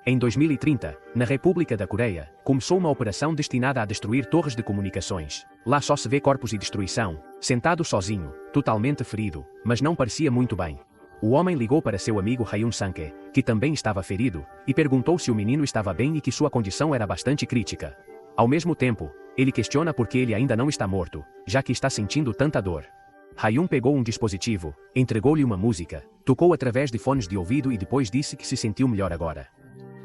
Em 2030, na República da Coreia, começou uma operação destinada a destruir torres de comunicações. Lá só se vê corpos e destruição, sentado sozinho, totalmente ferido, mas não parecia muito bem. O homem ligou para seu amigo Hyun Sang-hye, que também estava ferido, e perguntou se o menino estava bem e que sua condição era bastante crítica. Ao mesmo tempo, ele questiona por que ele ainda não está morto, já que está sentindo tanta dor. Hyun pegou um dispositivo, entregou-lhe uma música, tocou através de fones de ouvido e depois disse que se sentiu melhor agora.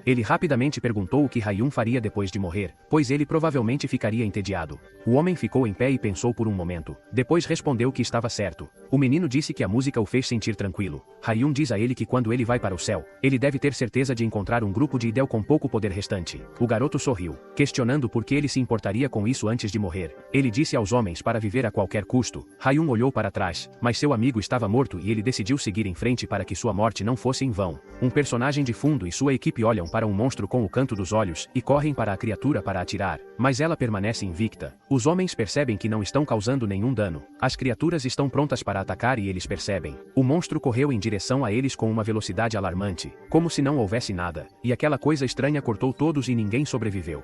Ele rapidamente perguntou o que Hyun faria depois de morrer, pois ele provavelmente ficaria entediado. O homem ficou em pé e pensou por um momento, depois respondeu que estava certo. O menino disse que a música o fez sentir tranquilo. Hyun diz a ele que quando ele vai para o céu, ele deve ter certeza de encontrar um grupo de Idel com pouco poder restante. O garoto sorriu, questionando por que ele se importaria com isso antes de morrer. Ele disse aos homens para viver a qualquer custo. Hyun olhou para trás, mas seu amigo estava morto e ele decidiu seguir em frente para que sua morte não fosse em vão. Um personagem de fundo e sua equipe olham para um monstro com o canto dos olhos e correm para a criatura para atirar, mas ela permanece invicta. Os homens percebem que não estão causando nenhum dano. As criaturas estão prontas para atacar e eles percebem. O monstro correu em direção a eles com uma velocidade alarmante, como se não houvesse nada, e aquela coisa estranha cortou todos e ninguém sobreviveu.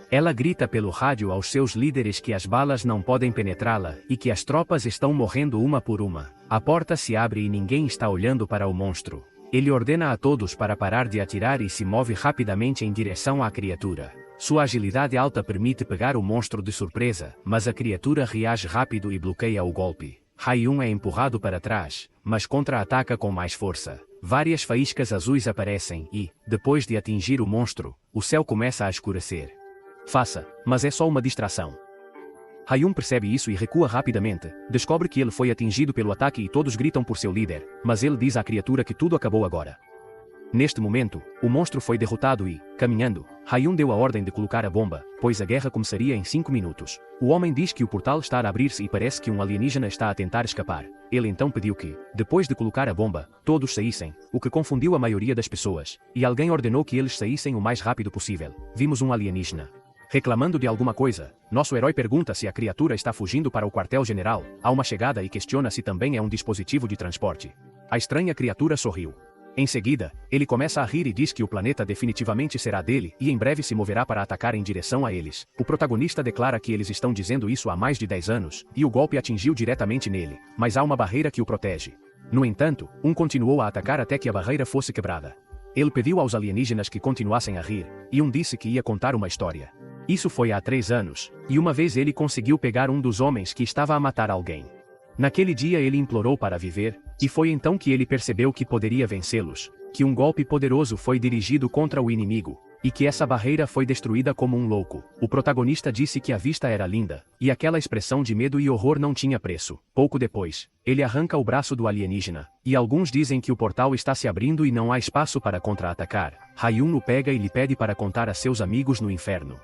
Ela grita pelo rádio aos seus líderes que as balas não podem penetrá-la e que as tropas estão morrendo uma por uma. A porta se abre e ninguém está olhando para o monstro. Ele ordena a todos para parar de atirar e se move rapidamente em direção à criatura. Sua agilidade alta permite pegar o monstro de surpresa, mas a criatura reage rápido e bloqueia o golpe. Hyun é empurrado para trás, mas contra-ataca com mais força. Várias faíscas azuis aparecem e, depois de atingir o monstro, o céu começa a escurecer. Faça, mas é só uma distração. Hyun percebe isso e recua rapidamente, descobre que ele foi atingido pelo ataque e todos gritam por seu líder, mas ele diz à criatura que tudo acabou agora. Neste momento, o monstro foi derrotado e, caminhando, Hyun deu a ordem de colocar a bomba, pois a guerra começaria em 5 minutos. O homem diz que o portal está a abrir-se e parece que um alienígena está a tentar escapar. Ele então pediu que, depois de colocar a bomba, todos saíssem, o que confundiu a maioria das pessoas, e alguém ordenou que eles saíssem o mais rápido possível. Vimos um alienígena. Reclamando de alguma coisa, nosso herói pergunta se a criatura está fugindo para o quartel-general. Há uma chegada e questiona se também é um dispositivo de transporte. A estranha criatura sorriu. Em seguida, ele começa a rir e diz que o planeta definitivamente será dele e em breve se moverá para atacar em direção a eles. O protagonista declara que eles estão dizendo isso há mais de 10 anos, e o golpe atingiu diretamente nele, mas há uma barreira que o protege. No entanto, continuou a atacar até que a barreira fosse quebrada. Ele pediu aos alienígenas que continuassem a rir, e disse que ia contar uma história. Isso foi há 3 anos, e uma vez ele conseguiu pegar um dos homens que estava a matar alguém. Naquele dia ele implorou para viver, e foi então que ele percebeu que poderia vencê-los, que um golpe poderoso foi dirigido contra o inimigo, e que essa barreira foi destruída como um louco. O protagonista disse que a vista era linda, e aquela expressão de medo e horror não tinha preço. Pouco depois, ele arranca o braço do alienígena, e alguns dizem que o portal está se abrindo e não há espaço para contra-atacar. Hyun o pega e lhe pede para contar a seus amigos no inferno.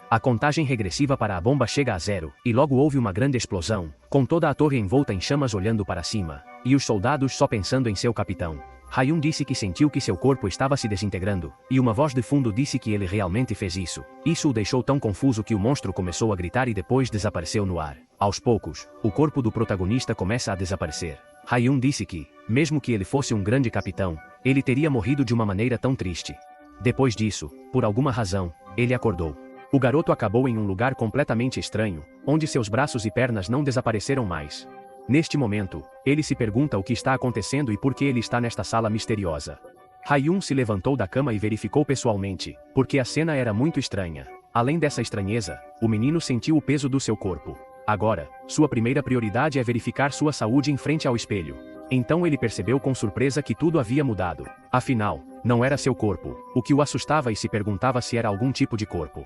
A contagem regressiva para a bomba chega a 0, e logo houve uma grande explosão, com toda a torre envolta em chamas olhando para cima, e os soldados só pensando em seu capitão. Hyun disse que sentiu que seu corpo estava se desintegrando, e uma voz de fundo disse que ele realmente fez isso. Isso o deixou tão confuso que o monstro começou a gritar e depois desapareceu no ar. Aos poucos, o corpo do protagonista começa a desaparecer. Hyun disse que, mesmo que ele fosse um grande capitão, ele teria morrido de uma maneira tão triste. Depois disso, por alguma razão, ele acordou. O garoto acabou em um lugar completamente estranho, onde seus braços e pernas não desapareceram mais. Neste momento, ele se pergunta o que está acontecendo e por que ele está nesta sala misteriosa. Hyun se levantou da cama e verificou pessoalmente, porque a cena era muito estranha. Além dessa estranheza, o menino sentiu o peso do seu corpo. Agora, sua primeira prioridade é verificar sua saúde em frente ao espelho. Então ele percebeu com surpresa que tudo havia mudado. Afinal, não era seu corpo, o que o assustava e se perguntava se era algum tipo de corpo.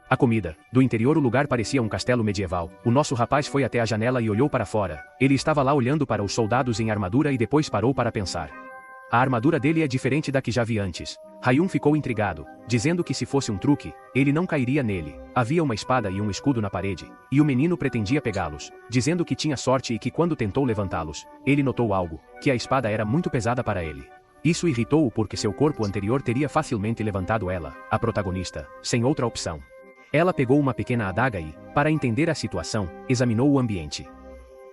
A comida. Do interior o lugar parecia um castelo medieval. O nosso rapaz foi até a janela e olhou para fora. Ele estava lá olhando para os soldados em armadura e depois parou para pensar. A armadura dele é diferente da que já vi antes. Hyun ficou intrigado, dizendo que se fosse um truque, ele não cairia nele. Havia uma espada e um escudo na parede, e o menino pretendia pegá-los, dizendo que tinha sorte e que quando tentou levantá-los, ele notou algo, que a espada era muito pesada para ele. Isso irritou-o porque seu corpo anterior teria facilmente levantado ela, a protagonista, sem outra opção. Ela pegou uma pequena adaga e, para entender a situação, examinou o ambiente.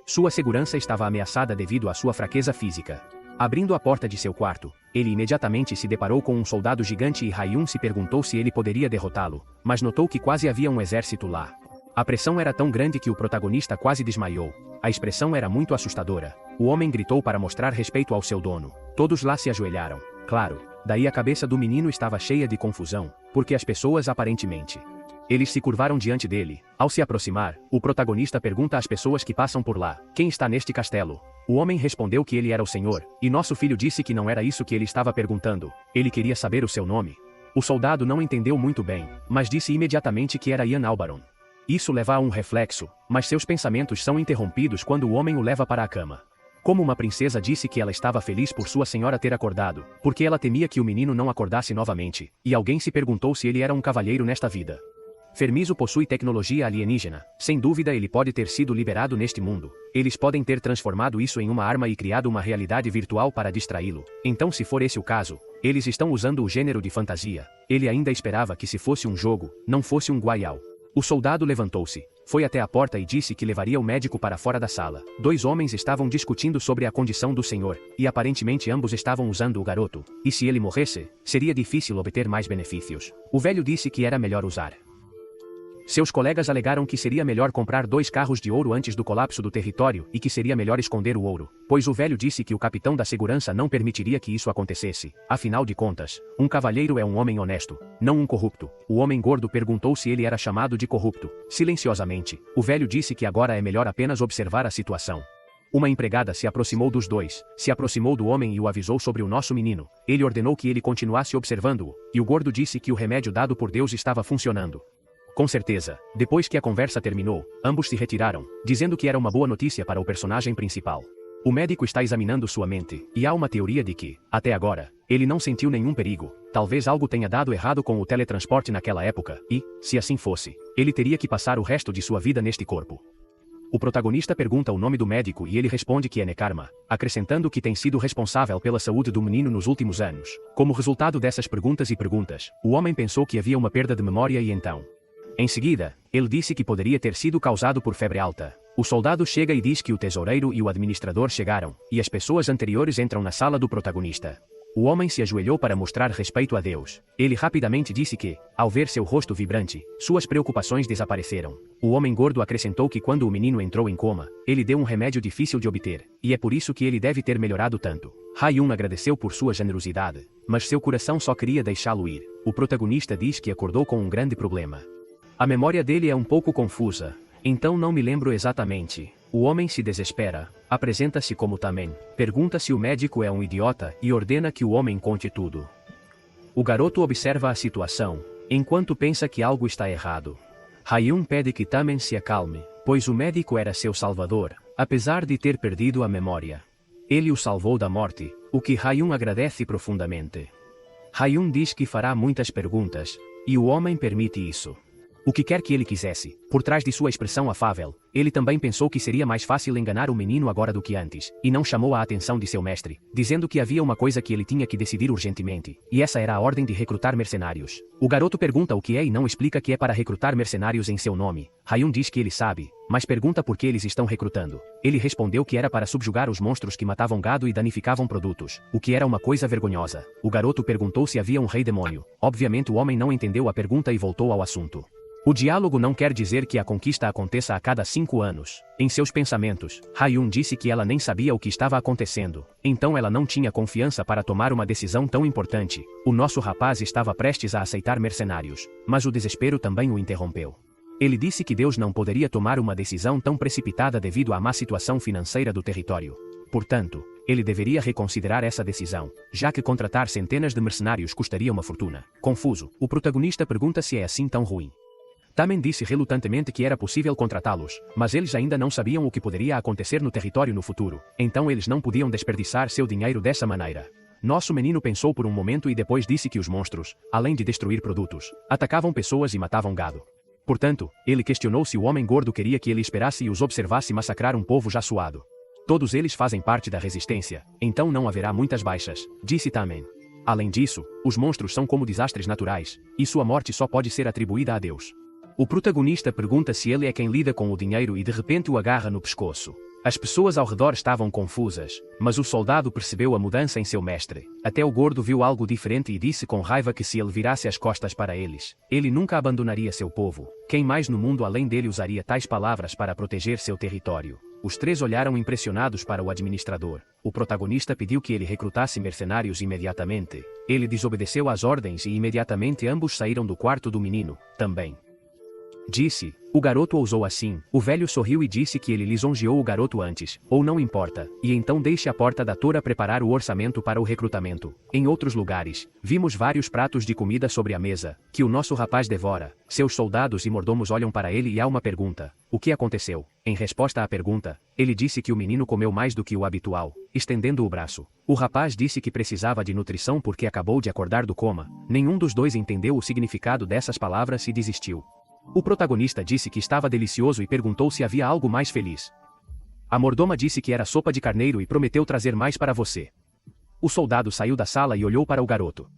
Sua segurança estava ameaçada devido à sua fraqueza física. Abrindo a porta de seu quarto, ele imediatamente se deparou com um soldado gigante e Hayun se perguntou se ele poderia derrotá-lo, mas notou que quase havia um exército lá. A pressão era tão grande que o protagonista quase desmaiou. A expressão era muito assustadora. O homem gritou para mostrar respeito ao seu dono. Todos lá se ajoelharam. Claro, daí a cabeça do menino estava cheia de confusão, porque as pessoas aparentemente... Eles se curvaram diante dele. Ao se aproximar, o protagonista pergunta às pessoas que passam por lá: quem está neste castelo? O homem respondeu que ele era o senhor, e nosso filho disse que não era isso que ele estava perguntando. Ele queria saber o seu nome. O soldado não entendeu muito bem, mas disse imediatamente que era Ian Albaron. Isso leva a um reflexo, mas seus pensamentos são interrompidos quando o homem o leva para a cama. Como uma princesa disse que ela estava feliz por sua senhora ter acordado, porque ela temia que o menino não acordasse novamente, e alguém se perguntou se ele era um cavalheiro nesta vida. Fermizo possui tecnologia alienígena. Sem dúvida ele pode ter sido liberado neste mundo. Eles podem ter transformado isso em uma arma e criado uma realidade virtual para distraí-lo. Então, se for esse o caso, eles estão usando o gênero de fantasia. Ele ainda esperava que se fosse um jogo, não fosse um guaial. O soldado levantou-se, foi até a porta e disse que levaria o médico para fora da sala. Dois homens estavam discutindo sobre a condição do senhor, e aparentemente ambos estavam usando o garoto. E se ele morresse, seria difícil obter mais benefícios. O velho disse que era melhor usar. Seus colegas alegaram que seria melhor comprar 2 carros de ouro antes do colapso do território e que seria melhor esconder o ouro, pois o velho disse que o capitão da segurança não permitiria que isso acontecesse. Afinal de contas, um cavalheiro é um homem honesto, não um corrupto. O homem gordo perguntou se ele era chamado de corrupto. Silenciosamente, o velho disse que agora é melhor apenas observar a situação. Uma empregada se aproximou dos dois, se aproximou do homem e o avisou sobre o nosso menino. Ele ordenou que ele continuasse observando-o, e o gordo disse que o remédio dado por Deus estava funcionando. Com certeza, depois que a conversa terminou, ambos se retiraram, dizendo que era uma boa notícia para o personagem principal. O médico está examinando sua mente, e há uma teoria de que, até agora, ele não sentiu nenhum perigo. Talvez algo tenha dado errado com o teletransporte naquela época, e, se assim fosse, ele teria que passar o resto de sua vida neste corpo. O protagonista pergunta o nome do médico e ele responde que é Nekarma, acrescentando que tem sido responsável pela saúde do menino nos últimos anos. Como resultado dessas perguntas, o homem pensou que havia uma perda de memória e então... Em seguida, ele disse que poderia ter sido causado por febre alta. O soldado chega e diz que o tesoureiro e o administrador chegaram, e as pessoas anteriores entram na sala do protagonista. O homem se ajoelhou para mostrar respeito a Deus. Ele rapidamente disse que, ao ver seu rosto vibrante, suas preocupações desapareceram. O homem gordo acrescentou que quando o menino entrou em coma, ele deu um remédio difícil de obter, e é por isso que ele deve ter melhorado tanto. Hayun agradeceu por sua generosidade, mas seu coração só queria deixá-lo ir. O protagonista diz que acordou com um grande problema. A memória dele é um pouco confusa, então não me lembro exatamente. O homem se desespera, apresenta-se como Tamen, pergunta se o médico é um idiota e ordena que o homem conte tudo. O garoto observa a situação, enquanto pensa que algo está errado. Hayun pede que Tamen se acalme, pois o médico era seu salvador, apesar de ter perdido a memória. Ele o salvou da morte, o que Hayun agradece profundamente. Hayun diz que fará muitas perguntas, e o homem permite isso. O que quer que ele quisesse, por trás de sua expressão afável, ele também pensou que seria mais fácil enganar o menino agora do que antes, e não chamou a atenção de seu mestre, dizendo que havia uma coisa que ele tinha que decidir urgentemente, e essa era a ordem de recrutar mercenários. O garoto pergunta o que é e não explica que é para recrutar mercenários em seu nome. Hayun diz que ele sabe, mas pergunta por que eles estão recrutando. Ele respondeu que era para subjugar os monstros que matavam gado e danificavam produtos, o que era uma coisa vergonhosa. O garoto perguntou se havia um rei demônio. Obviamente o homem não entendeu a pergunta e voltou ao assunto. O diálogo não quer dizer que a conquista aconteça a cada 5 anos. Em seus pensamentos, Hayun disse que ela nem sabia o que estava acontecendo, então ela não tinha confiança para tomar uma decisão tão importante. O nosso rapaz estava prestes a aceitar mercenários, mas o desespero também o interrompeu. Ele disse que Deus não poderia tomar uma decisão tão precipitada devido à má situação financeira do território. Portanto, ele deveria reconsiderar essa decisão, já que contratar centenas de mercenários custaria uma fortuna. Confuso, o protagonista pergunta se é assim tão ruim. Tamen disse relutantemente que era possível contratá-los, mas eles ainda não sabiam o que poderia acontecer no território no futuro, então eles não podiam desperdiçar seu dinheiro dessa maneira. Nosso menino pensou por um momento e depois disse que os monstros, além de destruir produtos, atacavam pessoas e matavam gado. Portanto, ele questionou se o homem gordo queria que ele esperasse e os observasse massacrar um povo já suado. Todos eles fazem parte da resistência, então não haverá muitas baixas, disse Tamen. Além disso, os monstros são como desastres naturais, e sua morte só pode ser atribuída a Deus. O protagonista pergunta se ele é quem lida com o dinheiro e de repente o agarra no pescoço. As pessoas ao redor estavam confusas, mas o soldado percebeu a mudança em seu mestre. Até o gordo viu algo diferente e disse com raiva que se ele virasse as costas para eles, ele nunca abandonaria seu povo. Quem mais no mundo além dele usaria tais palavras para proteger seu território? Os três olharam impressionados para o administrador. O protagonista pediu que ele recrutasse mercenários imediatamente. Ele desobedeceu às ordens e imediatamente ambos saíram do quarto do menino, também. Disse, o garoto ousou assim. O velho sorriu e disse que ele lisonjeou o garoto antes, ou não importa, e então deixe a porta da tora preparar o orçamento para o recrutamento. Em outros lugares, vimos vários pratos de comida sobre a mesa, que o nosso rapaz devora. Seus soldados e mordomos olham para ele e há uma pergunta. O que aconteceu? Em resposta à pergunta, ele disse que o menino comeu mais do que o habitual, estendendo o braço. O rapaz disse que precisava de nutrição porque acabou de acordar do coma. Nenhum dos dois entendeu o significado dessas palavras e desistiu. O protagonista disse que estava delicioso e perguntou se havia algo mais feliz. A mordoma disse que era sopa de carneiro e prometeu trazer mais para você. O soldado saiu da sala e olhou para o garoto.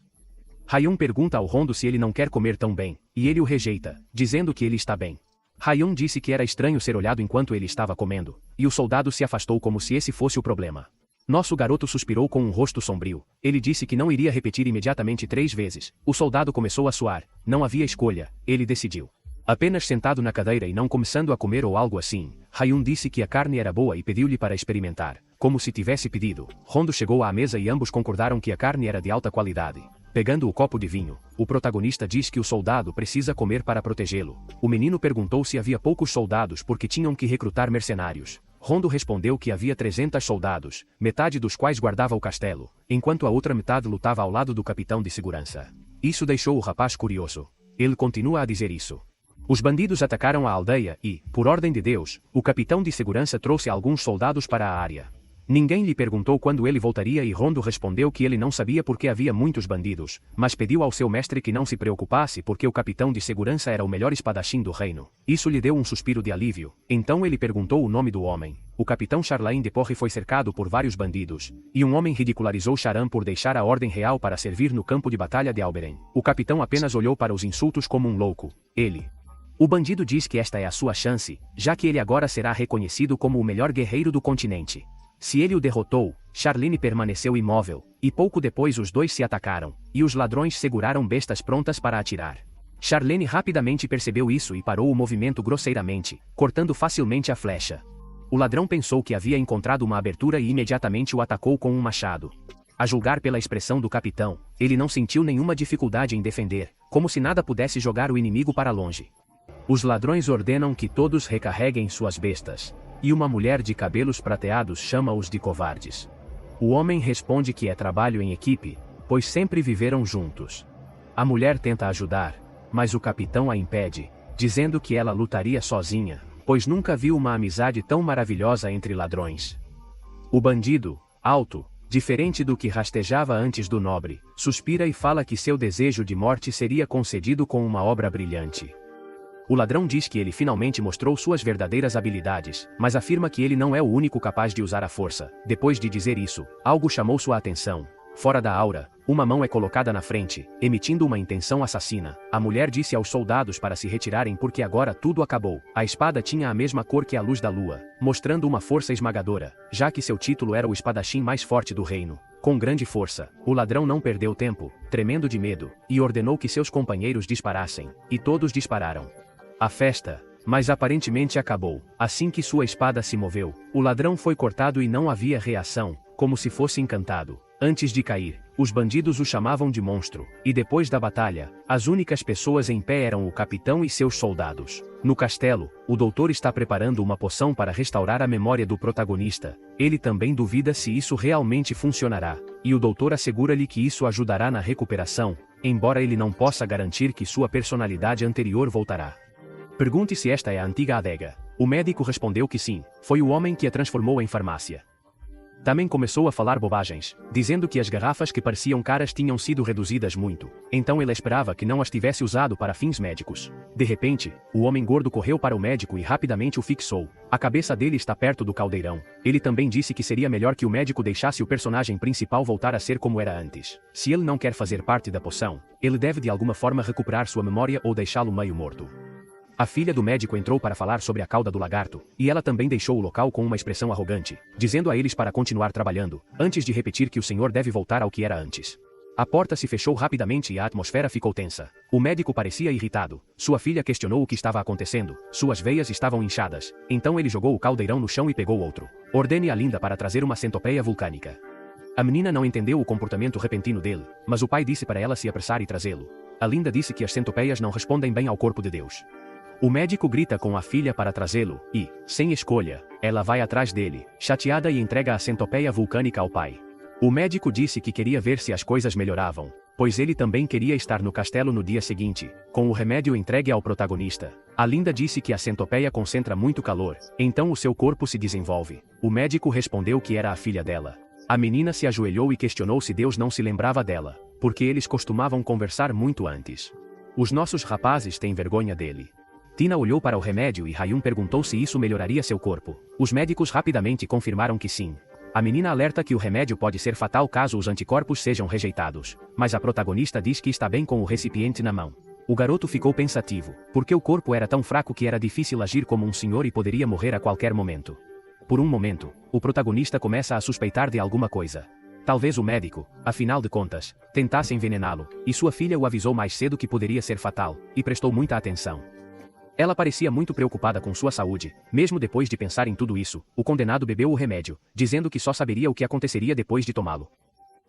Rayun pergunta ao Rondo se ele não quer comer tão bem, e ele o rejeita, dizendo que ele está bem. Rayun disse que era estranho ser olhado enquanto ele estava comendo, e o soldado se afastou como se esse fosse o problema. Nosso garoto suspirou com um rosto sombrio. Ele disse que não iria repetir imediatamente 3 vezes. O soldado começou a suar. Não havia escolha, ele decidiu. Apenas sentado na cadeira e não começando a comer ou algo assim, Rayun disse que a carne era boa e pediu-lhe para experimentar, como se tivesse pedido. Rondo chegou à mesa e ambos concordaram que a carne era de alta qualidade. Pegando o copo de vinho, o protagonista diz que o soldado precisa comer para protegê-lo. O menino perguntou se havia poucos soldados porque tinham que recrutar mercenários. Rondo respondeu que havia 300 soldados, metade dos quais guardava o castelo, enquanto a outra metade lutava ao lado do capitão de segurança. Isso deixou o rapaz curioso. Ele continua a dizer isso. Os bandidos atacaram a aldeia e, por ordem de Deus, o capitão de segurança trouxe alguns soldados para a área. Ninguém lhe perguntou quando ele voltaria e Rondo respondeu que ele não sabia porque havia muitos bandidos, mas pediu ao seu mestre que não se preocupasse porque o capitão de segurança era o melhor espadachim do reino. Isso lhe deu um suspiro de alívio. Então ele perguntou o nome do homem. O capitão Charlain de Porre foi cercado por vários bandidos, e um homem ridicularizou Charan por deixar a ordem real para servir no campo de batalha de Alberen. O capitão apenas olhou para os insultos como um louco. O bandido diz que esta é a sua chance, já que ele agora será reconhecido como o melhor guerreiro do continente. Se ele o derrotou, Charlene permaneceu imóvel, e pouco depois os dois se atacaram, e os ladrões seguraram bestas prontas para atirar. Charlene rapidamente percebeu isso e parou o movimento grosseiramente, cortando facilmente a flecha. O ladrão pensou que havia encontrado uma abertura e imediatamente o atacou com um machado. A julgar pela expressão do capitão, ele não sentiu nenhuma dificuldade em defender, como se nada pudesse jogar o inimigo para longe. Os ladrões ordenam que todos recarreguem suas bestas, e uma mulher de cabelos prateados chama-os de covardes. O homem responde que é trabalho em equipe, pois sempre viveram juntos. A mulher tenta ajudar, mas o capitão a impede, dizendo que ela lutaria sozinha, pois nunca viu uma amizade tão maravilhosa entre ladrões. O bandido, alto, diferente do que rastejava antes do nobre, suspira e fala que seu desejo de morte seria concedido com uma obra brilhante. O ladrão diz que ele finalmente mostrou suas verdadeiras habilidades, mas afirma que ele não é o único capaz de usar a força. Depois de dizer isso, algo chamou sua atenção. Fora da aura, uma mão é colocada na frente, emitindo uma intenção assassina. A mulher disse aos soldados para se retirarem porque agora tudo acabou. A espada tinha a mesma cor que a luz da lua, mostrando uma força esmagadora, já que seu título era o espadachim mais forte do reino. Com grande força, o ladrão não perdeu tempo, tremendo de medo, e ordenou que seus companheiros disparassem, e todos dispararam. A festa, mas aparentemente acabou. Assim que sua espada se moveu, o ladrão foi cortado e não havia reação, como se fosse encantado. Antes de cair, os bandidos o chamavam de monstro, e depois da batalha, as únicas pessoas em pé eram o capitão e seus soldados. No castelo, o doutor está preparando uma poção para restaurar a memória do protagonista. Ele também duvida se isso realmente funcionará, e o doutor assegura-lhe que isso ajudará na recuperação, embora ele não possa garantir que sua personalidade anterior voltará. Pergunte se esta é a antiga adega. O médico respondeu que sim, foi o homem que a transformou em farmácia. Também começou a falar bobagens, dizendo que as garrafas que pareciam caras tinham sido reduzidas muito, então ele esperava que não as tivesse usado para fins médicos. De repente, o homem gordo correu para o médico e rapidamente o fixou. A cabeça dele está perto do caldeirão. Ele também disse que seria melhor que o médico deixasse o personagem principal voltar a ser como era antes. Se ele não quer fazer parte da poção, ele deve de alguma forma recuperar sua memória ou deixá-lo meio morto. A filha do médico entrou para falar sobre a cauda do lagarto, e ela também deixou o local com uma expressão arrogante, dizendo a eles para continuar trabalhando, antes de repetir que o senhor deve voltar ao que era antes. A porta se fechou rapidamente e a atmosfera ficou tensa. O médico parecia irritado. Sua filha questionou o que estava acontecendo. Suas veias estavam inchadas. Então ele jogou o caldeirão no chão e pegou outro. Ordene a Linda para trazer uma centopeia vulcânica. A menina não entendeu o comportamento repentino dele, mas o pai disse para ela se apressar e trazê-lo. A Linda disse que as centopeias não respondem bem ao corpo de Deus. O médico grita com a filha para trazê-lo, e, sem escolha, ela vai atrás dele, chateada, e entrega a centopeia vulcânica ao pai. O médico disse que queria ver se as coisas melhoravam, pois ele também queria estar no castelo no dia seguinte, com o remédio entregue ao protagonista. A Linda disse que a centopeia concentra muito calor, então o seu corpo se desenvolve. O médico respondeu que era a filha dela. A menina se ajoelhou e questionou se Deus não se lembrava dela, porque eles costumavam conversar muito antes. Os nossos rapazes têm vergonha dele. Tina olhou para o remédio e Hayum perguntou se isso melhoraria seu corpo. Os médicos rapidamente confirmaram que sim. A menina alerta que o remédio pode ser fatal caso os anticorpos sejam rejeitados, mas a protagonista diz que está bem com o recipiente na mão. O garoto ficou pensativo, porque o corpo era tão fraco que era difícil agir como um senhor e poderia morrer a qualquer momento. Por um momento, o protagonista começa a suspeitar de alguma coisa. Talvez o médico, afinal de contas, tentasse envenená-lo, e sua filha o avisou mais cedo que poderia ser fatal, e prestou muita atenção. Ela parecia muito preocupada com sua saúde. Mesmo depois de pensar em tudo isso, o condenado bebeu o remédio, dizendo que só saberia o que aconteceria depois de tomá-lo.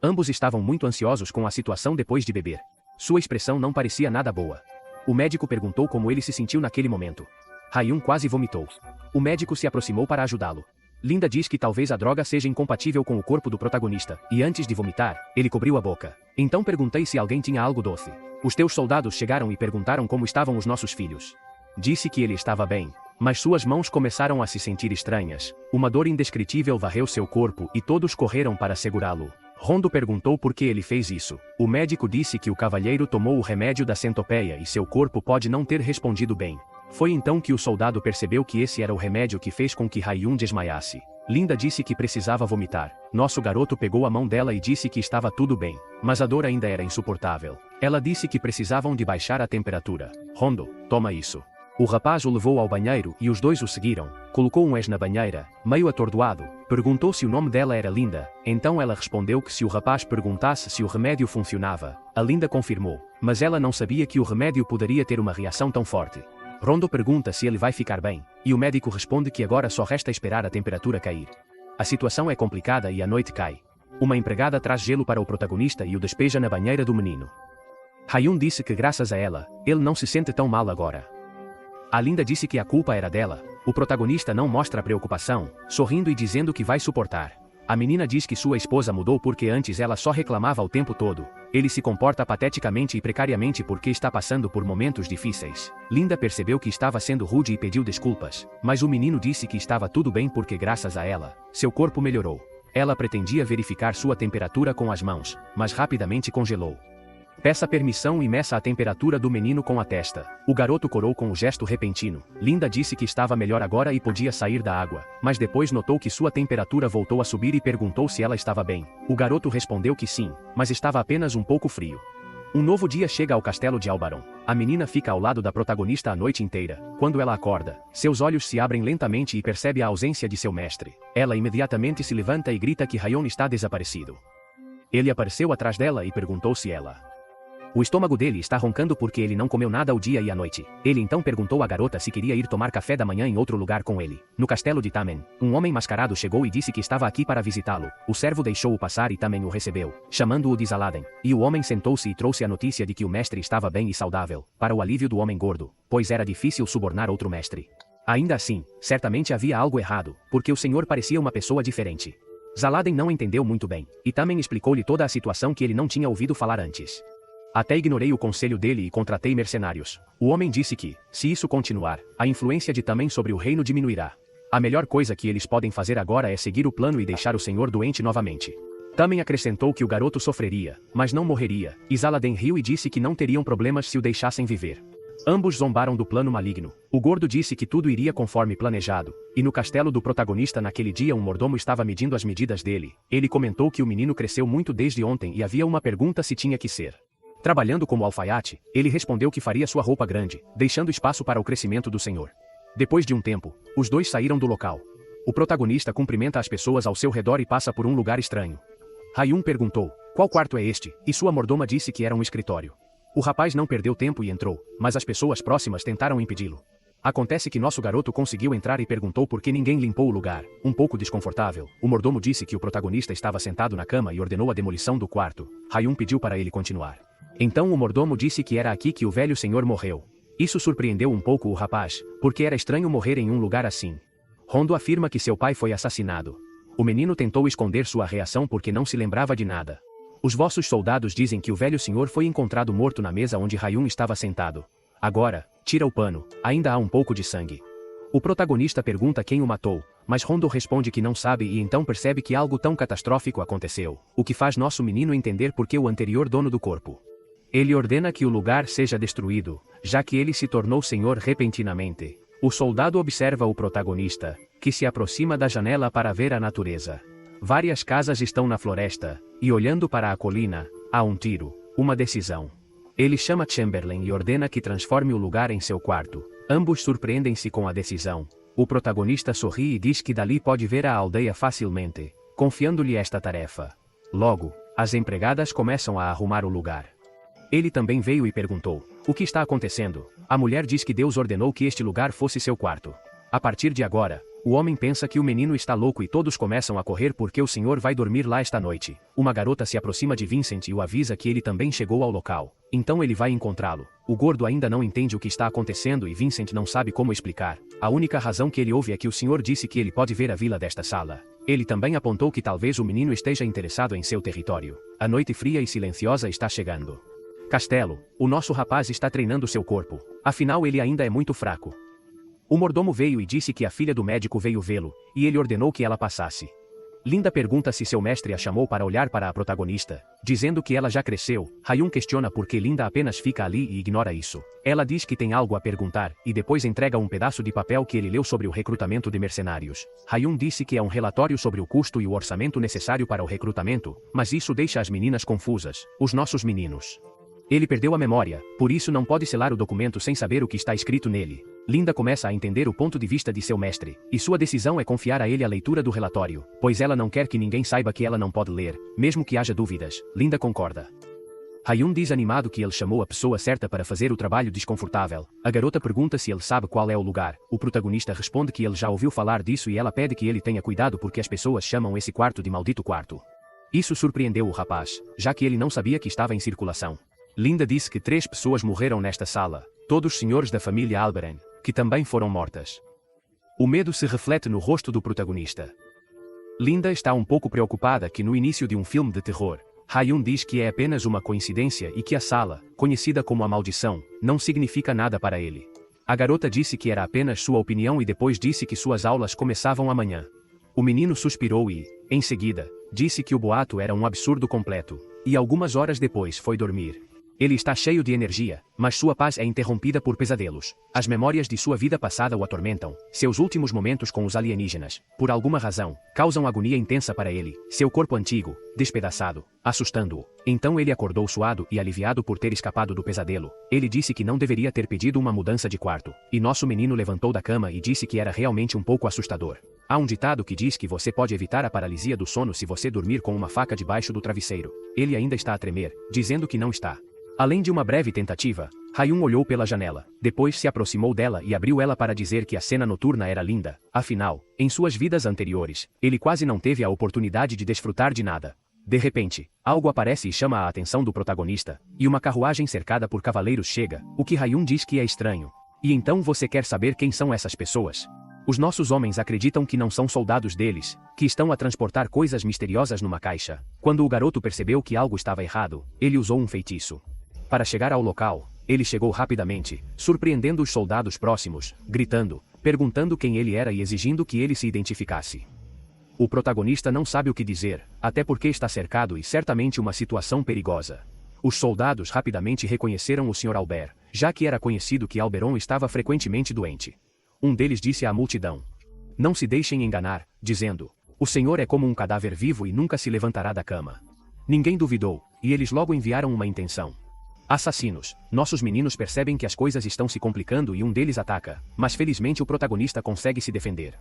Ambos estavam muito ansiosos com a situação depois de beber. Sua expressão não parecia nada boa. O médico perguntou como ele se sentiu naquele momento. Hayum quase vomitou. O médico se aproximou para ajudá-lo. Linda diz que talvez a droga seja incompatível com o corpo do protagonista, e antes de vomitar, ele cobriu a boca. Então perguntei se alguém tinha algo doce. Os teus soldados chegaram e perguntaram como estavam os nossos filhos. Disse que ele estava bem, mas suas mãos começaram a se sentir estranhas. Uma dor indescritível varreu seu corpo e todos correram para segurá-lo. Rondo perguntou por que ele fez isso. O médico disse que o cavalheiro tomou o remédio da centopeia e seu corpo pode não ter respondido bem. Foi então que o soldado percebeu que esse era o remédio que fez com que Hayum desmaiasse. Linda disse que precisava vomitar. Nosso garoto pegou a mão dela e disse que estava tudo bem, mas a dor ainda era insuportável. Ela disse que precisavam de baixar a temperatura. Rondo, toma isso. O rapaz o levou ao banheiro e os dois o seguiram. Colocou um ex na banheira, meio atordoado. Perguntou se o nome dela era Linda. Então ela respondeu que se o rapaz perguntasse se o remédio funcionava, a Linda confirmou. Mas ela não sabia que o remédio poderia ter uma reação tão forte. Rondo pergunta se ele vai ficar bem, e o médico responde que agora só resta esperar a temperatura cair. A situação é complicada e a noite cai. Uma empregada traz gelo para o protagonista e o despeja na banheira do menino. Hayum disse que graças a ela, ele não se sente tão mal agora. A Linda disse que a culpa era dela. O protagonista não mostra preocupação, sorrindo e dizendo que vai suportar. A menina diz que sua esposa mudou porque antes ela só reclamava o tempo todo. Ele se comporta pateticamente e precariamente porque está passando por momentos difíceis. Linda percebeu que estava sendo rude e pediu desculpas, mas o menino disse que estava tudo bem porque graças a ela, seu corpo melhorou. Ela pretendia verificar sua temperatura com as mãos, mas rapidamente congelou. Peça permissão e meça a temperatura do menino com a testa. O garoto corou com um gesto repentino. Linda disse que estava melhor agora e podia sair da água, mas depois notou que sua temperatura voltou a subir e perguntou se ela estava bem. O garoto respondeu que sim, mas estava apenas um pouco frio. Um novo dia chega ao castelo de Albaron. A menina fica ao lado da protagonista a noite inteira. Quando ela acorda, seus olhos se abrem lentamente e percebe a ausência de seu mestre. Ela imediatamente se levanta e grita que Hayum está desaparecido. Ele apareceu atrás dela e perguntou se ela... O estômago dele está roncando porque ele não comeu nada o dia e a noite. Ele então perguntou à garota se queria ir tomar café da manhã em outro lugar com ele. No castelo de Tamen, um homem mascarado chegou e disse que estava aqui para visitá-lo. O servo deixou-o passar e Tamen o recebeu, chamando-o de Zaladen. E o homem sentou-se e trouxe a notícia de que o mestre estava bem e saudável, para o alívio do homem gordo, pois era difícil subornar outro mestre. Ainda assim, certamente havia algo errado, porque o senhor parecia uma pessoa diferente. Zaladen não entendeu muito bem, e Tamen explicou-lhe toda a situação que ele não tinha ouvido falar antes. Até ignorei o conselho dele e contratei mercenários. O homem disse que, se isso continuar, a influência de Tamen sobre o reino diminuirá. A melhor coisa que eles podem fazer agora é seguir o plano e deixar o senhor doente novamente. Tamen acrescentou que o garoto sofreria, mas não morreria, e Zaladen riu e disse que não teriam problemas se o deixassem viver. Ambos zombaram do plano maligno. O gordo disse que tudo iria conforme planejado, e no castelo do protagonista naquele dia um mordomo estava medindo as medidas dele. Ele comentou que o menino cresceu muito desde ontem e havia uma pergunta se tinha que ser Trabalhando como alfaiate, ele respondeu que faria sua roupa grande, deixando espaço para o crescimento do Senhor. Depois de um tempo, os dois saíram do local. O protagonista cumprimenta as pessoas ao seu redor e passa por um lugar estranho. Hayun perguntou, qual quarto é este? E sua mordoma disse que era um escritório. O rapaz não perdeu tempo e entrou, mas as pessoas próximas tentaram impedi-lo. Acontece que nosso garoto conseguiu entrar e perguntou por que ninguém limpou o lugar. Um pouco desconfortável, o mordomo disse que o protagonista estava sentado na cama e ordenou a demolição do quarto. Hayun pediu para ele continuar. Então o mordomo disse que era aqui que o velho senhor morreu. Isso surpreendeu um pouco o rapaz, porque era estranho morrer em um lugar assim. Hondo afirma que seu pai foi assassinado. O menino tentou esconder sua reação porque não se lembrava de nada. Os vossos soldados dizem que o velho senhor foi encontrado morto na mesa onde Hayun estava sentado. Agora, tira o pano, ainda há um pouco de sangue. O protagonista pergunta quem o matou, mas Hondo responde que não sabe e então percebe que algo tão catastrófico aconteceu, o que faz nosso menino entender por que o anterior dono do corpo. Ele ordena que o lugar seja destruído, já que ele se tornou senhor repentinamente. O soldado observa o protagonista, que se aproxima da janela para ver a natureza. Várias casas estão na floresta, e olhando para a colina, há um tiro, uma decisão. Ele chama Chamberlain e ordena que transforme o lugar em seu quarto. Ambos surpreendem-se com a decisão. O protagonista sorri e diz que dali pode ver a aldeia facilmente, confiando-lhe esta tarefa. Logo, as empregadas começam a arrumar o lugar. Ele também veio e perguntou, o que está acontecendo? A mulher diz que Deus ordenou que este lugar fosse seu quarto. A partir de agora, o homem pensa que o menino está louco e todos começam a correr porque o senhor vai dormir lá esta noite. Uma garota se aproxima de Vincent e o avisa que ele também chegou ao local. Então ele vai encontrá-lo. O gordo ainda não entende o que está acontecendo e Vincent não sabe como explicar. A única razão que ele ouve é que o senhor disse que ele pode ver a vila desta sala. Ele também apontou que talvez o menino esteja interessado em seu território. A noite fria e silenciosa está chegando. Castelo, o nosso rapaz está treinando seu corpo. Afinal ele ainda é muito fraco. O mordomo veio e disse que a filha do médico veio vê-lo, e ele ordenou que ela passasse. Linda pergunta se seu mestre a chamou para olhar para a protagonista, dizendo que ela já cresceu. Hayun questiona por que Linda apenas fica ali e ignora isso. Ela diz que tem algo a perguntar, e depois entrega um pedaço de papel que ele leu sobre o recrutamento de mercenários. Hayun disse que é um relatório sobre o custo e o orçamento necessário para o recrutamento, mas isso deixa as meninas confusas, os nossos meninos. Ele perdeu a memória, por isso não pode selar o documento sem saber o que está escrito nele. Linda começa a entender o ponto de vista de seu mestre, e sua decisão é confiar a ele a leitura do relatório, pois ela não quer que ninguém saiba que ela não pode ler, mesmo que haja dúvidas. Linda concorda. Hayun diz animado que ele chamou a pessoa certa para fazer o trabalho desconfortável. A garota pergunta se ele sabe qual é o lugar. O protagonista responde que ele já ouviu falar disso e ela pede que ele tenha cuidado porque as pessoas chamam esse quarto de maldito quarto. Isso surpreendeu o rapaz, já que ele não sabia que estava em circulação. Linda disse que 3 pessoas morreram nesta sala, todos senhores da família Alberen, que também foram mortas. O medo se reflete no rosto do protagonista. Linda está um pouco preocupada que no início de um filme de terror, Hayun diz que é apenas uma coincidência e que a sala, conhecida como a maldição, não significa nada para ele. A garota disse que era apenas sua opinião e depois disse que suas aulas começavam amanhã. O menino suspirou e, em seguida, disse que o boato era um absurdo completo, e algumas horas depois foi dormir. Ele está cheio de energia, mas sua paz é interrompida por pesadelos. As memórias de sua vida passada o atormentam. Seus últimos momentos com os alienígenas, por alguma razão, causam agonia intensa para ele. Seu corpo antigo, despedaçado, assustando-o. Então ele acordou suado e aliviado por ter escapado do pesadelo. Ele disse que não deveria ter pedido uma mudança de quarto. E nosso menino levantou da cama e disse que era realmente um pouco assustador. Há um ditado que diz que você pode evitar a paralisia do sono se você dormir com uma faca debaixo do travesseiro. Ele ainda está a tremer, dizendo que não está. Além de uma breve tentativa, Hayun olhou pela janela, depois se aproximou dela e abriu ela para dizer que a cena noturna era linda. Afinal, em suas vidas anteriores, ele quase não teve a oportunidade de desfrutar de nada. De repente, algo aparece e chama a atenção do protagonista, e uma carruagem cercada por cavaleiros chega, o que Hayun diz que é estranho. E então você quer saber quem são essas pessoas? Os nossos homens acreditam que não são soldados deles, que estão a transportar coisas misteriosas numa caixa. Quando o garoto percebeu que algo estava errado, ele usou um feitiço. Para chegar ao local, ele chegou rapidamente, surpreendendo os soldados próximos, gritando, perguntando quem ele era e exigindo que ele se identificasse. O protagonista não sabe o que dizer, até porque está cercado e certamente uma situação perigosa. Os soldados rapidamente reconheceram o Sr. Albert, já que era conhecido que Alberon estava frequentemente doente. Um deles disse à multidão: "Não se deixem enganar", dizendo: "O senhor é como um cadáver vivo e nunca se levantará da cama." Ninguém duvidou, e eles logo enviaram uma intenção. Assassinos. Nossos meninos percebem que as coisas estão se complicando e um deles ataca, mas felizmente o protagonista consegue se defender.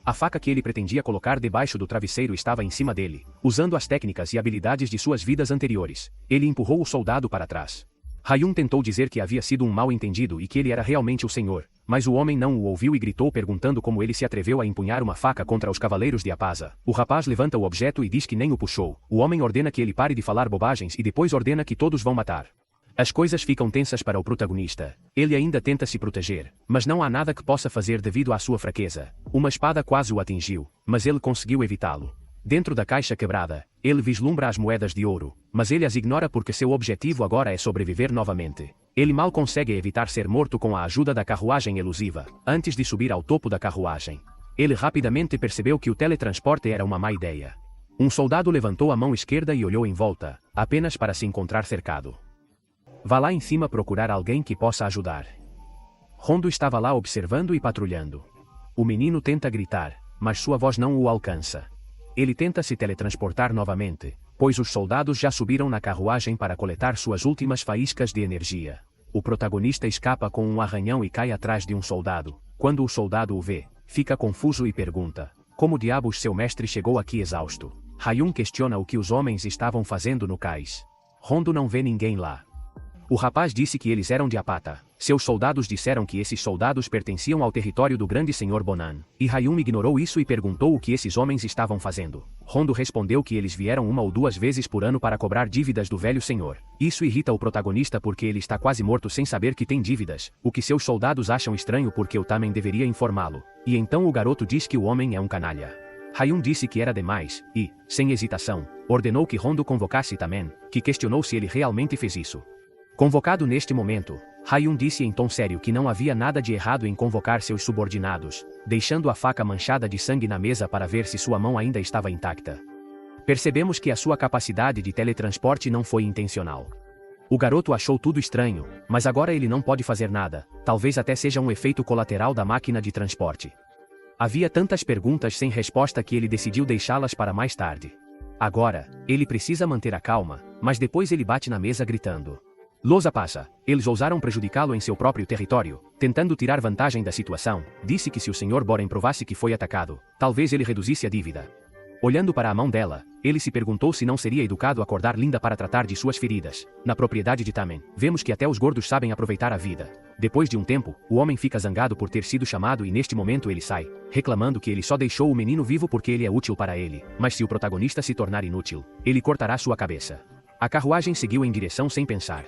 A faca que ele pretendia colocar debaixo do travesseiro estava em cima dele. Usando as técnicas e habilidades de suas vidas anteriores, ele empurrou o soldado para trás. Hayun tentou dizer que havia sido um mal-entendido e que ele era realmente o senhor, mas o homem não o ouviu e gritou perguntando como ele se atreveu a empunhar uma faca contra os cavaleiros de Apasa. O rapaz levanta o objeto e diz que nem o puxou. O homem ordena que ele pare de falar bobagens e depois ordena que todos vão matar. As coisas ficam tensas para o protagonista. Ele ainda tenta se proteger, mas não há nada que possa fazer devido à sua fraqueza. Uma espada quase o atingiu, mas ele conseguiu evitá-lo. Dentro da caixa quebrada, ele vislumbra as moedas de ouro, mas ele as ignora porque seu objetivo agora é sobreviver novamente. Ele mal consegue evitar ser morto com a ajuda da carruagem elusiva, antes de subir ao topo da carruagem. Ele rapidamente percebeu que o teletransporte era uma má ideia. Um soldado levantou a mão esquerda e olhou em volta, apenas para se encontrar cercado. Vá lá em cima procurar alguém que possa ajudar. Hondo estava lá observando e patrulhando. O menino tenta gritar, mas sua voz não o alcança. Ele tenta se teletransportar novamente, pois os soldados já subiram na carruagem para coletar suas últimas faíscas de energia. O protagonista escapa com um arranhão e cai atrás de um soldado. Quando o soldado o vê, fica confuso e pergunta: como diabos seu mestre chegou aqui exausto? Hayun questiona o que os homens estavam fazendo no cais. Hondo não vê ninguém lá. O rapaz disse que eles eram de Apata. Seus soldados disseram que esses soldados pertenciam ao território do grande senhor Bonan. E Hayun ignorou isso e perguntou o que esses homens estavam fazendo. Hondo respondeu que eles vieram uma ou duas vezes por ano para cobrar dívidas do velho senhor. Isso irrita o protagonista porque ele está quase morto sem saber que tem dívidas, o que seus soldados acham estranho porque o Tamen deveria informá-lo. E então o garoto diz que o homem é um canalha. Hayun disse que era demais, e, sem hesitação, ordenou que Hondo convocasse Tamen, que questionou se ele realmente fez isso. Convocado neste momento, Hayun disse em tom sério que não havia nada de errado em convocar seus subordinados, deixando a faca manchada de sangue na mesa para ver se sua mão ainda estava intacta. Percebemos que a sua capacidade de teletransporte não foi intencional. O garoto achou tudo estranho, mas agora ele não pode fazer nada, talvez até seja um efeito colateral da máquina de transporte. Havia tantas perguntas sem resposta que ele decidiu deixá-las para mais tarde. Agora, ele precisa manter a calma, mas depois ele bate na mesa gritando: Losa passa. Eles ousaram prejudicá-lo em seu próprio território, tentando tirar vantagem da situação. Disse que se o Sr. Boren provasse que foi atacado, talvez ele reduzisse a dívida. Olhando para a mão dela, ele se perguntou se não seria educado acordar Linda para tratar de suas feridas. Na propriedade de Tamen, vemos que até os gordos sabem aproveitar a vida. Depois de um tempo, o homem fica zangado por ter sido chamado e neste momento ele sai, reclamando que ele só deixou o menino vivo porque ele é útil para ele, mas se o protagonista se tornar inútil, ele cortará sua cabeça. A carruagem seguiu em direção sem pensar.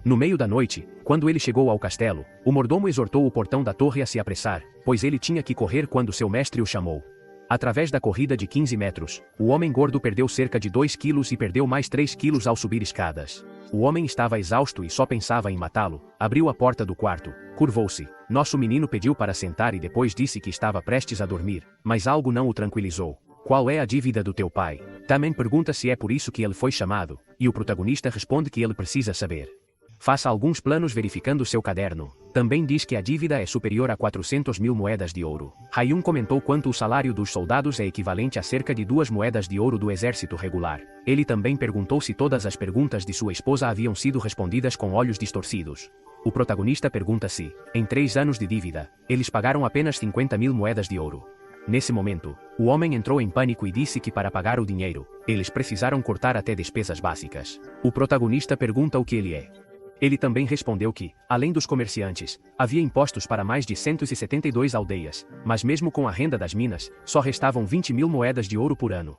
No meio da noite, quando ele chegou ao castelo, o mordomo exortou o portão da torre a se apressar, pois ele tinha que correr quando seu mestre o chamou. Através da corrida de 15 metros, o homem gordo perdeu cerca de 2 quilos e perdeu mais 3 quilos ao subir escadas. O homem estava exausto e só pensava em matá-lo. Abriu a porta do quarto, curvou-se. Nosso menino pediu para sentar e depois disse que estava prestes a dormir, mas algo não o tranquilizou. Qual é a dívida do teu pai? Tamen pergunta se é por isso que ele foi chamado, e o protagonista responde que ele precisa saber. Faça alguns planos verificando seu caderno. Também diz que a dívida é superior a 400 mil moedas de ouro. Hayun comentou quanto o salário dos soldados é equivalente a cerca de 2 moedas de ouro do exército regular. Ele também perguntou se todas as perguntas de sua esposa haviam sido respondidas com olhos distorcidos. O protagonista pergunta se, em 3 anos de dívida, eles pagaram apenas 50 mil moedas de ouro. Nesse momento, o homem entrou em pânico e disse que para pagar o dinheiro, eles precisaram cortar até despesas básicas. O protagonista pergunta o que ele é. Ele também respondeu que, além dos comerciantes, havia impostos para mais de 172 aldeias, mas mesmo com a renda das minas, só restavam 20 mil moedas de ouro por ano.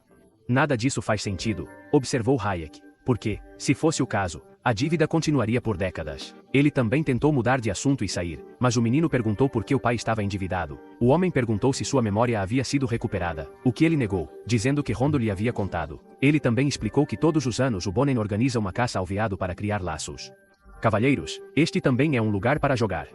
Nada disso faz sentido, observou Hayek, porque, se fosse o caso, a dívida continuaria por décadas. Ele também tentou mudar de assunto e sair, mas o menino perguntou por que o pai estava endividado. O homem perguntou se sua memória havia sido recuperada, o que ele negou, dizendo que Hondo lhe havia contado. Ele também explicou que todos os anos o Bonen organiza uma caça ao veado para criar laços. Cavalheiros, este também é um lugar para jogar.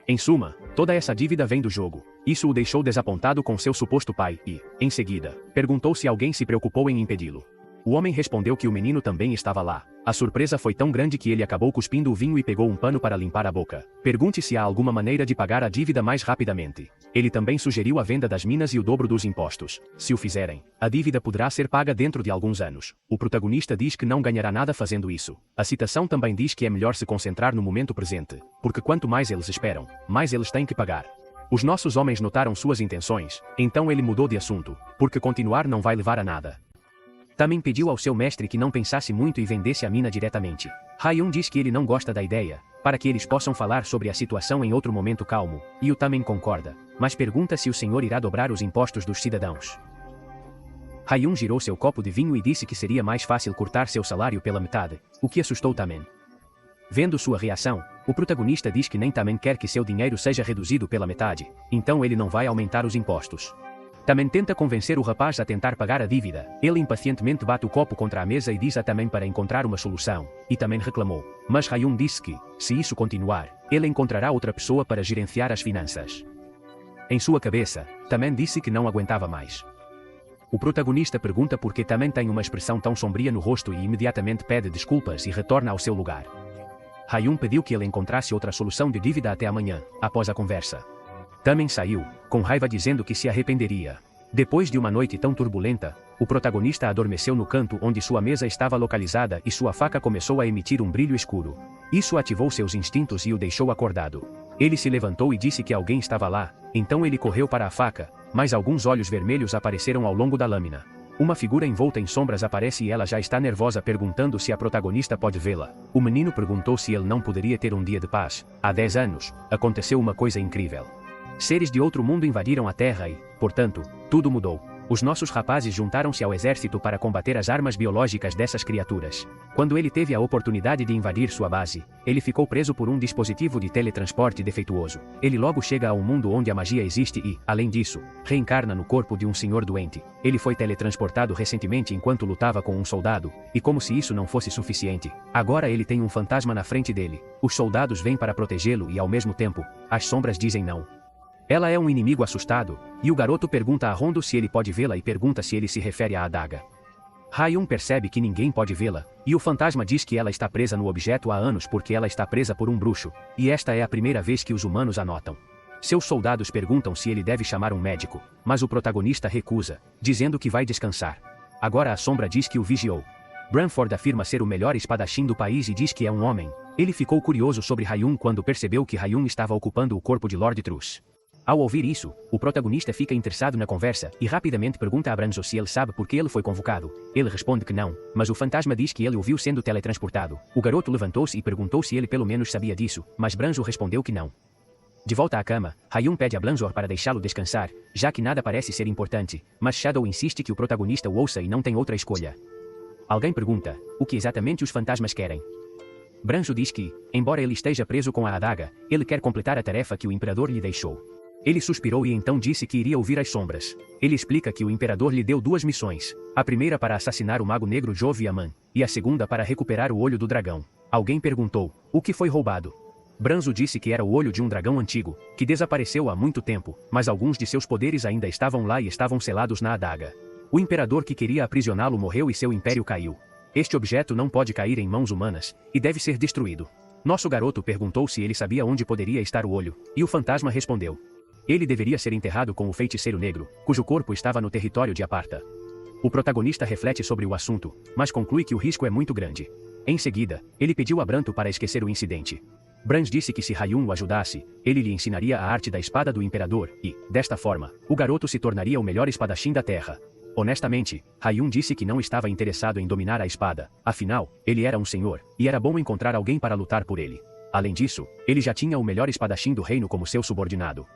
Em suma, toda essa dívida vem do jogo. Isso o deixou desapontado com seu suposto pai e, em seguida, perguntou se alguém se preocupou em impedi-lo. O homem respondeu que o menino também estava lá. A surpresa foi tão grande que ele acabou cuspindo o vinho e pegou um pano para limpar a boca. Pergunte se há alguma maneira de pagar a dívida mais rapidamente. Ele também sugeriu a venda das minas e o dobro dos impostos. Se o fizerem, a dívida poderá ser paga dentro de alguns anos. O protagonista diz que não ganhará nada fazendo isso. A citação também diz que é melhor se concentrar no momento presente, porque quanto mais eles esperam, mais eles têm que pagar. Os nossos homens notaram suas intenções, então ele mudou de assunto, porque continuar não vai levar a nada. Também pediu ao seu mestre que não pensasse muito e vendesse a mina diretamente. Hayun diz que ele não gosta da ideia, para que eles possam falar sobre a situação em outro momento calmo, e o Tamen concorda, mas pergunta se o senhor irá dobrar os impostos dos cidadãos. Hayun girou seu copo de vinho e disse que seria mais fácil cortar seu salário pela metade, o que assustou Tamen. Vendo sua reação, o protagonista diz que nem Tamen quer que seu dinheiro seja reduzido pela metade, então ele não vai aumentar os impostos. Tamen tenta convencer o rapaz a tentar pagar a dívida. Ele impacientemente bate o copo contra a mesa e diz a Tamen para encontrar uma solução, e Tamen reclamou. Mas Hayun disse que, se isso continuar, ele encontrará outra pessoa para gerenciar as finanças. Em sua cabeça, Tamen disse que não aguentava mais. O protagonista pergunta por que Tamen tem uma expressão tão sombria no rosto e imediatamente pede desculpas e retorna ao seu lugar. Hayun pediu que ele encontrasse outra solução de dívida até amanhã, após a conversa. Tamen saiu, com raiva dizendo que se arrependeria. Depois de uma noite tão turbulenta, o protagonista adormeceu no canto onde sua mesa estava localizada e sua faca começou a emitir um brilho escuro. Isso ativou seus instintos e o deixou acordado. Ele se levantou e disse que alguém estava lá, então ele correu para a faca, mas alguns olhos vermelhos apareceram ao longo da lâmina. Uma figura envolta em sombras aparece e ela já está nervosa perguntando se a protagonista pode vê-la. O menino perguntou se ele não poderia ter um dia de paz. Há 10 anos, aconteceu uma coisa incrível. Seres de outro mundo invadiram a Terra e, portanto, tudo mudou. Os nossos rapazes juntaram-se ao exército para combater as armas biológicas dessas criaturas. Quando ele teve a oportunidade de invadir sua base, ele ficou preso por um dispositivo de teletransporte defeituoso. Ele logo chega a um mundo onde a magia existe e, além disso, reencarna no corpo de um senhor doente. Ele foi teletransportado recentemente enquanto lutava com um soldado, e como se isso não fosse suficiente, agora ele tem um fantasma na frente dele. Os soldados vêm para protegê-lo e ao mesmo tempo, as sombras dizem não. Ela é um inimigo assustado, e o garoto pergunta a Rondo se ele pode vê-la e pergunta se ele se refere à adaga. Hayun percebe que ninguém pode vê-la, e o fantasma diz que ela está presa no objeto há anos porque ela está presa por um bruxo, e esta é a primeira vez que os humanos a notam. Seus soldados perguntam se ele deve chamar um médico, mas o protagonista recusa, dizendo que vai descansar. Agora a sombra diz que o vigiou. Branford afirma ser o melhor espadachim do país e diz que é um homem. Ele ficou curioso sobre Hayun quando percebeu que Hayun estava ocupando o corpo de Lord Truss. Ao ouvir isso, o protagonista fica interessado na conversa e rapidamente pergunta a Branzo se ele sabe por que ele foi convocado. Ele responde que não, mas o fantasma diz que ele o viu sendo teletransportado. O garoto levantou-se e perguntou se ele pelo menos sabia disso, mas Branzo respondeu que não. De volta à cama, Hayun pede a Blanzor para deixá-lo descansar, já que nada parece ser importante, mas Shadow insiste que o protagonista o ouça e não tem outra escolha. Alguém pergunta, o que exatamente os fantasmas querem? Branzo diz que, embora ele esteja preso com a adaga, ele quer completar a tarefa que o imperador lhe deixou. Ele suspirou e então disse que iria ouvir as sombras. Ele explica que o imperador lhe deu 2 missões, a primeira para assassinar o mago negro Joviaman, e a segunda para recuperar o olho do dragão. Alguém perguntou, o que foi roubado? Branzo disse que era o olho de um dragão antigo, que desapareceu há muito tempo, mas alguns de seus poderes ainda estavam lá e estavam selados na adaga. O imperador que queria aprisioná-lo morreu e seu império caiu. Este objeto não pode cair em mãos humanas, e deve ser destruído. Nosso garoto perguntou se ele sabia onde poderia estar o olho, e o fantasma respondeu. Ele deveria ser enterrado com o feiticeiro negro, cujo corpo estava no território de Aparta. O protagonista reflete sobre o assunto, mas conclui que o risco é muito grande. Em seguida, ele pediu a Branto para esquecer o incidente. Bran disse que se Hayun o ajudasse, ele lhe ensinaria a arte da espada do imperador e, desta forma, o garoto se tornaria o melhor espadachim da Terra. Honestamente, Hayun disse que não estava interessado em dominar a espada, afinal, ele era um senhor, e era bom encontrar alguém para lutar por ele. Além disso, ele já tinha o melhor espadachim do reino como seu subordinado.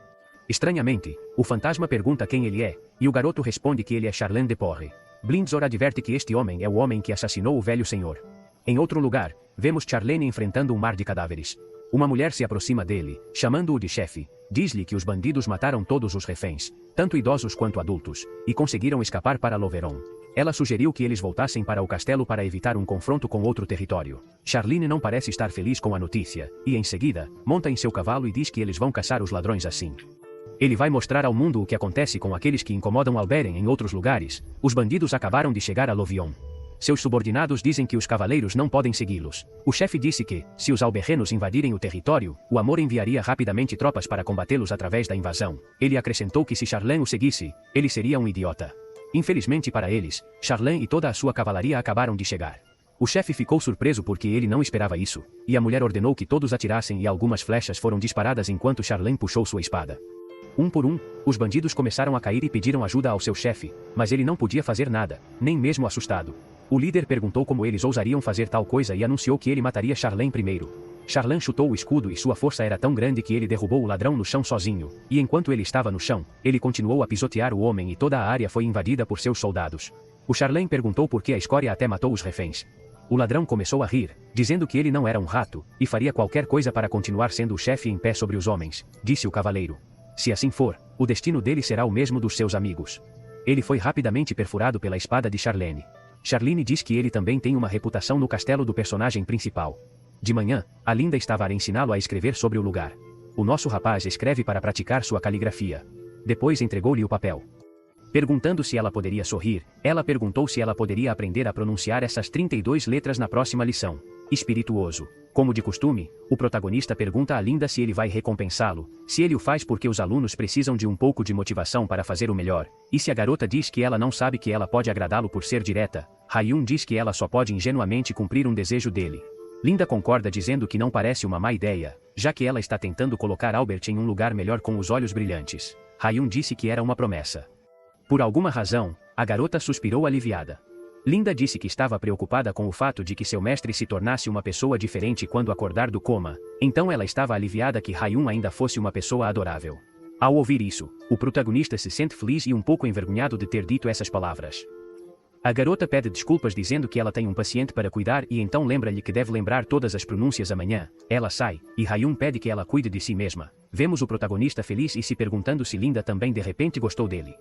Estranhamente, o fantasma pergunta quem ele é, e o garoto responde que ele é Charlene de Porre. Blindzor adverte que este homem é o homem que assassinou o velho senhor. Em outro lugar, vemos Charlene enfrentando um mar de cadáveres. Uma mulher se aproxima dele, chamando-o de chefe. Diz-lhe que os bandidos mataram todos os reféns, tanto idosos quanto adultos, e conseguiram escapar para Loveron. Ela sugeriu que eles voltassem para o castelo para evitar um confronto com outro território. Charlene não parece estar feliz com a notícia, e em seguida, monta em seu cavalo e diz que eles vão caçar os ladrões assim. Ele vai mostrar ao mundo o que acontece com aqueles que incomodam Alberen em outros lugares. Os bandidos acabaram de chegar a Lovion. Seus subordinados dizem que os cavaleiros não podem segui-los. O chefe disse que, se os alberrenos invadirem o território, o Amor enviaria rapidamente tropas para combatê-los através da invasão. Ele acrescentou que se Charlene o seguisse, ele seria um idiota. Infelizmente para eles, Charlene e toda a sua cavalaria acabaram de chegar. O chefe ficou surpreso porque ele não esperava isso, e a mulher ordenou que todos atirassem e algumas flechas foram disparadas enquanto Charlene puxou sua espada. Um por um, os bandidos começaram a cair e pediram ajuda ao seu chefe, mas ele não podia fazer nada, nem mesmo assustado. O líder perguntou como eles ousariam fazer tal coisa e anunciou que ele mataria Charlene primeiro. Charlene chutou o escudo e sua força era tão grande que ele derrubou o ladrão no chão sozinho, e enquanto ele estava no chão, ele continuou a pisotear o homem e toda a área foi invadida por seus soldados. O Charlene perguntou por que a escória até matou os reféns. O ladrão começou a rir, dizendo que ele não era um rato, e faria qualquer coisa para continuar sendo o chefe em pé sobre os homens, disse o cavaleiro. Se assim for, o destino dele será o mesmo dos seus amigos. Ele foi rapidamente perfurado pela espada de Charlene. Charlene diz que ele também tem uma reputação no castelo do personagem principal. De manhã, a Linda estava a ensiná-lo a escrever sobre o lugar. O nosso rapaz escreve para praticar sua caligrafia. Depois entregou-lhe o papel. Perguntando se ela poderia sorrir, ela perguntou se ela poderia aprender a pronunciar essas 32 letras na próxima lição. Espirituoso. Como de costume, o protagonista pergunta a Linda se ele vai recompensá-lo, se ele o faz porque os alunos precisam de um pouco de motivação para fazer o melhor, e se a garota diz que ela não sabe que ela pode agradá-lo por ser direta, Hayun diz que ela só pode ingenuamente cumprir um desejo dele. Linda concorda dizendo que não parece uma má ideia, já que ela está tentando colocar Albert em um lugar melhor com os olhos brilhantes. Hayun disse que era uma promessa. Por alguma razão, a garota suspirou aliviada. Linda disse que estava preocupada com o fato de que seu mestre se tornasse uma pessoa diferente quando acordar do coma, então ela estava aliviada que Hayun ainda fosse uma pessoa adorável. Ao ouvir isso, o protagonista se sente feliz e um pouco envergonhado de ter dito essas palavras. A garota pede desculpas dizendo que ela tem um paciente para cuidar e então lembra-lhe que deve lembrar todas as pronúncias amanhã. Ela sai, e Hayun pede que ela cuide de si mesma. Vemos o protagonista feliz e se perguntando se Linda também de repente gostou dele.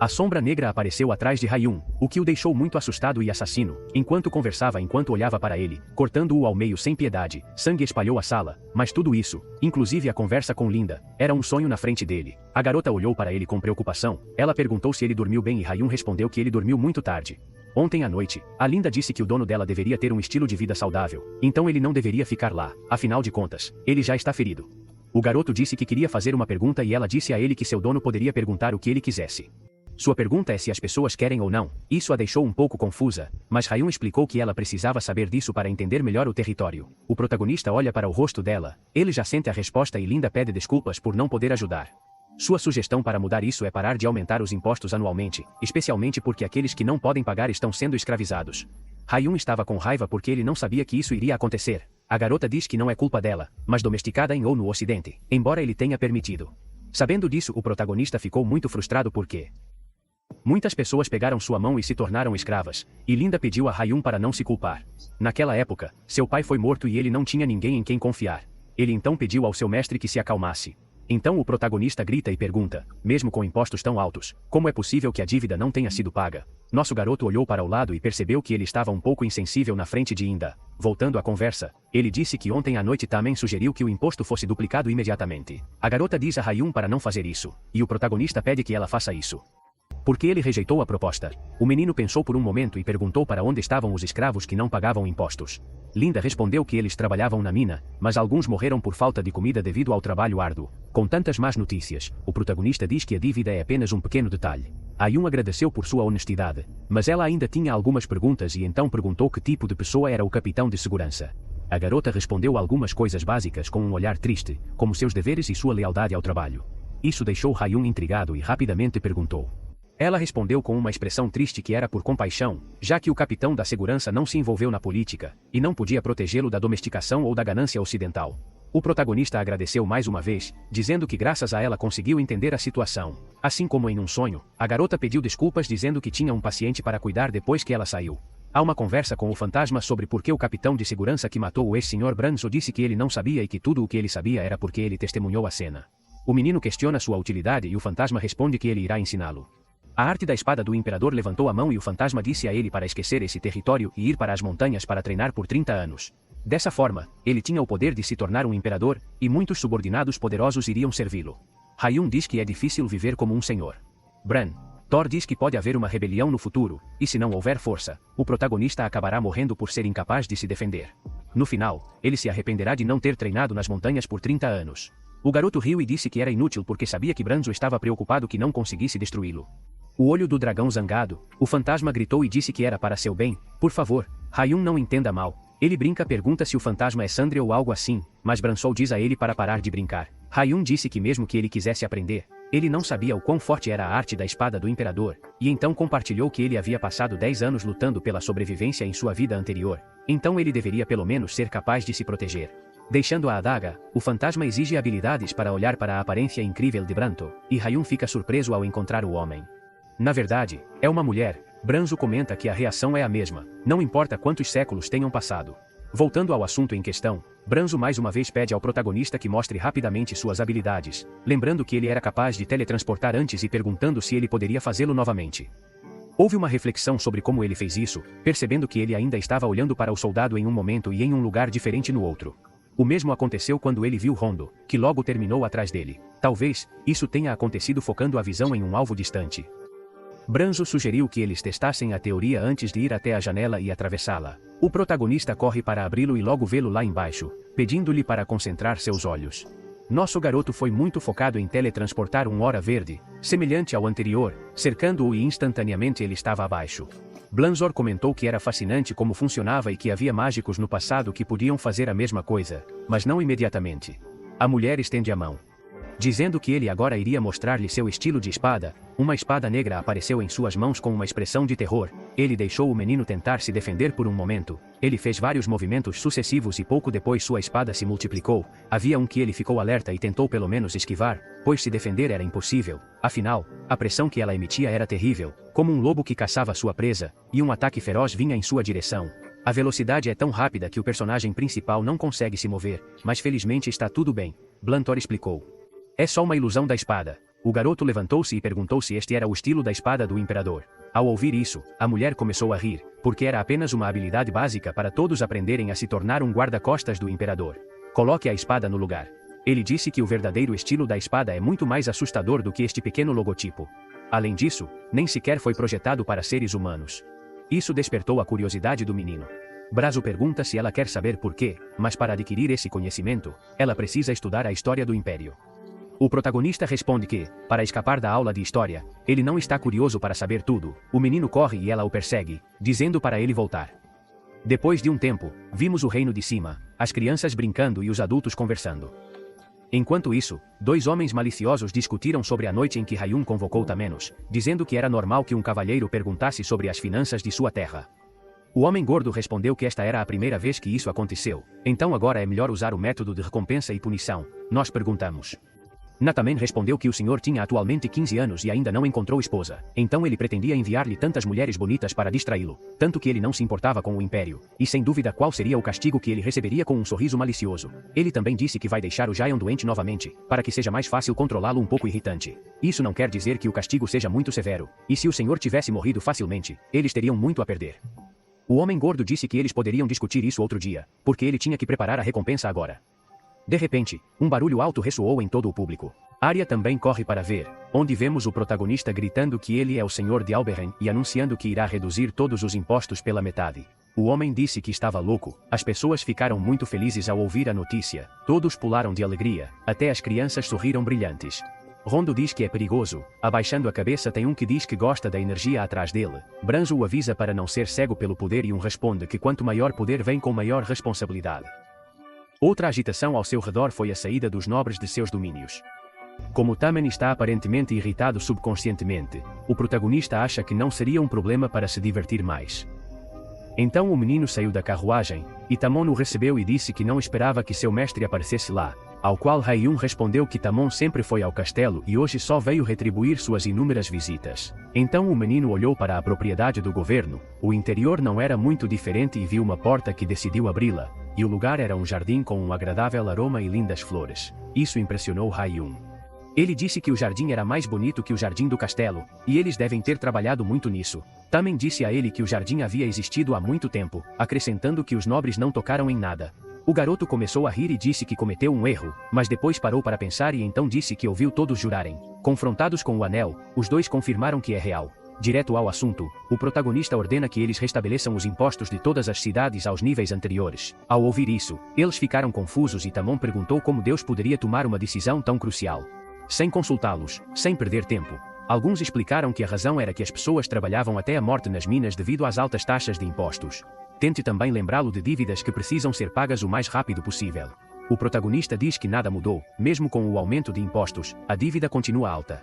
A sombra negra apareceu atrás de Hayun, o que o deixou muito assustado e assassino, enquanto conversava enquanto olhava para ele, cortando-o ao meio sem piedade. Sangue espalhou a sala, mas tudo isso, inclusive a conversa com Linda, era um sonho na frente dele. A garota olhou para ele com preocupação, ela perguntou se ele dormiu bem e Hayun respondeu que ele dormiu muito tarde. Ontem à noite, a Linda disse que o dono dela deveria ter um estilo de vida saudável, então ele não deveria ficar lá, afinal de contas, ele já está ferido. O garoto disse que queria fazer uma pergunta e ela disse a ele que seu dono poderia perguntar o que ele quisesse. Sua pergunta é se as pessoas querem ou não. Isso a deixou um pouco confusa, mas Hayun explicou que ela precisava saber disso para entender melhor o território. O protagonista olha para o rosto dela, ele já sente a resposta e Linda pede desculpas por não poder ajudar. Sua sugestão para mudar isso é parar de aumentar os impostos anualmente, especialmente porque aqueles que não podem pagar estão sendo escravizados. Hayun estava com raiva porque ele não sabia que isso iria acontecer. A garota diz que não é culpa dela, mas domesticada em ou no Ocidente, embora ele tenha permitido. Sabendo disso, o protagonista ficou muito frustrado porque muitas pessoas pegaram sua mão e se tornaram escravas, e Linda pediu a Hayun para não se culpar. Naquela época, seu pai foi morto e ele não tinha ninguém em quem confiar. Ele então pediu ao seu mestre que se acalmasse. Então o protagonista grita e pergunta, mesmo com impostos tão altos, como é possível que a dívida não tenha sido paga? Nosso garoto olhou para o lado e percebeu que ele estava um pouco insensível na frente de Inda. Voltando à conversa, ele disse que ontem à noite Tamen sugeriu que o imposto fosse duplicado imediatamente. A garota diz a Hayun para não fazer isso, e o protagonista pede que ela faça isso. Porque ele rejeitou a proposta. O menino pensou por um momento e perguntou para onde estavam os escravos que não pagavam impostos. Linda respondeu que eles trabalhavam na mina, mas alguns morreram por falta de comida devido ao trabalho árduo. Com tantas más notícias, o protagonista diz que a dívida é apenas um pequeno detalhe. Ayun agradeceu por sua honestidade, mas ela ainda tinha algumas perguntas e então perguntou que tipo de pessoa era o capitão de segurança. A garota respondeu algumas coisas básicas com um olhar triste, como seus deveres e sua lealdade ao trabalho. Isso deixou Hayun intrigado e rapidamente perguntou. Ela respondeu com uma expressão triste que era por compaixão, já que o capitão da segurança não se envolveu na política, e não podia protegê-lo da domesticação ou da ganância ocidental. O protagonista agradeceu mais uma vez, dizendo que graças a ela conseguiu entender a situação. Assim como em um sonho, a garota pediu desculpas dizendo que tinha um paciente para cuidar depois que ela saiu. Há uma conversa com o fantasma sobre por que o capitão de segurança que matou o ex-Sr. Branzo disse que ele não sabia e que tudo o que ele sabia era porque ele testemunhou a cena. O menino questiona sua utilidade e o fantasma responde que ele irá ensiná-lo. A arte da espada do imperador levantou a mão e o fantasma disse a ele para esquecer esse território e ir para as montanhas para treinar por 30 anos. Dessa forma, ele tinha o poder de se tornar um imperador, e muitos subordinados poderosos iriam servi-lo. Hayun diz que é difícil viver como um senhor. Bran, Thor diz que pode haver uma rebelião no futuro, e se não houver força, o protagonista acabará morrendo por ser incapaz de se defender. No final, ele se arrependerá de não ter treinado nas montanhas por 30 anos. O garoto riu e disse que era inútil porque sabia que Branzo estava preocupado que não conseguisse destruí-lo. O olho do dragão zangado, o fantasma gritou e disse que era para seu bem. Por favor, Hayun não entenda mal. Ele pergunta se o fantasma é Sandre ou algo assim, mas Bransol diz a ele para parar de brincar. Hayun disse que mesmo que ele quisesse aprender, ele não sabia o quão forte era a arte da espada do imperador, e então compartilhou que ele havia passado 10 anos lutando pela sobrevivência em sua vida anterior, então ele deveria pelo menos ser capaz de se proteger. Deixando a adaga, o fantasma exige habilidades para olhar para a aparência incrível de Branto, e Hayun fica surpreso ao encontrar o homem. Na verdade, é uma mulher. Branzo comenta que a reação é a mesma, não importa quantos séculos tenham passado. Voltando ao assunto em questão, Branzo mais uma vez pede ao protagonista que mostre rapidamente suas habilidades, lembrando que ele era capaz de teletransportar antes e perguntando se ele poderia fazê-lo novamente. Houve uma reflexão sobre como ele fez isso, percebendo que ele ainda estava olhando para o soldado em um momento e em um lugar diferente no outro. O mesmo aconteceu quando ele viu Rondo, que logo terminou atrás dele. Talvez, isso tenha acontecido focando a visão em um alvo distante. Branzo sugeriu que eles testassem a teoria antes de ir até a janela e atravessá-la. O protagonista corre para abri-lo e logo vê-lo lá embaixo, pedindo-lhe para concentrar seus olhos. Nosso garoto foi muito focado em teletransportar um Hora Verde, semelhante ao anterior, cercando-o e instantaneamente ele estava abaixo. Blanzor comentou que era fascinante como funcionava e que havia mágicos no passado que podiam fazer a mesma coisa, mas não imediatamente. A mulher estende a mão, dizendo que ele agora iria mostrar-lhe seu estilo de espada. Uma espada negra apareceu em suas mãos com uma expressão de terror. Ele deixou o menino tentar se defender por um momento. Ele fez vários movimentos sucessivos e pouco depois sua espada se multiplicou. Havia um que ele ficou alerta e tentou pelo menos esquivar, pois se defender era impossível. Afinal, a pressão que ela emitia era terrível, como um lobo que caçava sua presa, e um ataque feroz vinha em sua direção. A velocidade é tão rápida que o personagem principal não consegue se mover, mas felizmente está tudo bem, Blantor explicou. É só uma ilusão da espada. O garoto levantou-se e perguntou se este era o estilo da espada do imperador. Ao ouvir isso, a mulher começou a rir, porque era apenas uma habilidade básica para todos aprenderem a se tornar um guarda-costas do imperador. Coloque a espada no lugar. Ele disse que o verdadeiro estilo da espada é muito mais assustador do que este pequeno logotipo. Além disso, nem sequer foi projetado para seres humanos. Isso despertou a curiosidade do menino. Brazo pergunta se ela quer saber por quê, mas para adquirir esse conhecimento, ela precisa estudar a história do Império. O protagonista responde que, para escapar da aula de história, ele não está curioso para saber tudo. O menino corre e ela o persegue, dizendo para ele voltar. Depois de um tempo, vimos o reino de cima, as crianças brincando e os adultos conversando. Enquanto isso, 2 homens maliciosos discutiram sobre a noite em que Hayun convocou Tamenos, dizendo que era normal que um cavalheiro perguntasse sobre as finanças de sua terra. O homem gordo respondeu que esta era a primeira vez que isso aconteceu, então agora é melhor usar o método de recompensa e punição. Nós perguntamos. Nataman respondeu que o senhor tinha atualmente 15 anos e ainda não encontrou esposa, então ele pretendia enviar-lhe tantas mulheres bonitas para distraí-lo, tanto que ele não se importava com o império, e sem dúvida qual seria o castigo que ele receberia com um sorriso malicioso. Ele também disse que vai deixar o Giant doente novamente, para que seja mais fácil controlá-lo um pouco irritante. Isso não quer dizer que o castigo seja muito severo, e se o senhor tivesse morrido facilmente, eles teriam muito a perder. O homem gordo disse que eles poderiam discutir isso outro dia, porque ele tinha que preparar a recompensa agora. De repente, um barulho alto ressoou em todo o público. Arya também corre para ver, onde vemos o protagonista gritando que ele é o senhor de Alberren e anunciando que irá reduzir todos os impostos pela metade. O homem disse que estava louco. As pessoas ficaram muito felizes ao ouvir a notícia. Todos pularam de alegria, até as crianças sorriram brilhantes. Rondo diz que é perigoso. Abaixando a cabeça tem um que diz que gosta da energia atrás dele. Branzo o avisa para não ser cego pelo poder e um responde que quanto maior poder vem com maior responsabilidade. Outra agitação ao seu redor foi a saída dos nobres de seus domínios. Como Taman está aparentemente irritado subconscientemente, o protagonista acha que não seria um problema para se divertir mais. Então o menino saiu da carruagem, e Tamon o recebeu e disse que não esperava que seu mestre aparecesse lá, ao qual Hayun respondeu que Tamon sempre foi ao castelo e hoje só veio retribuir suas inúmeras visitas. Então o menino olhou para a propriedade do governo. O interior não era muito diferente e viu uma porta que decidiu abri-la, e o lugar era um jardim com um agradável aroma e lindas flores. Isso impressionou Hayun. Ele disse que o jardim era mais bonito que o jardim do castelo, e eles devem ter trabalhado muito nisso. Tamen disse a ele que o jardim havia existido há muito tempo, acrescentando que os nobres não tocaram em nada. O garoto começou a rir e disse que cometeu um erro, mas depois parou para pensar e então disse que ouviu todos jurarem. Confrontados com o anel, os dois confirmaram que é real. Direto ao assunto, o protagonista ordena que eles restabeleçam os impostos de todas as cidades aos níveis anteriores. Ao ouvir isso, eles ficaram confusos e Tamon perguntou como Deus poderia tomar uma decisão tão crucial. Sem consultá-los, sem perder tempo. Alguns explicaram que a razão era que as pessoas trabalhavam até a morte nas minas devido às altas taxas de impostos. Tente também lembrá-lo de dívidas que precisam ser pagas o mais rápido possível. O protagonista diz que nada mudou, mesmo com o aumento de impostos, a dívida continua alta.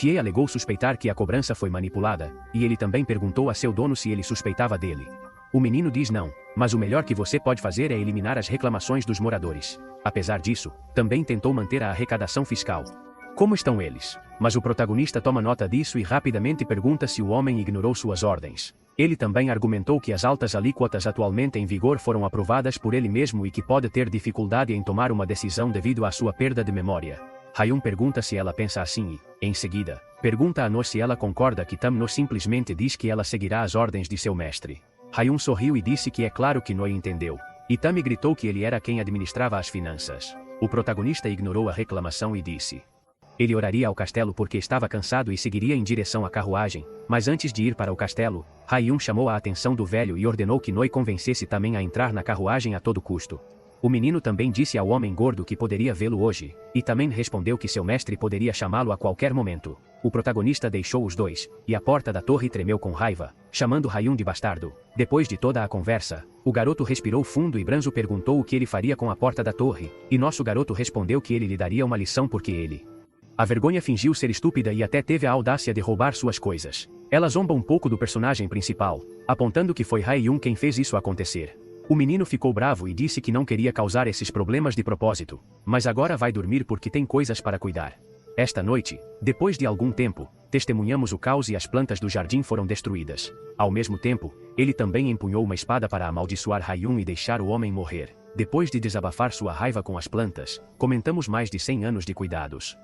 Hiei alegou suspeitar que a cobrança foi manipulada, e ele também perguntou a seu dono se ele suspeitava dele. O menino diz não, mas o melhor que você pode fazer é eliminar as reclamações dos moradores. Apesar disso, também tentou manter a arrecadação fiscal. Como estão eles? Mas o protagonista toma nota disso e rapidamente pergunta se o homem ignorou suas ordens. Ele também argumentou que as altas alíquotas atualmente em vigor foram aprovadas por ele mesmo e que pode ter dificuldade em tomar uma decisão devido à sua perda de memória. Hayun pergunta se ela pensa assim e, em seguida, pergunta a No se ela concorda que Tam No simplesmente diz que ela seguirá as ordens de seu mestre. Hayun sorriu e disse que é claro que No entendeu. E Tam gritou que ele era quem administrava as finanças. O protagonista ignorou a reclamação e disse. Ele oraria ao castelo porque estava cansado e seguiria em direção à carruagem, mas antes de ir para o castelo, Hayun chamou a atenção do velho e ordenou que Noi convencesse também a entrar na carruagem a todo custo. O menino também disse ao homem gordo que poderia vê-lo hoje, e também respondeu que seu mestre poderia chamá-lo a qualquer momento. O protagonista deixou os dois, e a porta da torre tremeu com raiva, chamando Hayun de bastardo. Depois de toda a conversa, o garoto respirou fundo e Branzo perguntou o que ele faria com a porta da torre, e nosso garoto respondeu que ele lhe daria uma lição porque ele... A vergonha fingiu ser estúpida e até teve a audácia de roubar suas coisas. Ela zomba um pouco do personagem principal, apontando que foi Hayun quem fez isso acontecer. O menino ficou bravo e disse que não queria causar esses problemas de propósito, mas agora vai dormir porque tem coisas para cuidar. Esta noite, depois de algum tempo, testemunhamos o caos e as plantas do jardim foram destruídas. Ao mesmo tempo, ele também empunhou uma espada para amaldiçoar Hayun e deixar o homem morrer. Depois de desabafar sua raiva com as plantas, comentamos mais de 100 anos de cuidados.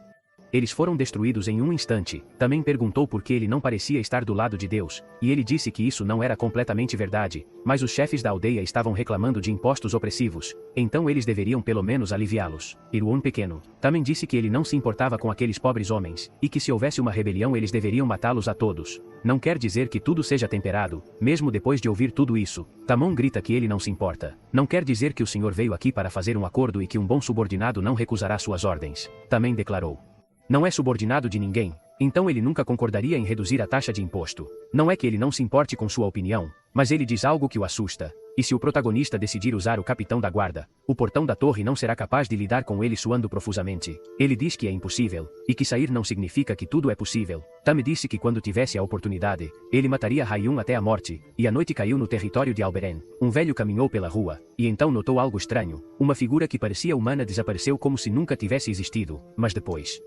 Eles foram destruídos em um instante. Também perguntou por que ele não parecia estar do lado de Deus, e ele disse que isso não era completamente verdade, mas os chefes da aldeia estavam reclamando de impostos opressivos, então eles deveriam pelo menos aliviá-los. Irwon Pequeno também disse que ele não se importava com aqueles pobres homens, e que se houvesse uma rebelião eles deveriam matá-los a todos. Não quer dizer que tudo seja temperado, mesmo depois de ouvir tudo isso. Tamon grita que ele não se importa. Não quer dizer que o senhor veio aqui para fazer um acordo e que um bom subordinado não recusará suas ordens. Também declarou. Não é subordinado de ninguém, então ele nunca concordaria em reduzir a taxa de imposto. Não é que ele não se importe com sua opinião, mas ele diz algo que o assusta. E se o protagonista decidir usar o capitão da guarda, o portão da torre não será capaz de lidar com ele suando profusamente. Ele diz que é impossível, e que sair não significa que tudo é possível. Tam disse que quando tivesse a oportunidade, ele mataria Hayun até a morte, e a noite caiu no território de Alberen. Um velho caminhou pela rua, e então notou algo estranho. Uma figura que parecia humana desapareceu como se nunca tivesse existido, mas depois...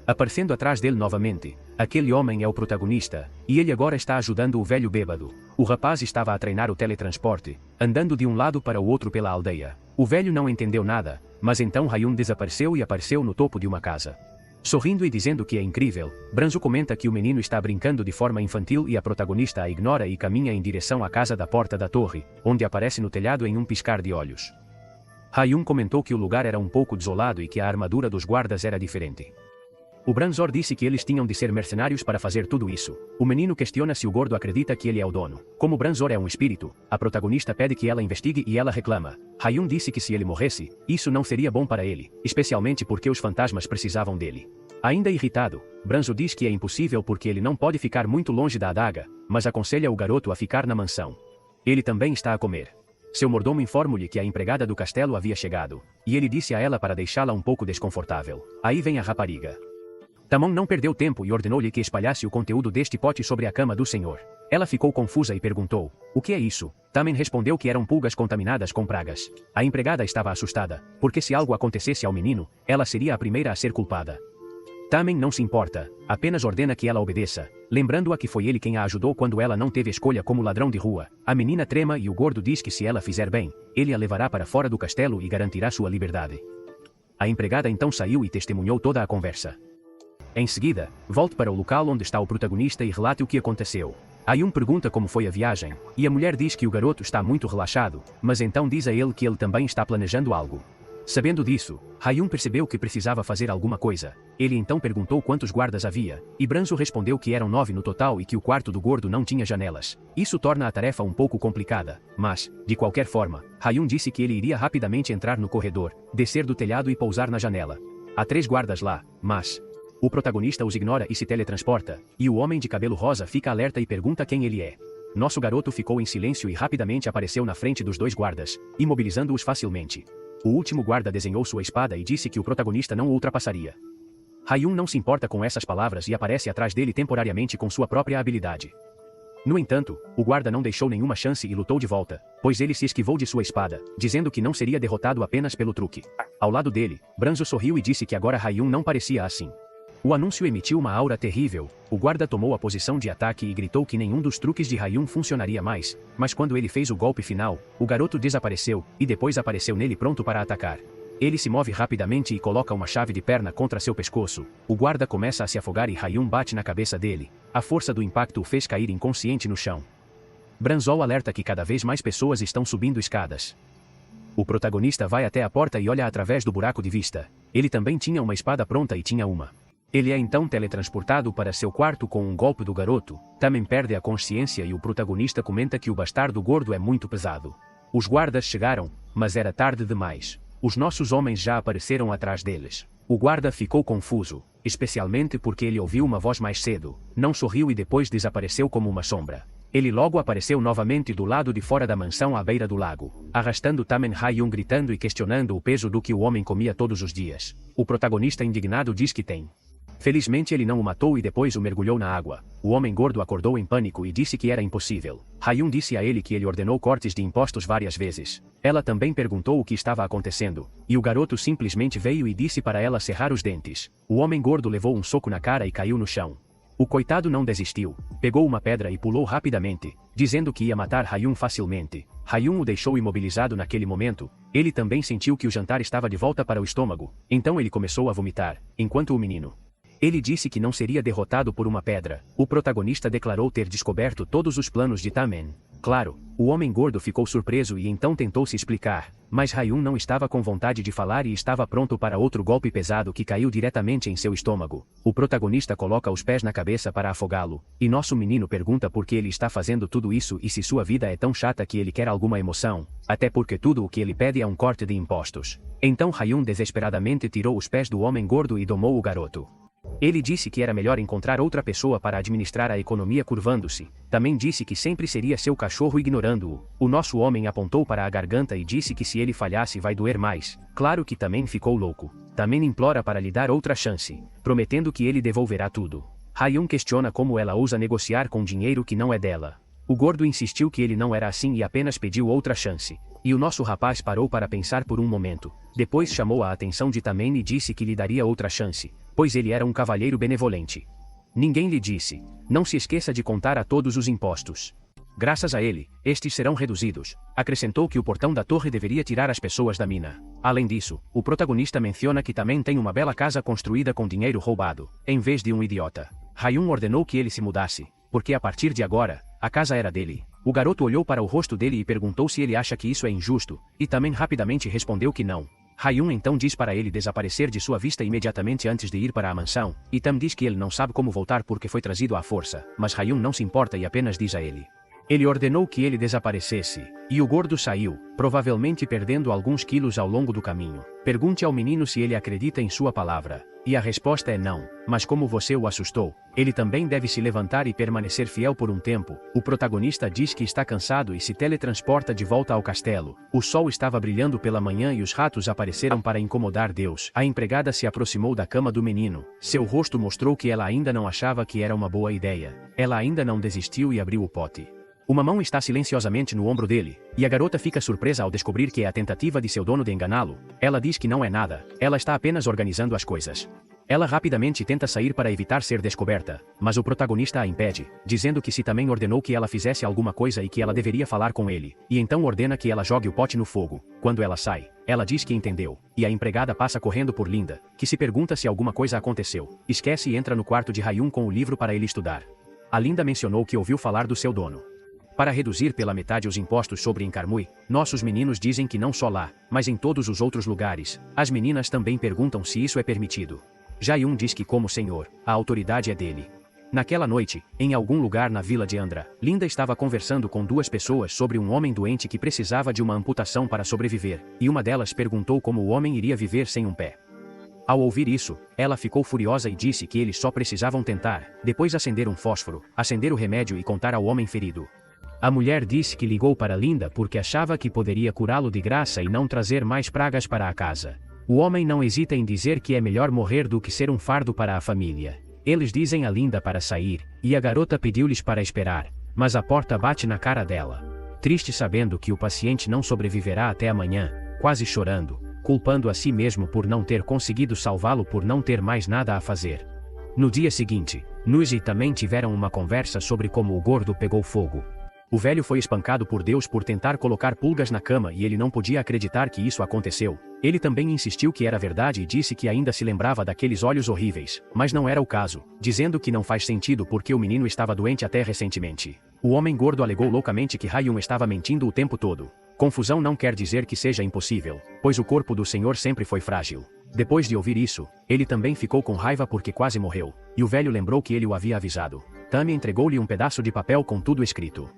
aparecendo atrás dele novamente, aquele homem é o protagonista, e ele agora está ajudando o velho bêbado. O rapaz estava a treinar o teletransporte, andando de um lado para o outro pela aldeia. O velho não entendeu nada, mas então Hayun desapareceu e apareceu no topo de uma casa. Sorrindo e dizendo que é incrível, Branzo comenta que o menino está brincando de forma infantil e a protagonista a ignora e caminha em direção à casa da porta da torre, onde aparece no telhado em um piscar de olhos. Hayun comentou que o lugar era um pouco desolado e que a armadura dos guardas era diferente. O Branzor disse que eles tinham de ser mercenários para fazer tudo isso. O menino questiona se o gordo acredita que ele é o dono. Como Branzor é um espírito, a protagonista pede que ela investigue e ela reclama. Hayun disse que se ele morresse, isso não seria bom para ele, especialmente porque os fantasmas precisavam dele. Ainda irritado, Branzo diz que é impossível porque ele não pode ficar muito longe da adaga, mas aconselha o garoto a ficar na mansão. Ele também está a comer. Seu mordomo informa-lhe que a empregada do castelo havia chegado, e ele disse a ela para deixá-la um pouco desconfortável. Aí vem a rapariga. Tamon não perdeu tempo e ordenou-lhe que espalhasse o conteúdo deste pote sobre a cama do senhor. Ela ficou confusa e perguntou, o que é isso? Tamen respondeu que eram pulgas contaminadas com pragas. A empregada estava assustada, porque se algo acontecesse ao menino, ela seria a primeira a ser culpada. Tamen não se importa, apenas ordena que ela obedeça, lembrando-a que foi ele quem a ajudou quando ela não teve escolha como ladrão de rua. A menina trema e o gordo diz que se ela fizer bem, ele a levará para fora do castelo e garantirá sua liberdade. A empregada então saiu e testemunhou toda a conversa. Em seguida, volte para o local onde está o protagonista e relate o que aconteceu. Hayun pergunta como foi a viagem, e a mulher diz que o garoto está muito relaxado, mas então diz a ele que ele também está planejando algo. Sabendo disso, Hayun percebeu que precisava fazer alguma coisa. Ele então perguntou quantos guardas havia, e Branzo respondeu que eram 9 no total e que o quarto do gordo não tinha janelas. Isso torna a tarefa um pouco complicada, mas, de qualquer forma, Hayun disse que ele iria rapidamente entrar no corredor, descer do telhado e pousar na janela. Há 3 guardas lá, mas o protagonista os ignora e se teletransporta, e o homem de cabelo rosa fica alerta e pergunta quem ele é. Nosso garoto ficou em silêncio e rapidamente apareceu na frente dos 2 guardas, imobilizando-os facilmente. O último guarda desenhou sua espada e disse que o protagonista não o ultrapassaria. Hayun não se importa com essas palavras e aparece atrás dele temporariamente com sua própria habilidade. No entanto, o guarda não deixou nenhuma chance e lutou de volta, pois ele se esquivou de sua espada, dizendo que não seria derrotado apenas pelo truque. Ao lado dele, Branzo sorriu e disse que agora Hayun não parecia assim. O anúncio emitiu uma aura terrível. O guarda tomou a posição de ataque e gritou que nenhum dos truques de Hayun funcionaria mais, mas quando ele fez o golpe final, o garoto desapareceu, e depois apareceu nele pronto para atacar. Ele se move rapidamente e coloca uma chave de perna contra seu pescoço. O guarda começa a se afogar e Hayun bate na cabeça dele. A força do impacto o fez cair inconsciente no chão. Branzo alerta que cada vez mais pessoas estão subindo escadas. O protagonista vai até a porta e olha através do buraco de vista. Ele também tinha uma espada pronta e tinha uma. Ele é então teletransportado para seu quarto com um golpe do garoto, também perde a consciência e o protagonista comenta que o bastardo gordo é muito pesado. Os guardas chegaram, mas era tarde demais. Os nossos homens já apareceram atrás deles. O guarda ficou confuso, especialmente porque ele ouviu uma voz mais cedo, não sorriu e depois desapareceu como uma sombra. Ele logo apareceu novamente do lado de fora da mansão à beira do lago, arrastando Tamen Hayun gritando e questionando o peso do que o homem comia todos os dias. O protagonista indignado diz que tem. Felizmente ele não o matou e depois o mergulhou na água. O homem gordo acordou em pânico e disse que era impossível. Hayun disse a ele que ele ordenou cortes de impostos várias vezes. Ela também perguntou o que estava acontecendo, e o garoto simplesmente veio e disse para ela cerrar os dentes. O homem gordo levou um soco na cara e caiu no chão. O coitado não desistiu, pegou uma pedra e pulou rapidamente, dizendo que ia matar Hayun facilmente. Hayun o deixou imobilizado naquele momento. Ele também sentiu que o jantar estava de volta para o estômago, então ele começou a vomitar, enquanto o menino. Ele disse que não seria derrotado por uma pedra. O protagonista declarou ter descoberto todos os planos de Tamen. Claro, o homem gordo ficou surpreso e então tentou se explicar, mas Hayun não estava com vontade de falar e estava pronto para outro golpe pesado que caiu diretamente em seu estômago. O protagonista coloca os pés na cabeça para afogá-lo, e nosso menino pergunta por que ele está fazendo tudo isso e se sua vida é tão chata que ele quer alguma emoção, até porque tudo o que ele pede é um corte de impostos. Então Hayun desesperadamente tirou os pés do homem gordo e domou o garoto. Ele disse que era melhor encontrar outra pessoa para administrar a economia curvando-se. Também disse que sempre seria seu cachorro ignorando-o. O nosso homem apontou para a garganta e disse que se ele falhasse vai doer mais. Claro que também ficou louco. Também implora para lhe dar outra chance, prometendo que ele devolverá tudo. Hayun questiona como ela ousa negociar com dinheiro que não é dela. O gordo insistiu que ele não era assim e apenas pediu outra chance. E o nosso rapaz parou para pensar por um momento. Depois chamou a atenção de Tamen e disse que lhe daria outra chance, pois ele era um cavalheiro benevolente. Ninguém lhe disse: não se esqueça de contar a todos os impostos. Graças a ele, estes serão reduzidos. Acrescentou que o portão da torre deveria tirar as pessoas da mina. Além disso, o protagonista menciona que também tem uma bela casa construída com dinheiro roubado, em vez de um idiota. Hayun ordenou que ele se mudasse, porque a partir de agora, a casa era dele. O garoto olhou para o rosto dele e perguntou se ele acha que isso é injusto, e também rapidamente respondeu que não. Hayun então diz para ele desaparecer de sua vista imediatamente antes de ir para a mansão, e Tam diz que ele não sabe como voltar porque foi trazido à força, mas Hayun não se importa e apenas diz a ele. Ele ordenou que ele desaparecesse, e o gordo saiu, provavelmente perdendo alguns quilos ao longo do caminho. Pergunte ao menino se ele acredita em sua palavra, e a resposta é não, mas como você o assustou, ele também deve se levantar e permanecer fiel por um tempo. O protagonista diz que está cansado e se teletransporta de volta ao castelo. O sol estava brilhando pela manhã e os ratos apareceram para incomodar Deus. A empregada se aproximou da cama do menino. Seu rosto mostrou que ela ainda não achava que era uma boa ideia. Ela ainda não desistiu e abriu o pote. Uma mão está silenciosamente no ombro dele, e a garota fica surpresa ao descobrir que é a tentativa de seu dono de enganá-lo. Ela diz que não é nada, ela está apenas organizando as coisas. Ela rapidamente tenta sair para evitar ser descoberta, mas o protagonista a impede, dizendo que se também ordenou que ela fizesse alguma coisa e que ela deveria falar com ele, e então ordena que ela jogue o pote no fogo. Quando ela sai, ela diz que entendeu, e a empregada passa correndo por Linda, que se pergunta se alguma coisa aconteceu, esquece e entra no quarto de Hayun com o livro para ele estudar. A Linda mencionou que ouviu falar do seu dono. Para reduzir pela metade os impostos sobre Encarmui, nossos meninos dizem que não só lá, mas em todos os outros lugares, as meninas também perguntam se isso é permitido. Jaiun diz que como senhor, a autoridade é dele. Naquela noite, em algum lugar na vila de Andra, Linda estava conversando com duas pessoas sobre um homem doente que precisava de uma amputação para sobreviver, e uma delas perguntou como o homem iria viver sem um pé. Ao ouvir isso, ela ficou furiosa e disse que eles só precisavam tentar, depois acender um fósforo, acender o remédio e contar ao homem ferido. A mulher disse que ligou para Linda porque achava que poderia curá-lo de graça e não trazer mais pragas para a casa. O homem não hesita em dizer que é melhor morrer do que ser um fardo para a família. Eles dizem a Linda para sair, e a garota pediu-lhes para esperar, mas a porta bate na cara dela. Triste sabendo que o paciente não sobreviverá até amanhã, quase chorando, culpando a si mesmo por não ter conseguido salvá-lo por não ter mais nada a fazer. No dia seguinte, Nuzi também tiveram uma conversa sobre como o gordo pegou fogo. O velho foi espancado por Deus por tentar colocar pulgas na cama e ele não podia acreditar que isso aconteceu. Ele também insistiu que era verdade e disse que ainda se lembrava daqueles olhos horríveis, mas não era o caso, dizendo que não faz sentido porque o menino estava doente até recentemente. O homem gordo alegou loucamente que Rayun estava mentindo o tempo todo. Confusão não quer dizer que seja impossível, pois o corpo do senhor sempre foi frágil. Depois de ouvir isso, ele também ficou com raiva porque quase morreu, e o velho lembrou que ele o havia avisado. Tammy entregou-lhe um pedaço de papel com tudo escrito.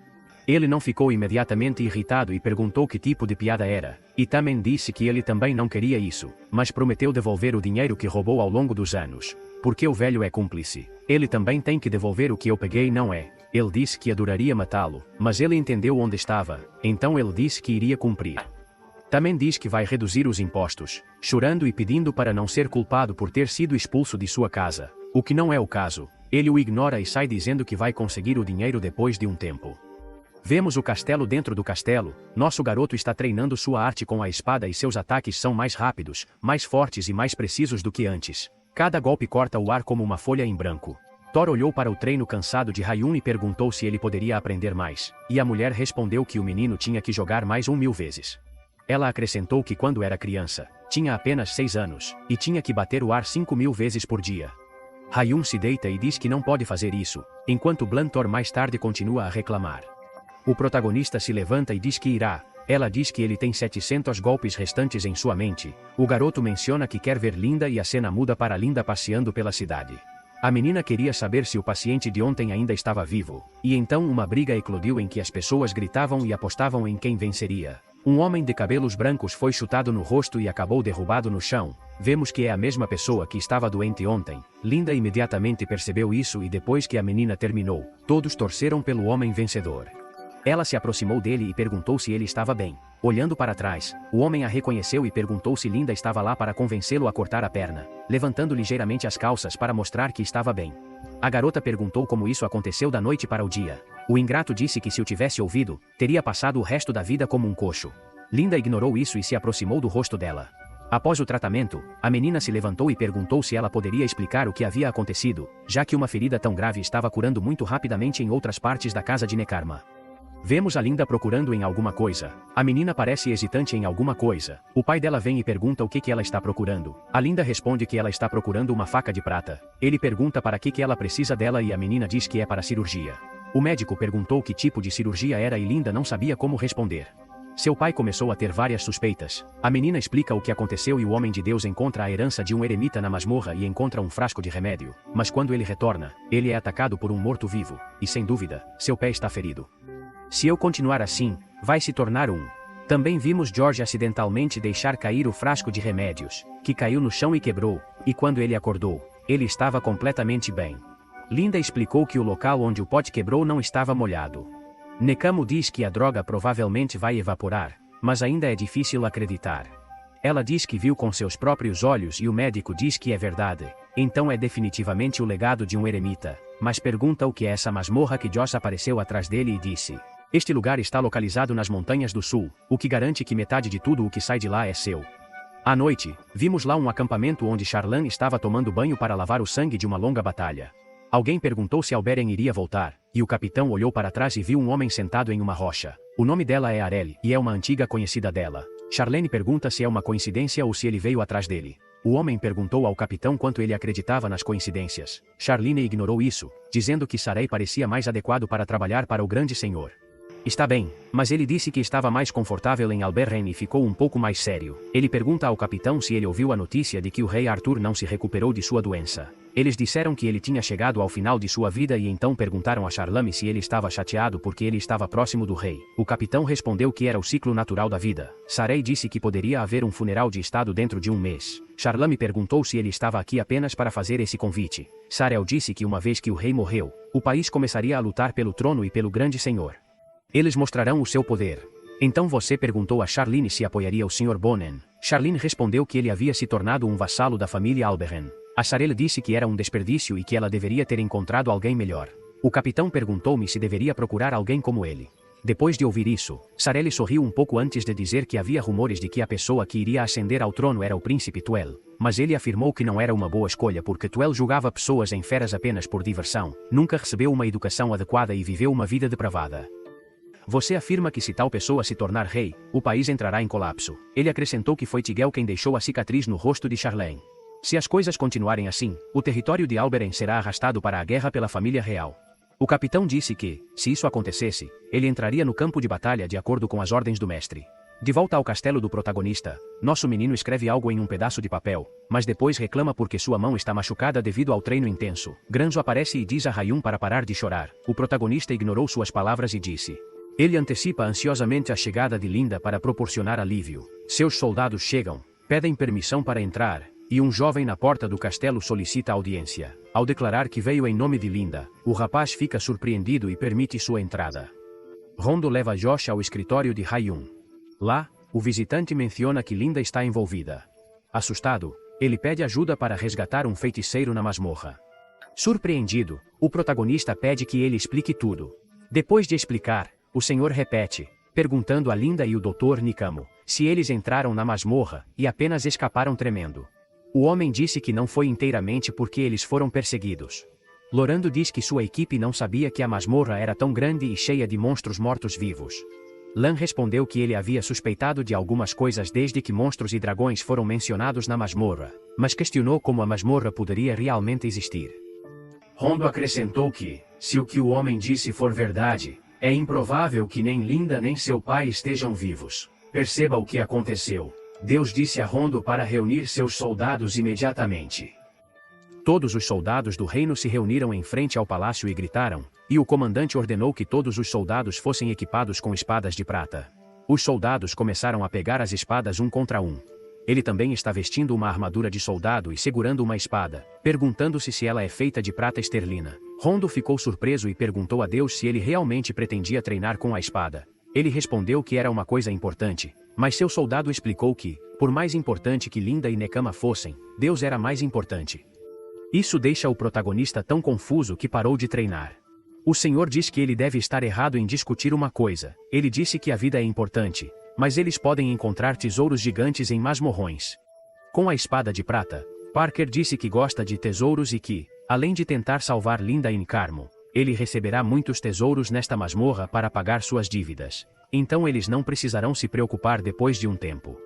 Ele não ficou imediatamente irritado e perguntou que tipo de piada era, e também disse que ele também não queria isso, mas prometeu devolver o dinheiro que roubou ao longo dos anos. Porque o velho é cúmplice. Ele também tem que devolver o que eu peguei, não é? Ele disse que adoraria matá-lo, mas ele entendeu onde estava, então ele disse que iria cumprir. Também diz que vai reduzir os impostos, chorando e pedindo para não ser culpado por ter sido expulso de sua casa, o que não é o caso. Ele o ignora e sai dizendo que vai conseguir o dinheiro depois de um tempo. Vemos o castelo dentro do castelo. Nosso garoto está treinando sua arte com a espada e seus ataques são mais rápidos, mais fortes e mais precisos do que antes. Cada golpe corta o ar como uma folha em branco. Thor olhou para o treino cansado de Rayun e perguntou se ele poderia aprender mais, e a mulher respondeu que o menino tinha que jogar mais 1000 vezes. Ela acrescentou que quando era criança, tinha apenas 6 anos, e tinha que bater o ar 5000 vezes por dia. Rayun se deita e diz que não pode fazer isso, enquanto Blantor mais tarde continua a reclamar. O protagonista se levanta e diz que irá. Ela diz que ele tem 700 golpes restantes em sua mente. O garoto menciona que quer ver Linda e a cena muda para Linda passeando pela cidade. A menina queria saber se o paciente de ontem ainda estava vivo, e então uma briga eclodiu em que as pessoas gritavam e apostavam em quem venceria. Um homem de cabelos brancos foi chutado no rosto e acabou derrubado no chão. Vemos que é a mesma pessoa que estava doente ontem. Linda imediatamente percebeu isso e depois que a menina terminou, todos torceram pelo homem vencedor. Ela se aproximou dele e perguntou se ele estava bem. Olhando para trás, o homem a reconheceu e perguntou se Linda estava lá para convencê-lo a cortar a perna, levantando ligeiramente as calças para mostrar que estava bem. A garota perguntou como isso aconteceu da noite para o dia. O ingrato disse que se o tivesse ouvido, teria passado o resto da vida como um coxo. Linda ignorou isso e se aproximou do rosto dela. Após o tratamento, a menina se levantou e perguntou se ela poderia explicar o que havia acontecido, já que uma ferida tão grave estava curando muito rapidamente em outras partes da casa de Nekarma. Vemos a Linda procurando em alguma coisa. A menina parece hesitante em alguma coisa. O pai dela vem e pergunta o que ela está procurando. A Linda responde que ela está procurando uma faca de prata. Ele pergunta para que ela precisa dela e a menina diz que é para cirurgia. O médico perguntou que tipo de cirurgia era e Linda não sabia como responder. Seu pai começou a ter várias suspeitas. A menina explica o que aconteceu e o homem de Deus encontra a herança de um eremita na masmorra e encontra um frasco de remédio. Mas quando ele retorna, ele é atacado por um morto-vivo. E sem dúvida, seu pé está ferido. Se eu continuar assim, vai se tornar um. Também vimos George acidentalmente deixar cair o frasco de remédios, que caiu no chão e quebrou, e quando ele acordou, ele estava completamente bem. Linda explicou que o local onde o pote quebrou não estava molhado. Nekamo diz que a droga provavelmente vai evaporar, mas ainda é difícil acreditar. Ela diz que viu com seus próprios olhos e o médico diz que é verdade, então é definitivamente o legado de um eremita, mas pergunta o que é essa masmorra que Joss apareceu atrás dele e disse. Este lugar está localizado nas montanhas do sul, o que garante que metade de tudo o que sai de lá é seu. À noite, vimos lá um acampamento onde Charlan estava tomando banho para lavar o sangue de uma longa batalha. Alguém perguntou se Alberen iria voltar, e o capitão olhou para trás e viu um homem sentado em uma rocha. O nome dela é Arelle, e é uma antiga conhecida dela. Charlene pergunta se é uma coincidência ou se ele veio atrás dele. O homem perguntou ao capitão quanto ele acreditava nas coincidências. Charlene ignorou isso, dizendo que Sarey parecia mais adequado para trabalhar para o grande senhor. Está bem, mas ele disse que estava mais confortável em Alberren e ficou um pouco mais sério. Ele pergunta ao capitão se ele ouviu a notícia de que o rei Arthur não se recuperou de sua doença. Eles disseram que ele tinha chegado ao final de sua vida e então perguntaram a Charlame se ele estava chateado porque ele estava próximo do rei. O capitão respondeu que era o ciclo natural da vida. Sarey disse que poderia haver um funeral de estado dentro de um mês. Charlame perguntou se ele estava aqui apenas para fazer esse convite. Sarel disse que uma vez que o rei morreu, o país começaria a lutar pelo trono e pelo grande senhor. Eles mostrarão o seu poder. Então você perguntou a Charlene se apoiaria o Sr. Bonen. Charlene respondeu que ele havia se tornado um vassalo da família Alberren. A Sarel disse que era um desperdício e que ela deveria ter encontrado alguém melhor. O capitão perguntou-me se deveria procurar alguém como ele. Depois de ouvir isso, Sarel sorriu um pouco antes de dizer que havia rumores de que a pessoa que iria ascender ao trono era o príncipe Tuel. Mas ele afirmou que não era uma boa escolha porque Tuel julgava pessoas em feras apenas por diversão, nunca recebeu uma educação adequada e viveu uma vida depravada. Você afirma que se tal pessoa se tornar rei, o país entrará em colapso. Ele acrescentou que foi Tigel quem deixou a cicatriz no rosto de Charlene. Se as coisas continuarem assim, o território de Alberren será arrastado para a guerra pela família real. O capitão disse que, se isso acontecesse, ele entraria no campo de batalha de acordo com as ordens do mestre. De volta ao castelo do protagonista, nosso menino escreve algo em um pedaço de papel, mas depois reclama porque sua mão está machucada devido ao treino intenso. Granzo aparece e diz a Hayun para parar de chorar. O protagonista ignorou suas palavras e disse: ele antecipa ansiosamente a chegada de Linda para proporcionar alívio. Seus soldados chegam, pedem permissão para entrar, e um jovem na porta do castelo solicita audiência. Ao declarar que veio em nome de Linda, o rapaz fica surpreendido e permite sua entrada. Rondo leva Josh ao escritório de Hayun. Lá, o visitante menciona que Linda está envolvida. Assustado, ele pede ajuda para resgatar um feiticeiro na masmorra. Surpreendido, o protagonista pede que ele explique tudo. Depois de explicar, o senhor repete, perguntando a Linda e o Dr. Nikamo, se eles entraram na masmorra e apenas escaparam tremendo. O homem disse que não foi inteiramente porque eles foram perseguidos. Lorando diz que sua equipe não sabia que a masmorra era tão grande e cheia de monstros mortos-vivos. Lan respondeu que ele havia suspeitado de algumas coisas desde que monstros e dragões foram mencionados na masmorra, mas questionou como a masmorra poderia realmente existir. Rondo acrescentou que, se o que o homem disse for verdade, é improvável que nem Linda nem seu pai estejam vivos. Perceba o que aconteceu. Deus disse a Rondo para reunir seus soldados imediatamente. Todos os soldados do reino se reuniram em frente ao palácio e gritaram, e o comandante ordenou que todos os soldados fossem equipados com espadas de prata. Os soldados começaram a pegar as espadas um contra um. Ele também está vestindo uma armadura de soldado e segurando uma espada, perguntando-se se ela é feita de prata esterlina. Rondo ficou surpreso e perguntou a Deus se ele realmente pretendia treinar com a espada. Ele respondeu que era uma coisa importante, mas seu soldado explicou que, por mais importante que Linda e Nekama fossem, Deus era mais importante. Isso deixa o protagonista tão confuso que parou de treinar. O Senhor diz que ele deve estar errado em discutir uma coisa. Ele disse que a vida é importante, mas eles podem encontrar tesouros gigantes em masmorrões. Com a espada de prata, Parker disse que gosta de tesouros e que, além de tentar salvar Linda e Carmo, ele receberá muitos tesouros nesta masmorra para pagar suas dívidas. Então eles não precisarão se preocupar depois de um tempo.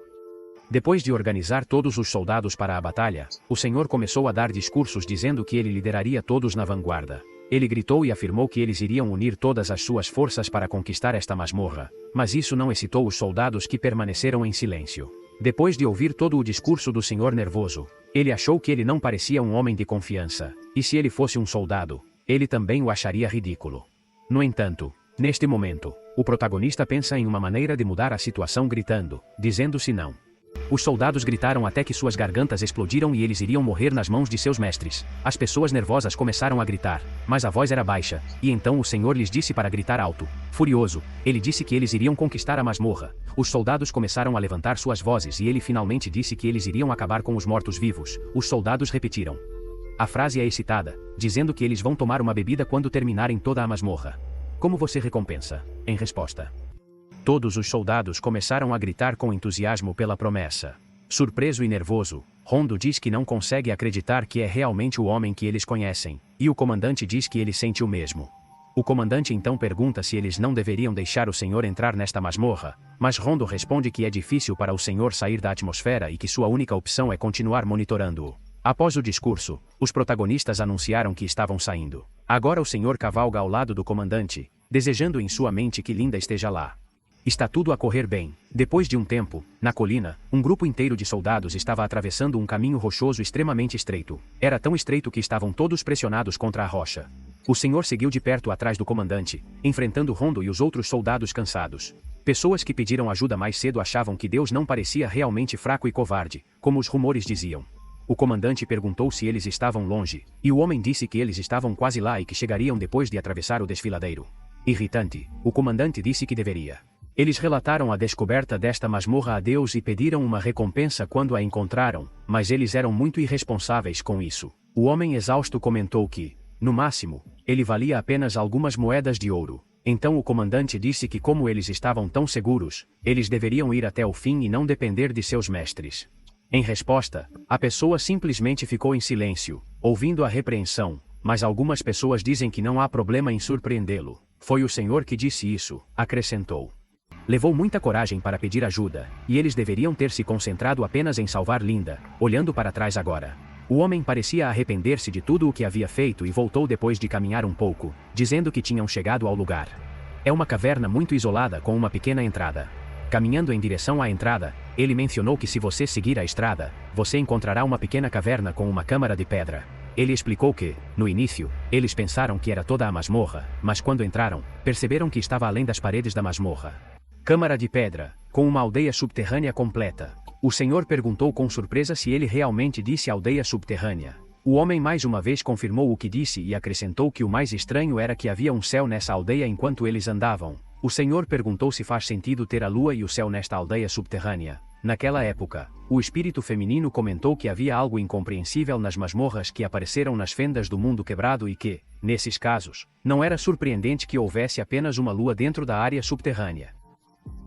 Depois de organizar todos os soldados para a batalha, o Senhor começou a dar discursos dizendo que ele lideraria todos na vanguarda. Ele gritou e afirmou que eles iriam unir todas as suas forças para conquistar esta masmorra, mas isso não excitou os soldados que permaneceram em silêncio. Depois de ouvir todo o discurso do Senhor nervoso, ele achou que ele não parecia um homem de confiança, e se ele fosse um soldado, ele também o acharia ridículo. No entanto, neste momento, o protagonista pensa em uma maneira de mudar a situação gritando, dizendo-se não. Os soldados gritaram até que suas gargantas explodiram e eles iriam morrer nas mãos de seus mestres. As pessoas nervosas começaram a gritar, mas a voz era baixa, e então o Senhor lhes disse para gritar alto. Furioso, ele disse que eles iriam conquistar a masmorra. Os soldados começaram a levantar suas vozes e ele finalmente disse que eles iriam acabar com os mortos-vivos. Os soldados repetiram. A frase é excitada, dizendo que eles vão tomar uma bebida quando terminarem toda a masmorra. Como você recompensa? Em resposta. Todos os soldados começaram a gritar com entusiasmo pela promessa. Surpreso e nervoso, Rondo diz que não consegue acreditar que é realmente o homem que eles conhecem, e o comandante diz que ele sente o mesmo. O comandante então pergunta se eles não deveriam deixar o senhor entrar nesta masmorra, mas Rondo responde que é difícil para o senhor sair da atmosfera e que sua única opção é continuar monitorando-o. Após o discurso, os protagonistas anunciaram que estavam saindo. Agora o senhor cavalga ao lado do comandante, desejando em sua mente que Linda esteja lá. Está tudo a correr bem. Depois de um tempo, na colina, um grupo inteiro de soldados estava atravessando um caminho rochoso extremamente estreito. Era tão estreito que estavam todos pressionados contra a rocha. O senhor seguiu de perto atrás do comandante, enfrentando Rondo e os outros soldados cansados. Pessoas que pediram ajuda mais cedo achavam que Deus não parecia realmente fraco e covarde, como os rumores diziam. O comandante perguntou se eles estavam longe, e o homem disse que eles estavam quase lá e que chegariam depois de atravessar o desfiladeiro. Irritante, o comandante disse que deveria. Eles relataram a descoberta desta masmorra a Deus e pediram uma recompensa quando a encontraram, mas eles eram muito irresponsáveis com isso. O homem exausto comentou que, no máximo, ele valia apenas algumas moedas de ouro. Então o comandante disse que como eles estavam tão seguros, eles deveriam ir até o fim e não depender de seus mestres. Em resposta, a pessoa simplesmente ficou em silêncio, ouvindo a repreensão, mas algumas pessoas dizem que não há problema em surpreendê-lo. Foi o senhor que disse isso, acrescentou. Levou muita coragem para pedir ajuda, e eles deveriam ter se concentrado apenas em salvar Linda, olhando para trás agora. O homem parecia arrepender-se de tudo o que havia feito e voltou depois de caminhar um pouco, dizendo que tinham chegado ao lugar. É uma caverna muito isolada com uma pequena entrada. Caminhando em direção à entrada, ele mencionou que se você seguir a estrada, você encontrará uma pequena caverna com uma câmara de pedra. Ele explicou que, no início, eles pensaram que era toda a masmorra, mas quando entraram, perceberam que estava além das paredes da masmorra. Câmara de pedra, com uma aldeia subterrânea completa. O senhor perguntou com surpresa se ele realmente disse aldeia subterrânea. O homem mais uma vez confirmou o que disse e acrescentou que o mais estranho era que havia um céu nessa aldeia enquanto eles andavam. O senhor perguntou se faz sentido ter a lua e o céu nesta aldeia subterrânea. Naquela época, o espírito feminino comentou que havia algo incompreensível nas masmorras que apareceram nas fendas do mundo quebrado e que, nesses casos, não era surpreendente que houvesse apenas uma lua dentro da área subterrânea.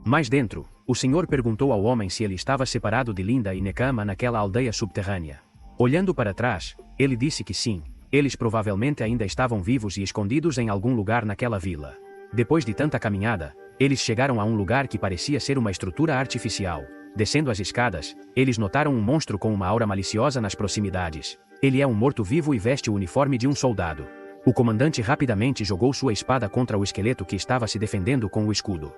Mais dentro, o senhor perguntou ao homem se ele estava separado de Linda e Nekama naquela aldeia subterrânea. Olhando para trás, ele disse que sim, eles provavelmente ainda estavam vivos e escondidos em algum lugar naquela vila. Depois de tanta caminhada, eles chegaram a um lugar que parecia ser uma estrutura artificial. Descendo as escadas, eles notaram um monstro com uma aura maliciosa nas proximidades. Ele é um morto-vivo e veste o uniforme de um soldado. O comandante rapidamente jogou sua espada contra o esqueleto que estava se defendendo com o escudo.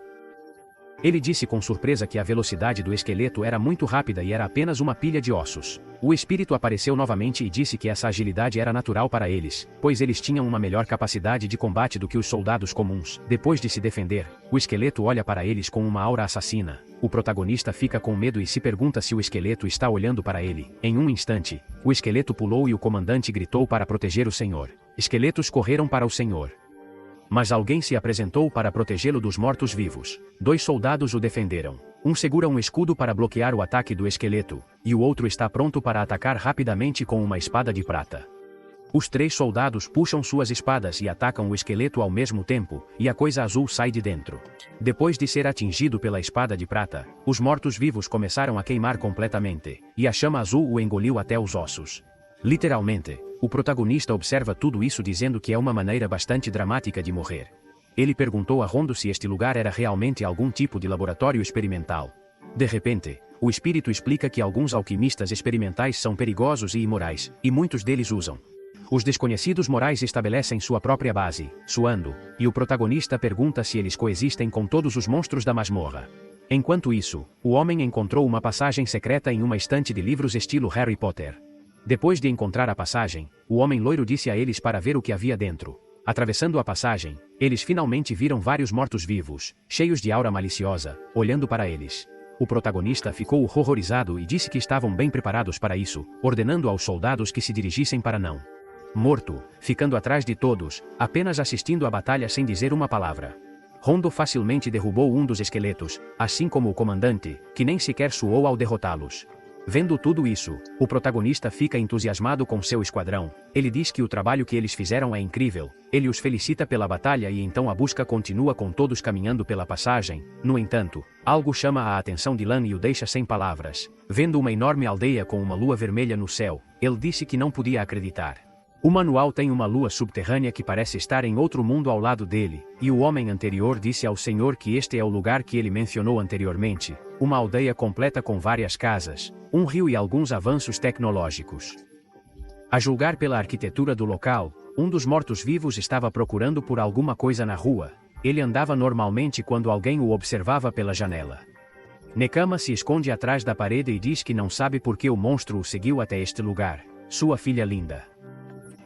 Ele disse com surpresa que a velocidade do esqueleto era muito rápida e era apenas uma pilha de ossos. O espírito apareceu novamente e disse que essa agilidade era natural para eles, pois eles tinham uma melhor capacidade de combate do que os soldados comuns. Depois de se defender, o esqueleto olha para eles com uma aura assassina. O protagonista fica com medo e se pergunta se o esqueleto está olhando para ele. Em um instante, o esqueleto pulou e o comandante gritou para proteger o senhor. Esqueletos correram para o senhor. Mas alguém se apresentou para protegê-lo dos mortos-vivos. 2 soldados o defenderam. Um segura um escudo para bloquear o ataque do esqueleto, e o outro está pronto para atacar rapidamente com uma espada de prata. Os 3 soldados puxam suas espadas e atacam o esqueleto ao mesmo tempo, e a coisa azul sai de dentro. Depois de ser atingido pela espada de prata, os mortos-vivos começaram a queimar completamente, e a chama azul o engoliu até os ossos. Literalmente, o protagonista observa tudo isso dizendo que é uma maneira bastante dramática de morrer. Ele perguntou a Rondo se este lugar era realmente algum tipo de laboratório experimental. De repente, o espírito explica que alguns alquimistas experimentais são perigosos e imorais, e muitos deles usam. Os desconhecidos morais estabelecem sua própria base, suando, e o protagonista pergunta se eles coexistem com todos os monstros da masmorra. Enquanto isso, o homem encontrou uma passagem secreta em uma estante de livros estilo Harry Potter. Depois de encontrar a passagem, o homem loiro disse a eles para ver o que havia dentro. Atravessando a passagem, eles finalmente viram vários mortos-vivos, cheios de aura maliciosa, olhando para eles. O protagonista ficou horrorizado e disse que estavam bem preparados para isso, ordenando aos soldados que se dirigissem para não. Morto, ficando atrás de todos, apenas assistindo à batalha sem dizer uma palavra. Rondo facilmente derrubou um dos esqueletos, assim como o comandante, que nem sequer suou ao derrotá-los. Vendo tudo isso, o protagonista fica entusiasmado com seu esquadrão. Ele diz que o trabalho que eles fizeram é incrível, ele os felicita pela batalha e então a busca continua com todos caminhando pela passagem. No entanto, algo chama a atenção de Lan e o deixa sem palavras. Vendo uma enorme aldeia com uma lua vermelha no céu, ele disse que não podia acreditar. O manual tem uma lua subterrânea que parece estar em outro mundo ao lado dele, e o homem anterior disse ao Senhor que este é o lugar que ele mencionou anteriormente, uma aldeia completa com várias casas, um rio e alguns avanços tecnológicos. A julgar pela arquitetura do local, um dos mortos-vivos estava procurando por alguma coisa na rua. Ele andava normalmente quando alguém o observava pela janela. Nekama se esconde atrás da parede e diz que não sabe por que o monstro o seguiu até este lugar, sua filha linda.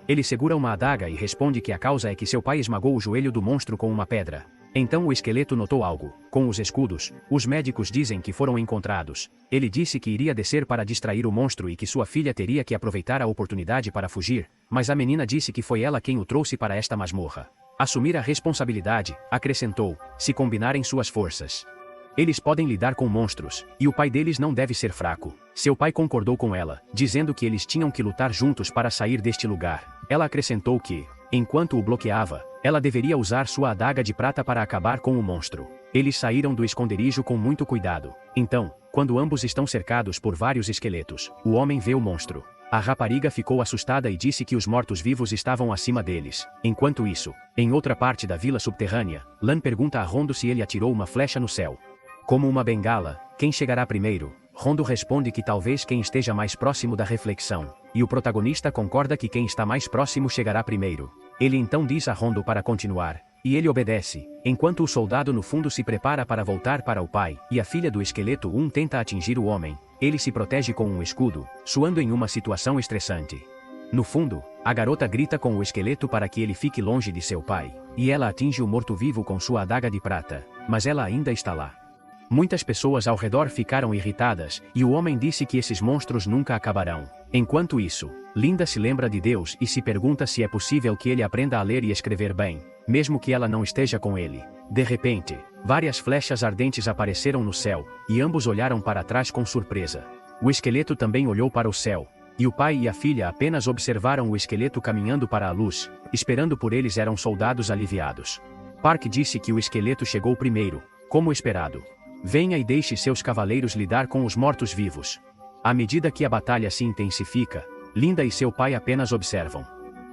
Ele segura uma adaga e responde que a causa é que seu pai esmagou o joelho do monstro com uma pedra. Então o esqueleto notou algo. Com os escudos, os médicos dizem que foram encontrados. Ele disse que iria descer para distrair o monstro e que sua filha teria que aproveitar a oportunidade para fugir, mas a menina disse que foi ela quem o trouxe para esta masmorra. Assumir a responsabilidade, acrescentou, se combinarem suas forças. Eles podem lidar com monstros, e o pai deles não deve ser fraco. Seu pai concordou com ela, dizendo que eles tinham que lutar juntos para sair deste lugar. Ela acrescentou que, enquanto o bloqueava, ela deveria usar sua adaga de prata para acabar com o monstro. Eles saíram do esconderijo com muito cuidado. Então, quando ambos estão cercados por vários esqueletos, o homem vê o monstro. A rapariga ficou assustada e disse que os mortos-vivos estavam acima deles. Enquanto isso, em outra parte da vila subterrânea, Lan pergunta a Rondo se ele atirou uma flecha no céu. Como uma bengala, quem chegará primeiro? Rondo responde que talvez quem esteja mais próximo da reflexão, e o protagonista concorda que quem está mais próximo chegará primeiro. Ele então diz a Rondo para continuar, e ele obedece, enquanto o soldado no fundo se prepara para voltar para o pai, e a filha do esqueleto tenta atingir o homem. Ele se protege com um escudo, suando em uma situação estressante. No fundo, a garota grita com o esqueleto para que ele fique longe de seu pai, e ela atinge o morto-vivo com sua adaga de prata, mas ela ainda está lá. Muitas pessoas ao redor ficaram irritadas, e o homem disse que esses monstros nunca acabarão. Enquanto isso, Linda se lembra de Deus e se pergunta se é possível que ele aprenda a ler e escrever bem, mesmo que ela não esteja com ele. De repente, várias flechas ardentes apareceram no céu, e ambos olharam para trás com surpresa. O esqueleto também olhou para o céu, e o pai e a filha apenas observaram o esqueleto caminhando para a luz. Esperando por eles eram soldados aliviados. Park disse que o esqueleto chegou primeiro, como esperado. Venha e deixe seus cavaleiros lidar com os mortos-vivos. À medida que a batalha se intensifica, Linda e seu pai apenas observam.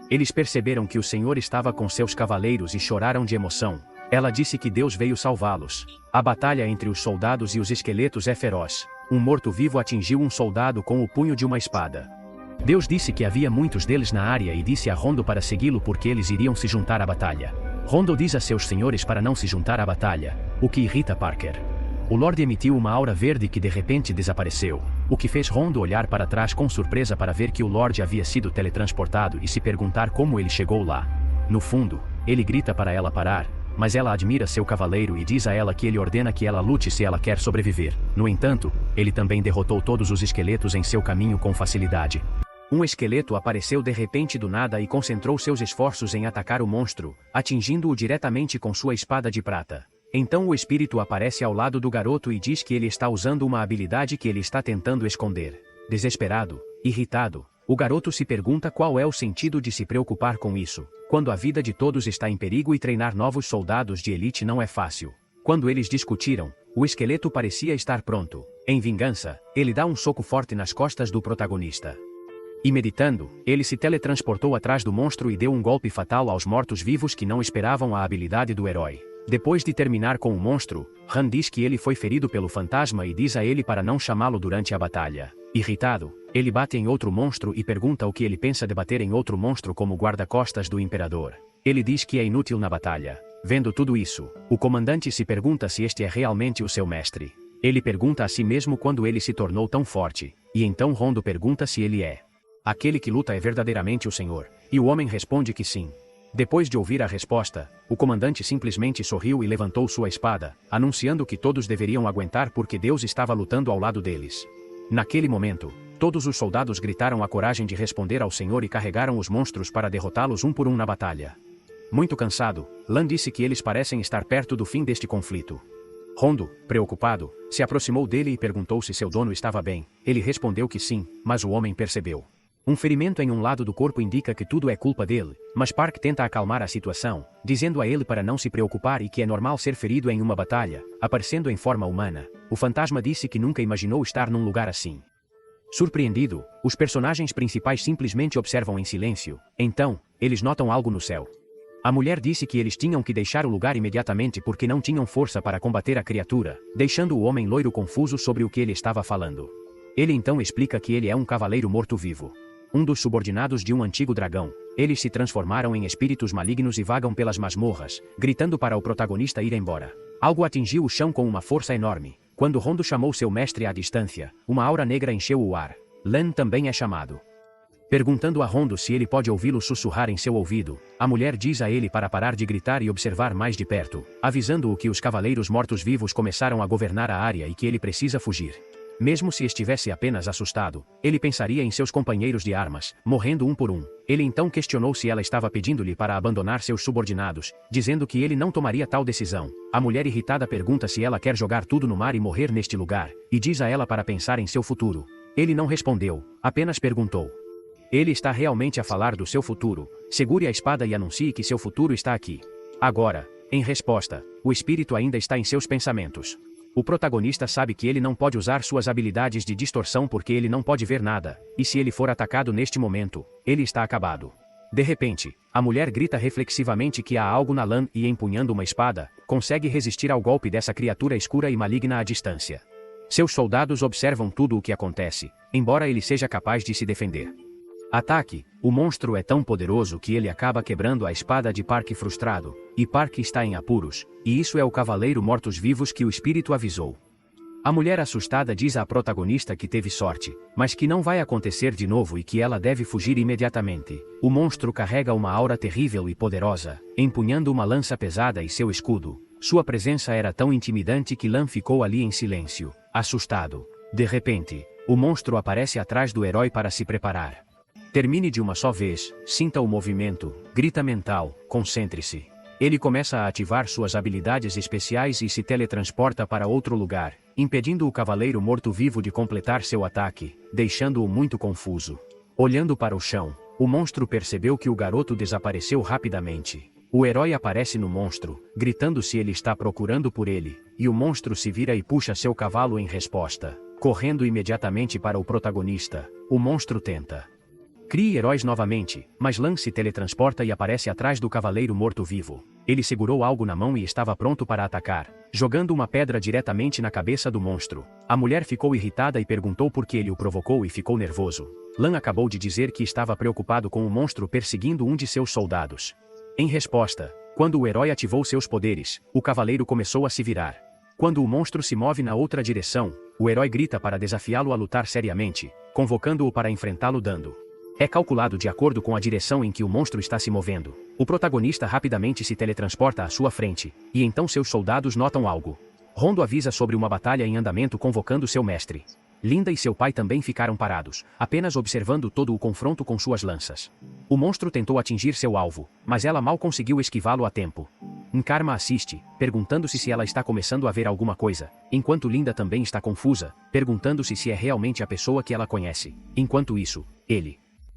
Eles perceberam que o Senhor estava com seus cavaleiros e choraram de emoção. Ela disse que Deus veio salvá-los. A batalha entre os soldados e os esqueletos é feroz. Um morto-vivo atingiu um soldado com o punho de uma espada. Deus disse que havia muitos deles na área e disse a Rondo para segui-lo porque eles iriam se juntar à batalha. Rondo diz a seus senhores para não se juntar à batalha, o que irrita Parker. O Lorde emitiu uma aura verde que de repente desapareceu, o que fez Rondo olhar para trás com surpresa para ver que o Lorde havia sido teletransportado e se perguntar como ele chegou lá. No fundo, ele grita para ela parar, mas ela admira seu cavaleiro e diz a ela que ele ordena que ela lute se ela quer sobreviver. No entanto, ele também derrotou todos os esqueletos em seu caminho com facilidade. Um esqueleto apareceu de repente do nada e concentrou seus esforços em atacar o monstro, atingindo-o diretamente com sua espada de prata. Então o espírito aparece ao lado do garoto e diz que ele está usando uma habilidade que ele está tentando esconder. Desesperado, irritado, o garoto se pergunta qual é o sentido de se preocupar com isso, quando a vida de todos está em perigo e treinar novos soldados de elite não é fácil. Quando eles discutiram, o esqueleto parecia estar pronto. Em vingança, ele dá um soco forte nas costas do protagonista. E meditando, ele se teletransportou atrás do monstro e deu um golpe fatal aos mortos-vivos que não esperavam a habilidade do herói. Depois de terminar com o monstro, Han diz que ele foi ferido pelo fantasma e diz a ele para não chamá-lo durante a batalha. Irritado, ele bate em outro monstro e pergunta o que ele pensa de bater em outro monstro como guarda-costas do imperador. Ele diz que é inútil na batalha. Vendo tudo isso, o comandante se pergunta se este é realmente o seu mestre. Ele pergunta a si mesmo quando ele se tornou tão forte, e então Rondo pergunta se ele é. Aquele que luta é verdadeiramente o Senhor, e o homem responde que sim. Depois de ouvir a resposta, o comandante simplesmente sorriu e levantou sua espada, anunciando que todos deveriam aguentar porque Deus estava lutando ao lado deles. Naquele momento, todos os soldados gritaram a coragem de responder ao Senhor e carregaram os monstros para derrotá-los um por um na batalha. Muito cansado, Lan disse que eles parecem estar perto do fim deste conflito. Rondo, preocupado, se aproximou dele e perguntou se seu dono estava bem. Ele respondeu que sim, mas o homem percebeu. Um ferimento em um lado do corpo indica que tudo é culpa dele, mas Park tenta acalmar a situação, dizendo a ele para não se preocupar e que é normal ser ferido em uma batalha, aparecendo em forma humana. O fantasma disse que nunca imaginou estar num lugar assim. Surpreendido, os personagens principais simplesmente observam em silêncio. Então, eles notam algo no céu. A mulher disse que eles tinham que deixar o lugar imediatamente porque não tinham força para combater a criatura, deixando o homem loiro confuso sobre o que ele estava falando. Ele então explica que ele é um cavaleiro morto-vivo. Um dos subordinados de um antigo dragão. Eles se transformaram em espíritos malignos e vagam pelas masmorras, gritando para o protagonista ir embora. Algo atingiu o chão com uma força enorme. Quando Rondo chamou seu mestre à distância, uma aura negra encheu o ar. Lan também é chamado. Perguntando a Rondo se ele pode ouvi-lo sussurrar em seu ouvido, a mulher diz a ele para parar de gritar e observar mais de perto, avisando-o que os cavaleiros mortos-vivos começaram a governar a área e que ele precisa fugir. Mesmo se estivesse apenas assustado, ele pensaria em seus companheiros de armas, morrendo um por um. Ele então questionou se ela estava pedindo-lhe para abandonar seus subordinados, dizendo que ele não tomaria tal decisão. A mulher irritada pergunta se ela quer jogar tudo no mar e morrer neste lugar, e diz a ela para pensar em seu futuro. Ele não respondeu, apenas perguntou. Ele está realmente a falar do seu futuro. Segure a espada e anuncie que seu futuro está aqui. Agora, em resposta, o espírito ainda está em seus pensamentos. O protagonista sabe que ele não pode usar suas habilidades de distorção porque ele não pode ver nada, e se ele for atacado neste momento, ele está acabado. De repente, a mulher grita reflexivamente que há algo na lã e, empunhando uma espada, consegue resistir ao golpe dessa criatura escura e maligna à distância. Seus soldados observam tudo o que acontece, embora ele seja capaz de se defender. Ataque! O monstro é tão poderoso que ele acaba quebrando a espada de Park frustrado, e Park está em apuros, e isso é o cavaleiro mortos-vivos que o espírito avisou. A mulher assustada diz à protagonista que teve sorte, mas que não vai acontecer de novo e que ela deve fugir imediatamente. O monstro carrega uma aura terrível e poderosa, empunhando uma lança pesada e seu escudo. Sua presença era tão intimidante que Lan ficou ali em silêncio, assustado. De repente, o monstro aparece atrás do herói para se preparar. Termine de uma só vez, sinta o movimento, grita mental, concentre-se. Ele começa a ativar suas habilidades especiais e se teletransporta para outro lugar, impedindo o cavaleiro morto-vivo de completar seu ataque, deixando-o muito confuso. Olhando para o chão, o monstro percebeu que o garoto desapareceu rapidamente. O herói aparece no monstro, gritando se ele está procurando por ele, e o monstro se vira e puxa seu cavalo em resposta, correndo imediatamente para o protagonista. O monstro tenta. Crie heróis novamente, mas Lan se teletransporta e aparece atrás do cavaleiro morto-vivo. Ele segurou algo na mão e estava pronto para atacar, jogando uma pedra diretamente na cabeça do monstro. A mulher ficou irritada e perguntou por que ele o provocou e ficou nervoso. Lan acabou de dizer que estava preocupado com o monstro perseguindo um de seus soldados. Em resposta, quando o herói ativou seus poderes, o cavaleiro começou a se virar. Quando o monstro se move na outra direção, o herói grita para desafiá-lo a lutar seriamente, convocando-o para enfrentá-lo dando. É calculado de acordo com a direção em que o monstro está se movendo. O protagonista rapidamente se teletransporta à sua frente, e então seus soldados notam algo. Rondo avisa sobre uma batalha em andamento convocando seu mestre. Linda e seu pai também ficaram parados, apenas observando todo o confronto com suas lanças. O monstro tentou atingir seu alvo, mas ela mal conseguiu esquivá-lo a tempo. Karma assiste, perguntando-se se ela está começando a ver alguma coisa, enquanto Linda também está confusa, perguntando-se se é realmente a pessoa que ela conhece. Enquanto isso,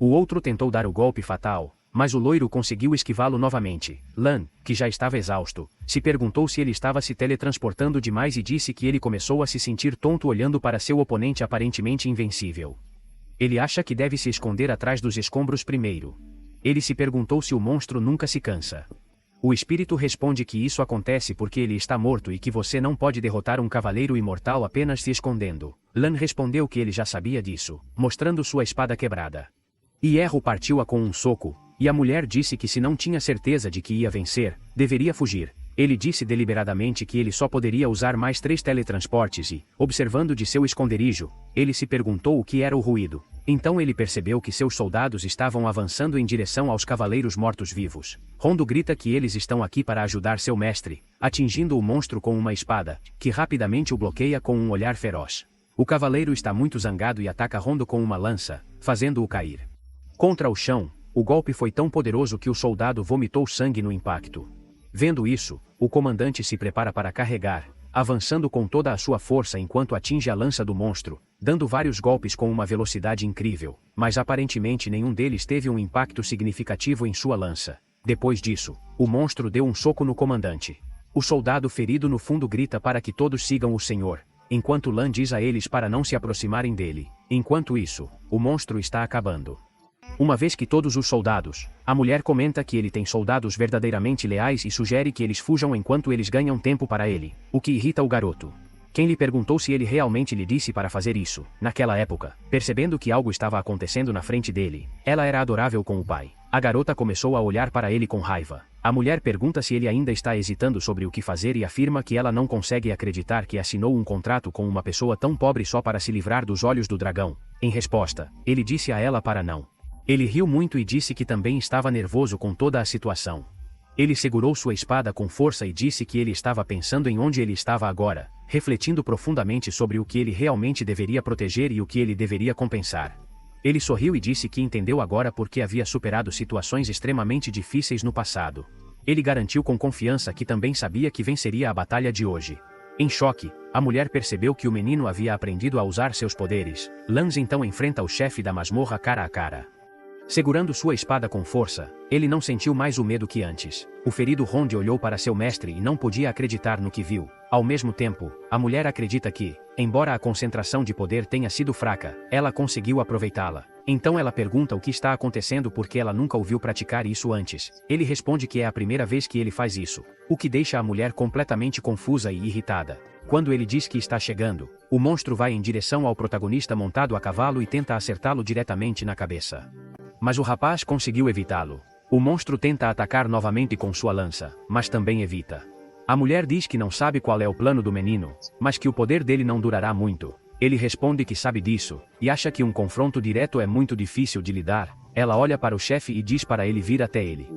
o outro tentou dar o golpe fatal, mas o loiro conseguiu esquivá-lo novamente. Lan, que já estava exausto, se perguntou se ele estava se teletransportando demais e disse que ele começou a se sentir tonto olhando para seu oponente aparentemente invencível. Ele acha que deve se esconder atrás dos escombros primeiro. Ele se perguntou se o monstro nunca se cansa. O espírito responde que isso acontece porque ele está morto e que você não pode derrotar um cavaleiro imortal apenas se escondendo. Lan respondeu que ele já sabia disso, mostrando sua espada quebrada. Hierro partiu-a com um soco, e a mulher disse que se não tinha certeza de que ia vencer, deveria fugir. Ele disse deliberadamente que ele só poderia usar mais 3 teletransportes e, observando de seu esconderijo, ele se perguntou o que era o ruído. Então ele percebeu que seus soldados estavam avançando em direção aos cavaleiros mortos-vivos. Rondo grita que eles estão aqui para ajudar seu mestre, atingindo o monstro com uma espada, que rapidamente o bloqueia com um olhar feroz. O cavaleiro está muito zangado e ataca Rondo com uma lança, fazendo-o cair. Contra o chão, o golpe foi tão poderoso que o soldado vomitou sangue no impacto. Vendo isso, o comandante se prepara para carregar, avançando com toda a sua força enquanto atinge a lança do monstro, dando vários golpes com uma velocidade incrível, mas aparentemente nenhum deles teve um impacto significativo em sua lança. Depois disso, o monstro deu um soco no comandante. O soldado ferido no fundo grita para que todos sigam o senhor. enquanto Lan diz a eles para não se aproximarem dele. Enquanto isso, o monstro está acabando. Uma vez que todos os soldados, a mulher comenta que ele tem soldados verdadeiramente leais e sugere que eles fujam enquanto eles ganham tempo para ele, o que irrita o garoto. Quem lhe perguntou se ele realmente lhe disse para fazer isso, naquela época, percebendo que algo estava acontecendo na frente dele, ela era adorável com o pai. A garota começou a olhar para ele com raiva. A mulher pergunta se ele ainda está hesitando sobre o que fazer e afirma que ela não consegue acreditar que assinou um contrato com uma pessoa tão pobre só para se livrar dos olhos do dragão. Em resposta, ele disse a ela para não. Ele riu muito e disse que também estava nervoso com toda a situação. Ele segurou sua espada com força e disse que ele estava pensando em onde ele estava agora, refletindo profundamente sobre o que ele realmente deveria proteger e o que ele deveria compensar. Ele sorriu e disse que entendeu agora porque havia superado situações extremamente difíceis no passado. Ele garantiu com confiança que também sabia que venceria a batalha de hoje. Em choque, a mulher percebeu que o menino havia aprendido a usar seus poderes. Lance então enfrenta o chefe da masmorra cara a cara. Segurando sua espada com força, ele não sentiu mais o medo que antes. O ferido Ronde olhou para seu mestre e não podia acreditar no que viu. Ao mesmo tempo, a mulher acredita que, embora a concentração de poder tenha sido fraca, ela conseguiu aproveitá-la. Então ela pergunta o que está acontecendo porque ela nunca o viu praticar isso antes. Ele responde que é a primeira vez que ele faz isso, o que deixa a mulher completamente confusa e irritada. Quando ele diz que está chegando, o monstro vai em direção ao protagonista montado a cavalo e tenta acertá-lo diretamente na cabeça. Mas o rapaz conseguiu evitá-lo. O monstro tenta atacar novamente com sua lança, mas também evita. A mulher diz que não sabe qual é o plano do menino, mas que o poder dele não durará muito. Ele responde que sabe disso, e acha que um confronto direto é muito difícil de lidar. Ela olha para o chefe e diz para ele vir até ele.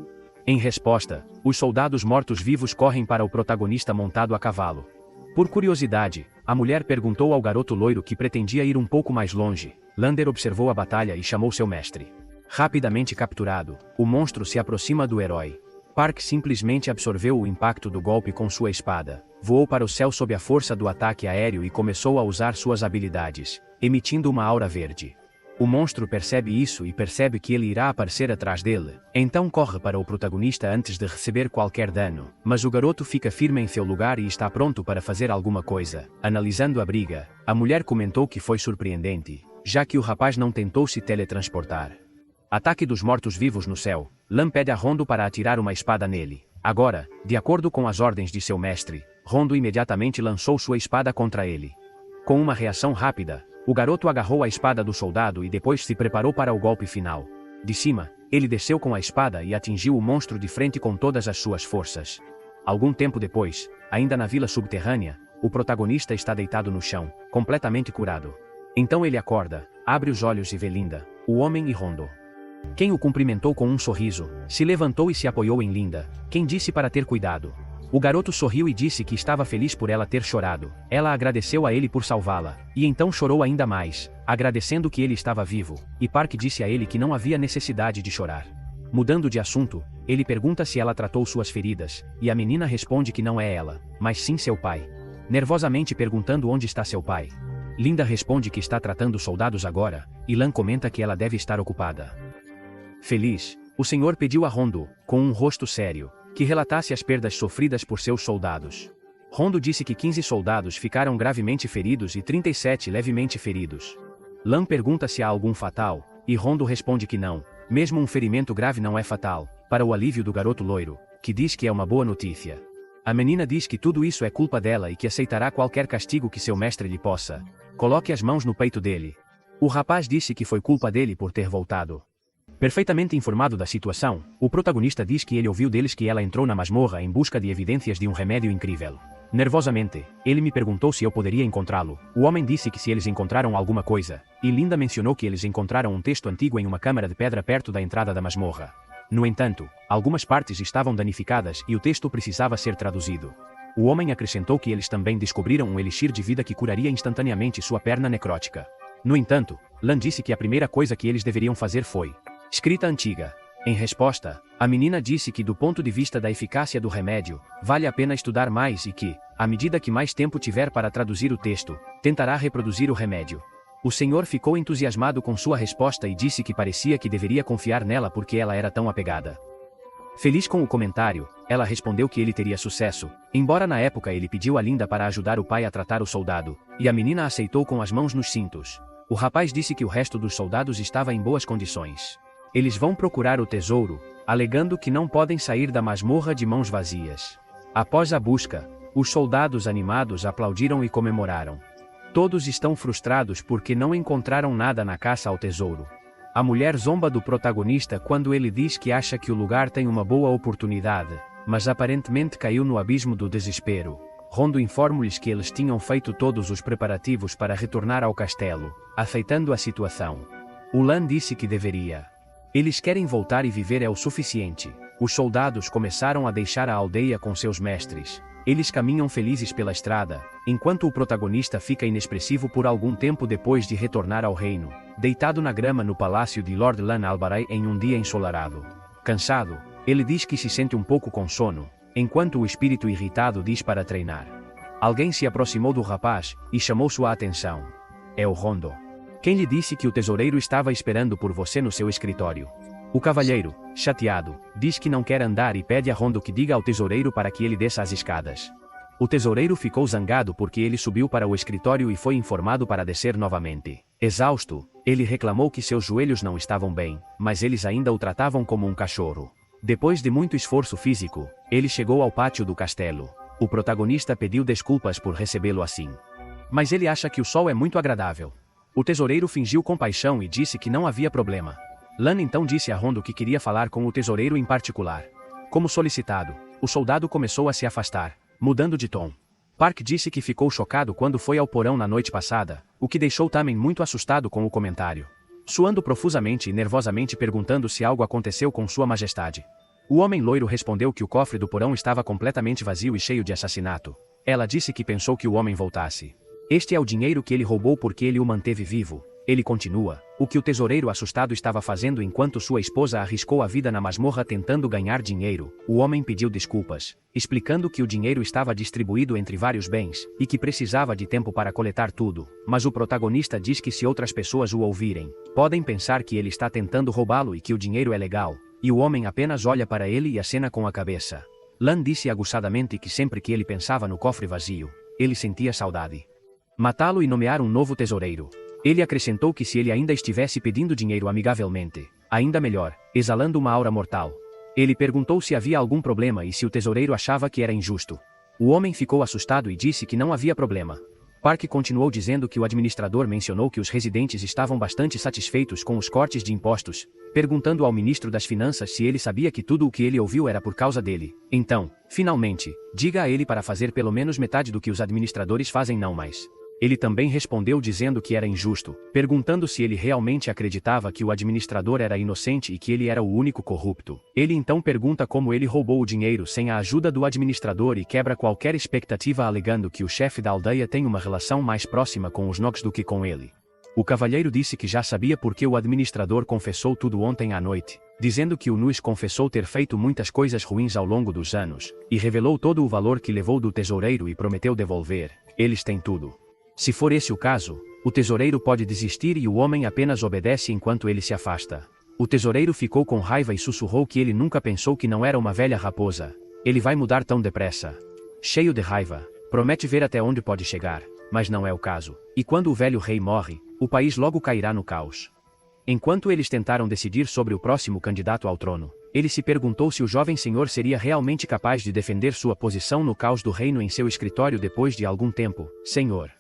Em resposta, os soldados mortos-vivos correm para o protagonista montado a cavalo. Por curiosidade, a mulher perguntou ao garoto loiro que pretendia ir um pouco mais longe. Lander observou a batalha e chamou seu mestre. Rapidamente capturado, o monstro se aproxima do herói. Park simplesmente absorveu o impacto do golpe com sua espada, voou para o céu sob a força do ataque aéreo e começou a usar suas habilidades, emitindo uma aura verde. O monstro percebe isso e percebe que ele irá aparecer atrás dele, então corre para o protagonista antes de receber qualquer dano, mas o garoto fica firme em seu lugar e está pronto para fazer alguma coisa. Analisando a briga, a mulher comentou que foi surpreendente, já que o rapaz não tentou se teletransportar. Ataque dos mortos-vivos no céu. Lan pede a Rondo para atirar uma espada nele. Agora, de acordo com as ordens de seu mestre, Rondo imediatamente lançou sua espada contra ele. Com uma reação rápida, o garoto agarrou a espada do soldado e depois se preparou para o golpe final. De cima, ele desceu com a espada e atingiu o monstro de frente com todas as suas forças. Algum tempo depois, ainda na vila subterrânea, o protagonista está deitado no chão, completamente curado. Então ele acorda, abre os olhos e vê Linda, o homem e Rondo. Quem o cumprimentou com um sorriso, se levantou e se apoiou em Linda, quem disse para ter cuidado. O garoto sorriu e disse que estava feliz por ela ter chorado. Ela agradeceu a ele por salvá-la, e então chorou ainda mais, agradecendo que ele estava vivo, e Park disse a ele que não havia necessidade de chorar. Mudando de assunto, ele pergunta se ela tratou suas feridas, e a menina responde que não é ela, mas sim seu pai. Nervosamente perguntando onde está seu pai. Linda responde que está tratando os soldados agora, e Lan comenta que ela deve estar ocupada. Feliz, o senhor pediu a Rondo, com um rosto sério, que relatasse as perdas sofridas por seus soldados. Rondo disse que 15 soldados ficaram gravemente feridos e 37 levemente feridos. Lan pergunta se há algum fatal, e Rondo responde que não, mesmo um ferimento grave não é fatal, para o alívio do garoto loiro, que diz que é uma boa notícia. A menina diz que tudo isso é culpa dela e que aceitará qualquer castigo que seu mestre lhe possa. Coloque as mãos no peito dele. O rapaz disse que foi culpa dele por ter voltado. Perfeitamente informado da situação, o protagonista diz que ele ouviu deles que ela entrou na masmorra em busca de evidências de um remédio incrível. Nervosamente, ele me perguntou se eu poderia encontrá-lo. O homem disse que se eles encontraram alguma coisa, e Linda mencionou que eles encontraram um texto antigo em uma câmara de pedra perto da entrada da masmorra. No entanto, algumas partes estavam danificadas e o texto precisava ser traduzido. O homem acrescentou que eles também descobriram um elixir de vida que curaria instantaneamente sua perna necrótica. No entanto, Lan disse que a primeira coisa que eles deveriam fazer foi escrita antiga. Em resposta, a menina disse que do ponto de vista da eficácia do remédio, vale a pena estudar mais e que, à medida que mais tempo tiver para traduzir o texto, tentará reproduzir o remédio. O senhor ficou entusiasmado com sua resposta e disse que parecia que deveria confiar nela porque ela era tão apegada. Feliz com o comentário, ela respondeu que ele teria sucesso, embora na época ele pediu a Linda para ajudar o pai a tratar o soldado, e a menina aceitou com as mãos nos cintos. O rapaz disse que o resto dos soldados estava em boas condições. Eles vão procurar o tesouro, alegando que não podem sair da masmorra de mãos vazias. Após a busca, os soldados animados aplaudiram e comemoraram. Todos estão frustrados porque não encontraram nada na caça ao tesouro. A mulher zomba do protagonista quando ele diz que acha que o lugar tem uma boa oportunidade, mas aparentemente caiu no abismo do desespero. Rondo informa-lhes que eles tinham feito todos os preparativos para retornar ao castelo, aceitando a situação. Ulan disse que deveria. Eles querem voltar e viver é o suficiente. Os soldados começaram a deixar a aldeia com seus mestres. Eles caminham felizes pela estrada, enquanto o protagonista fica inexpressivo por algum tempo depois de retornar ao reino, deitado na grama no palácio de Lord Lan Albarai em um dia ensolarado. Cansado, ele diz que se sente um pouco com sono, enquanto o espírito irritado diz para treinar. Alguém se aproximou do rapaz e chamou sua atenção. É o Rondo. Quem lhe disse que o tesoureiro estava esperando por você no seu escritório? O cavalheiro, chateado, diz que não quer andar e pede a Rondo que diga ao tesoureiro para que ele desça as escadas. O tesoureiro ficou zangado porque ele subiu para o escritório e foi informado para descer novamente. Exausto, ele reclamou que seus joelhos não estavam bem, mas eles ainda o tratavam como um cachorro. Depois de muito esforço físico, ele chegou ao pátio do castelo. O protagonista pediu desculpas por recebê-lo assim. Mas ele acha que o sol é muito agradável. O tesoureiro fingiu compaixão e disse que não havia problema. Lan então disse a Rondo que queria falar com o tesoureiro em particular. Como solicitado, o soldado começou a se afastar, mudando de tom. Park disse que ficou chocado quando foi ao porão na noite passada, o que deixou Tamen muito assustado com o comentário. Suando profusamente e nervosamente perguntando se algo aconteceu com Sua Majestade. O homem loiro respondeu que o cofre do porão estava completamente vazio e cheio de assassinato. Ela disse que pensou que o homem voltasse. Este é o dinheiro que ele roubou porque ele o manteve vivo. Ele continua, o que o tesoureiro assustado estava fazendo enquanto sua esposa arriscou a vida na masmorra tentando ganhar dinheiro. O homem pediu desculpas, explicando que o dinheiro estava distribuído entre vários bens, e que precisava de tempo para coletar tudo, mas o protagonista diz que se outras pessoas o ouvirem, podem pensar que ele está tentando roubá-lo e que o dinheiro é legal, e o homem apenas olha para ele e acena com a cabeça. Lan disse aguçadamente que sempre que ele pensava no cofre vazio, ele sentia saudade. Matá-lo e nomear um novo tesoureiro. Ele acrescentou que se ele ainda estivesse pedindo dinheiro amigavelmente, ainda melhor, exalando uma aura mortal. Ele perguntou se havia algum problema e se o tesoureiro achava que era injusto. O homem ficou assustado e disse que não havia problema. Park continuou dizendo que o administrador mencionou que os residentes estavam bastante satisfeitos com os cortes de impostos, perguntando ao ministro das Finanças se ele sabia que tudo o que ele ouviu era por causa dele. Então, finalmente, diga a ele para fazer pelo menos metade do que os administradores fazem não mais. Ele também respondeu dizendo que era injusto, perguntando se ele realmente acreditava que o administrador era inocente e que ele era o único corrupto. Ele então pergunta como ele roubou o dinheiro sem a ajuda do administrador e quebra qualquer expectativa alegando que o chefe da aldeia tem uma relação mais próxima com os Nox do que com ele. O cavalheiro disse que já sabia porque o administrador confessou tudo ontem à noite, dizendo que o Nus confessou ter feito muitas coisas ruins ao longo dos anos, e revelou todo o valor que levou do tesoureiro e prometeu devolver. Eles têm tudo. Se for esse o caso, o tesoureiro pode desistir e o homem apenas obedece enquanto ele se afasta. O tesoureiro ficou com raiva e sussurrou que ele nunca pensou que não era uma velha raposa. Ele vai mudar tão depressa. Cheio de raiva, promete ver até onde pode chegar, mas não é o caso. E quando o velho rei morre, o país logo cairá no caos. Enquanto eles tentaram decidir sobre o próximo candidato ao trono, ele se perguntou se o jovem senhor seria realmente capaz de defender sua posição no caos do reino em seu escritório depois de algum tempo. Senhor.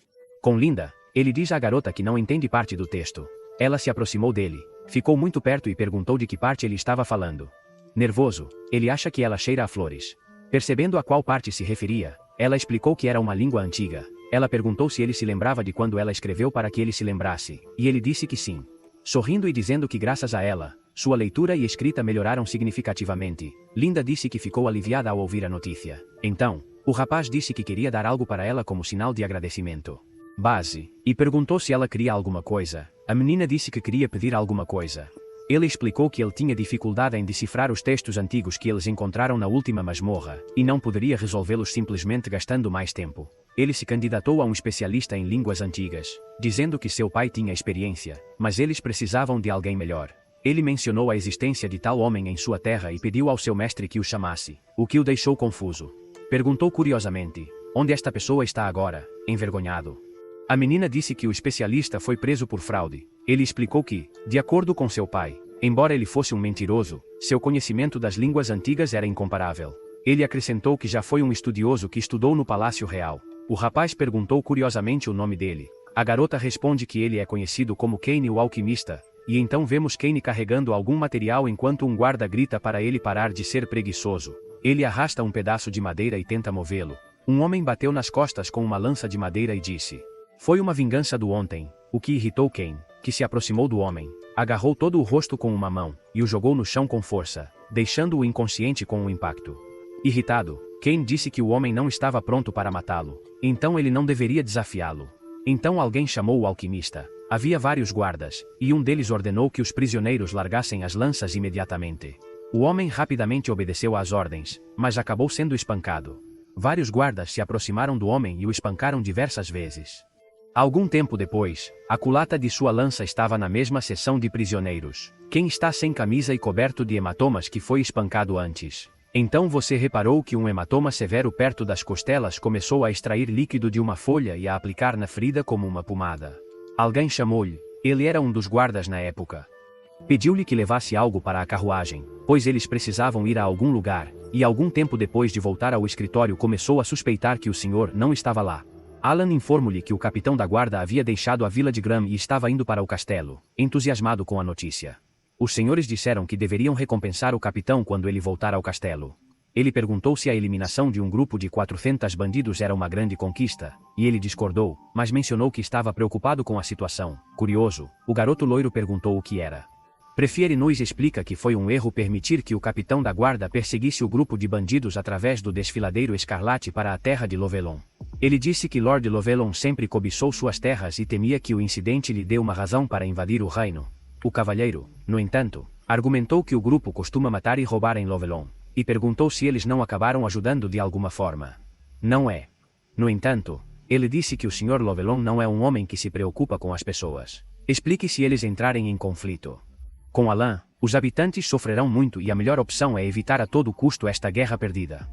Com Linda, ele diz à garota que não entende parte do texto. Ela se aproximou dele, ficou muito perto e perguntou de que parte ele estava falando. Nervoso, ele acha que ela cheira a flores. Percebendo a qual parte se referia, ela explicou que era uma língua antiga. Ela perguntou se ele se lembrava de quando ela escreveu para que ele se lembrasse, e ele disse que sim. Sorrindo e dizendo que graças a ela, sua leitura e escrita melhoraram significativamente, Linda disse que ficou aliviada ao ouvir a notícia. Então, o rapaz disse que queria dar algo para ela como sinal de agradecimento. Base, e perguntou se ela queria alguma coisa. A menina disse que queria pedir alguma coisa. Ele explicou que ele tinha dificuldade em decifrar os textos antigos que eles encontraram na última masmorra, e não poderia resolvê-los simplesmente gastando mais tempo. Ele se candidatou a um especialista em línguas antigas, dizendo que seu pai tinha experiência, mas eles precisavam de alguém melhor. Ele mencionou a existência de tal homem em sua terra e pediu ao seu mestre que o chamasse, o que o deixou confuso. Perguntou curiosamente: onde esta pessoa está agora, envergonhado? A menina disse que o especialista foi preso por fraude. Ele explicou que, de acordo com seu pai, embora ele fosse um mentiroso, seu conhecimento das línguas antigas era incomparável. Ele acrescentou que já foi um estudioso que estudou no Palácio Real. O rapaz perguntou curiosamente o nome dele. A garota responde que ele é conhecido como Kane o alquimista, e então vemos Kane carregando algum material enquanto um guarda grita para ele parar de ser preguiçoso. Ele arrasta um pedaço de madeira e tenta movê-lo. Um homem bateu nas costas com uma lança de madeira e disse: foi uma vingança do ontem, o que irritou Kane, que se aproximou do homem, agarrou todo o rosto com uma mão, e o jogou no chão com força, deixando-o inconsciente com o impacto. Irritado, Kane disse que o homem não estava pronto para matá-lo, então ele não deveria desafiá-lo. Então alguém chamou o alquimista. Havia vários guardas, e um deles ordenou que os prisioneiros largassem as lanças imediatamente. O homem rapidamente obedeceu às ordens, mas acabou sendo espancado. Vários guardas se aproximaram do homem e o espancaram diversas vezes. Algum tempo depois, a culata de sua lança estava na mesma seção de prisioneiros. Quem está sem camisa e coberto de hematomas que foi espancado antes? Então você reparou que um hematoma severo perto das costelas começou a extrair líquido de uma folha e a aplicar na ferida como uma pomada. Alguém chamou-lhe. Ele era um dos guardas na época. Pediu-lhe que levasse algo para a carruagem, pois eles precisavam ir a algum lugar, e algum tempo depois de voltar ao escritório começou a suspeitar que o senhor não estava lá. Alan informou-lhe que o capitão da guarda havia deixado a vila de Graham e estava indo para o castelo, entusiasmado com a notícia. Os senhores disseram que deveriam recompensar o capitão quando ele voltar ao castelo. Ele perguntou se a eliminação de um grupo de 400 bandidos era uma grande conquista, e ele discordou, mas mencionou que estava preocupado com a situação. Curioso, o garoto loiro perguntou o que era. Prefiere nos explica que foi um erro permitir que o capitão da guarda perseguisse o grupo de bandidos através do desfiladeiro escarlate para a terra de Lovelon. Ele disse que Lord Lovelon sempre cobiçou suas terras e temia que o incidente lhe deu uma razão para invadir o reino. O cavalheiro, no entanto, argumentou que o grupo costuma matar e roubar em Lovelon, e perguntou se eles não acabaram ajudando de alguma forma. Não é. No entanto, ele disse que o Sr. Lovelon não é um homem que se preocupa com as pessoas. Explique se eles entrarem em conflito. Com Alan, os habitantes sofrerão muito e a melhor opção é evitar a todo custo esta guerra perdida.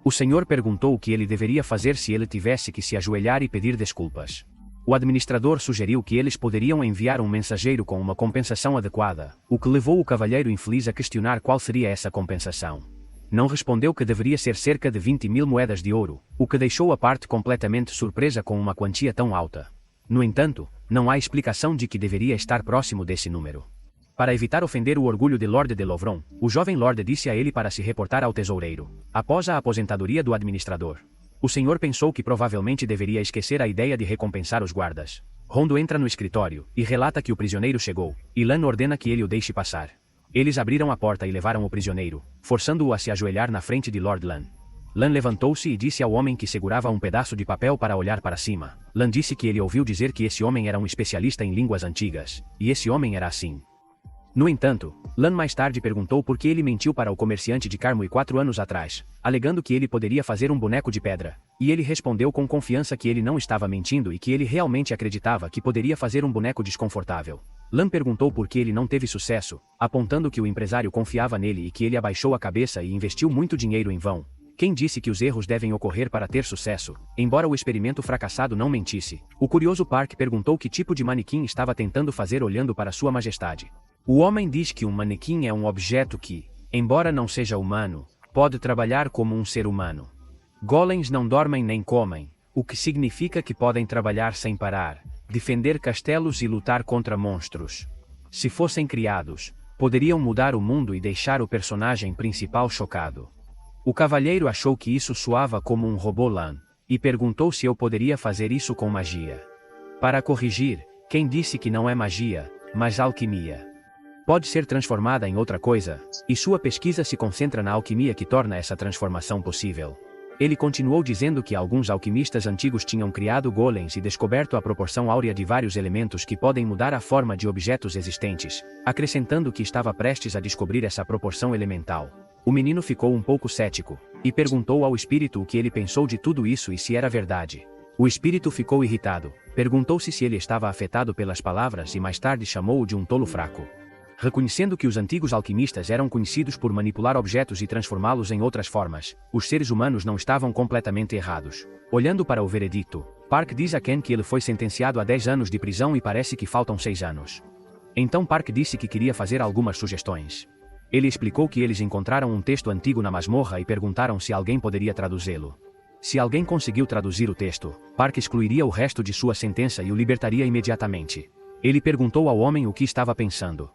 O senhor perguntou o que ele deveria fazer se ele tivesse que se ajoelhar e pedir desculpas. O administrador sugeriu que eles poderiam enviar um mensageiro com uma compensação adequada, o que levou o cavalheiro infeliz a questionar qual seria essa compensação. Não respondeu que deveria ser cerca de 20.000 moedas de ouro, o que deixou a parte completamente surpresa com uma quantia tão alta. No entanto, não há explicação de que deveria estar próximo desse número. Para evitar ofender o orgulho de Lord de Lovron, o jovem Lord disse a ele para se reportar ao tesoureiro, após a aposentadoria do administrador. O senhor pensou que provavelmente deveria esquecer a ideia de recompensar os guardas. Rondo entra no escritório, e relata que o prisioneiro chegou, e Lan ordena que ele o deixe passar. Eles abriram a porta e levaram o prisioneiro, forçando-o a se ajoelhar na frente de Lord Lan. Lan levantou-se e disse ao homem que segurava um pedaço de papel para olhar para cima. Lan disse que ele ouviu dizer que esse homem era um especialista em línguas antigas, e esse homem era assim. No entanto, Lan mais tarde perguntou por que ele mentiu para o comerciante de Carmui 4 anos atrás, alegando que ele poderia fazer um boneco de pedra, e ele respondeu com confiança que ele não estava mentindo e que ele realmente acreditava que poderia fazer um boneco desconfortável. Lan perguntou por que ele não teve sucesso, apontando que o empresário confiava nele e que ele abaixou a cabeça e investiu muito dinheiro em vão. Quem disse que os erros devem ocorrer para ter sucesso, embora o experimento fracassado não mentisse? O curioso Park perguntou que tipo de manequim estava tentando fazer olhando para Sua Majestade. O homem diz que um manequim é um objeto que, embora não seja humano, pode trabalhar como um ser humano. Golems não dormem nem comem, o que significa que podem trabalhar sem parar, defender castelos e lutar contra monstros. Se fossem criados, poderiam mudar o mundo e deixar o personagem principal chocado. O cavalheiro achou que isso soava como um robô Lan, e perguntou se eu poderia fazer isso com magia. Para corrigir, quem disse que não é magia, mas alquimia? Pode ser transformada em outra coisa, e sua pesquisa se concentra na alquimia que torna essa transformação possível. Ele continuou dizendo que alguns alquimistas antigos tinham criado golems e descoberto a proporção áurea de vários elementos que podem mudar a forma de objetos existentes, acrescentando que estava prestes a descobrir essa proporção elemental. O menino ficou um pouco cético, e perguntou ao espírito o que ele pensou de tudo isso e se era verdade. O espírito ficou irritado, perguntou-se se ele estava afetado pelas palavras e mais tarde chamou-o de um tolo fraco. Reconhecendo que os antigos alquimistas eram conhecidos por manipular objetos e transformá-los em outras formas, os seres humanos não estavam completamente errados. Olhando para o veredicto, Park diz a Ken que ele foi sentenciado a 10 anos de prisão e parece que faltam 6 anos. Então Park disse que queria fazer algumas sugestões. Ele explicou que eles encontraram um texto antigo na masmorra e perguntaram se alguém poderia traduzi-lo. Se alguém conseguiu traduzir o texto, Park excluiria o resto de sua sentença e o libertaria imediatamente. Ele perguntou ao homem o que estava pensando.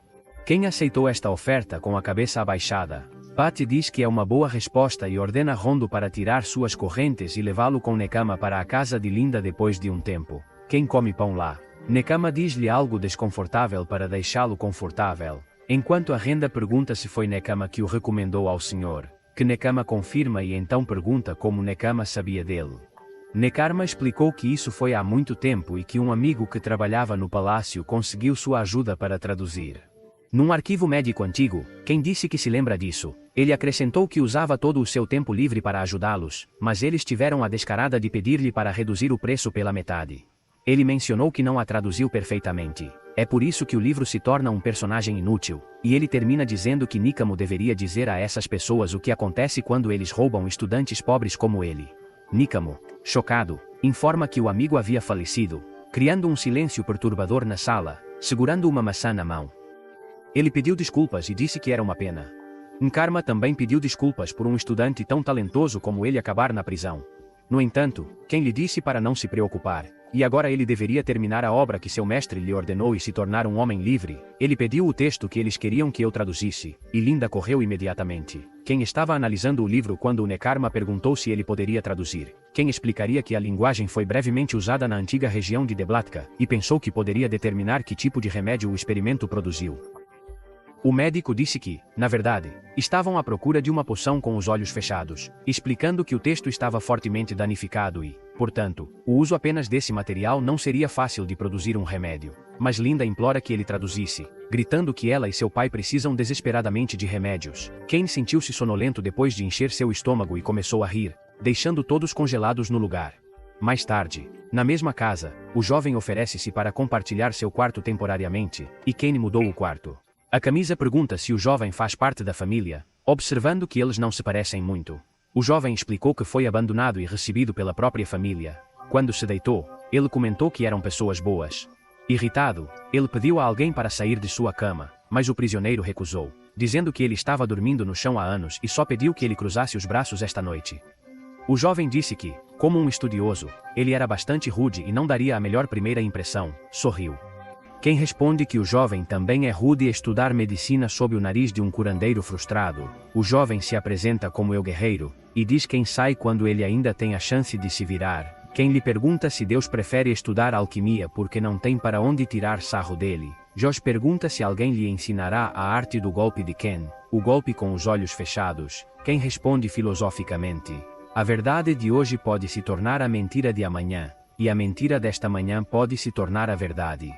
Quem aceitou esta oferta com a cabeça abaixada? Patty diz que é uma boa resposta e ordena Rondo para tirar suas correntes e levá-lo com Nekama para a casa de Linda depois de um tempo. Quem come pão lá? Nekama diz-lhe algo desconfortável para deixá-lo confortável, enquanto a Renda pergunta se foi Nekama que o recomendou ao senhor, que Nekama confirma e então pergunta como Nekama sabia dele. Nekarma explicou que isso foi há muito tempo e que um amigo que trabalhava no palácio conseguiu sua ajuda para traduzir. Num arquivo médico antigo, quem disse que se lembra disso, ele acrescentou que usava todo o seu tempo livre para ajudá-los, mas eles tiveram a descarada de pedir-lhe para reduzir o preço pela metade. Ele mencionou que não a traduziu perfeitamente. É por isso que o livro se torna um personagem inútil, e ele termina dizendo que Nikamo deveria dizer a essas pessoas o que acontece quando eles roubam estudantes pobres como ele. Nikamo, chocado, informa que o amigo havia falecido, criando um silêncio perturbador na sala, segurando uma maçã na mão. Ele pediu desculpas e disse que era uma pena. Nkarma também pediu desculpas por um estudante tão talentoso como ele acabar na prisão. No entanto, quem lhe disse para não se preocupar, e agora ele deveria terminar a obra que seu mestre lhe ordenou e se tornar um homem livre. Ele pediu o texto que eles queriam que eu traduzisse, e Linda correu imediatamente. Quem estava analisando o livro quando o Nekarma perguntou se ele poderia traduzir, quem explicaria que a linguagem foi brevemente usada na antiga região de Deblatka, e pensou que poderia determinar que tipo de remédio o experimento produziu. O médico disse que, na verdade, estavam à procura de uma poção com os olhos fechados, explicando que o texto estava fortemente danificado e, portanto, o uso apenas desse material não seria fácil de produzir um remédio. Mas Linda implora que ele traduzisse, gritando que ela e seu pai precisam desesperadamente de remédios. Kane sentiu-se sonolento depois de encher seu estômago e começou a rir, deixando todos congelados no lugar. Mais tarde, na mesma casa, o jovem oferece-se para compartilhar seu quarto temporariamente, e Kane mudou o quarto. A camisa pergunta se o jovem faz parte da família, observando que eles não se parecem muito. O jovem explicou que foi abandonado e recebido pela própria família. Quando se deitou, ele comentou que eram pessoas boas. Irritado, ele pediu a alguém para sair de sua cama, mas o prisioneiro recusou, dizendo que ele estava dormindo no chão há anos e só pediu que ele cruzasse os braços esta noite. O jovem disse que, como um estudioso, ele era bastante rude e não daria a melhor primeira impressão. Sorriu. Quem responde que o jovem também é rude e estudar medicina sob o nariz de um curandeiro frustrado. O jovem se apresenta como eu guerreiro, e diz quem sai quando ele ainda tem a chance de se virar. Quem lhe pergunta se Deus prefere estudar alquimia porque não tem para onde tirar sarro dele. Josh pergunta se alguém lhe ensinará a arte do golpe de Ken, o golpe com os olhos fechados. Quem responde filosoficamente: a verdade de hoje pode se tornar a mentira de amanhã, e a mentira desta manhã pode se tornar a verdade.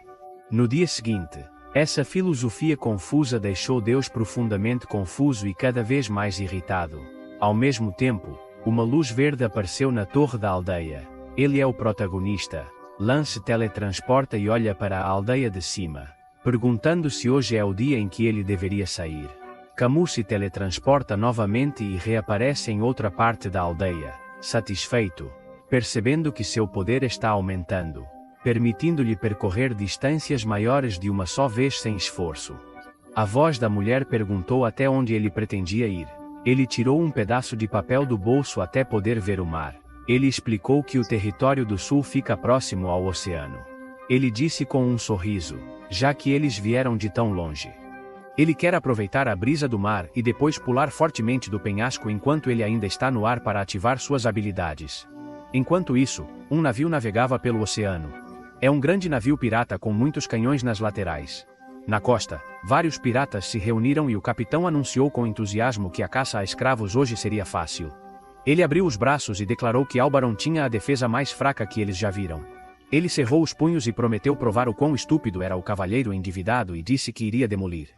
No dia seguinte, essa filosofia confusa deixou Deus profundamente confuso e cada vez mais irritado. Ao mesmo tempo, uma luz verde apareceu na torre da aldeia. Ele é o protagonista. Lan se teletransporta e olha para a aldeia de cima, perguntando se hoje é o dia em que ele deveria sair. Camus se teletransporta novamente e reaparece em outra parte da aldeia, satisfeito, percebendo que seu poder está aumentando, permitindo-lhe percorrer distâncias maiores de uma só vez sem esforço. A voz da mulher perguntou até onde ele pretendia ir. Ele tirou um pedaço de papel do bolso até poder ver o mar. Ele explicou que o território do sul fica próximo ao oceano. Ele disse com um sorriso, já que eles vieram de tão longe. Ele quer aproveitar a brisa do mar e depois pular fortemente do penhasco enquanto ele ainda está no ar para ativar suas habilidades. Enquanto isso, um navio navegava pelo oceano. É um grande navio pirata com muitos canhões nas laterais. Na costa, vários piratas se reuniram e o capitão anunciou com entusiasmo que a caça a escravos hoje seria fácil. Ele abriu os braços e declarou que Albaron tinha a defesa mais fraca que eles já viram. Ele cerrou os punhos e prometeu provar o quão estúpido era o cavalheiro endividado e disse que iria demolir.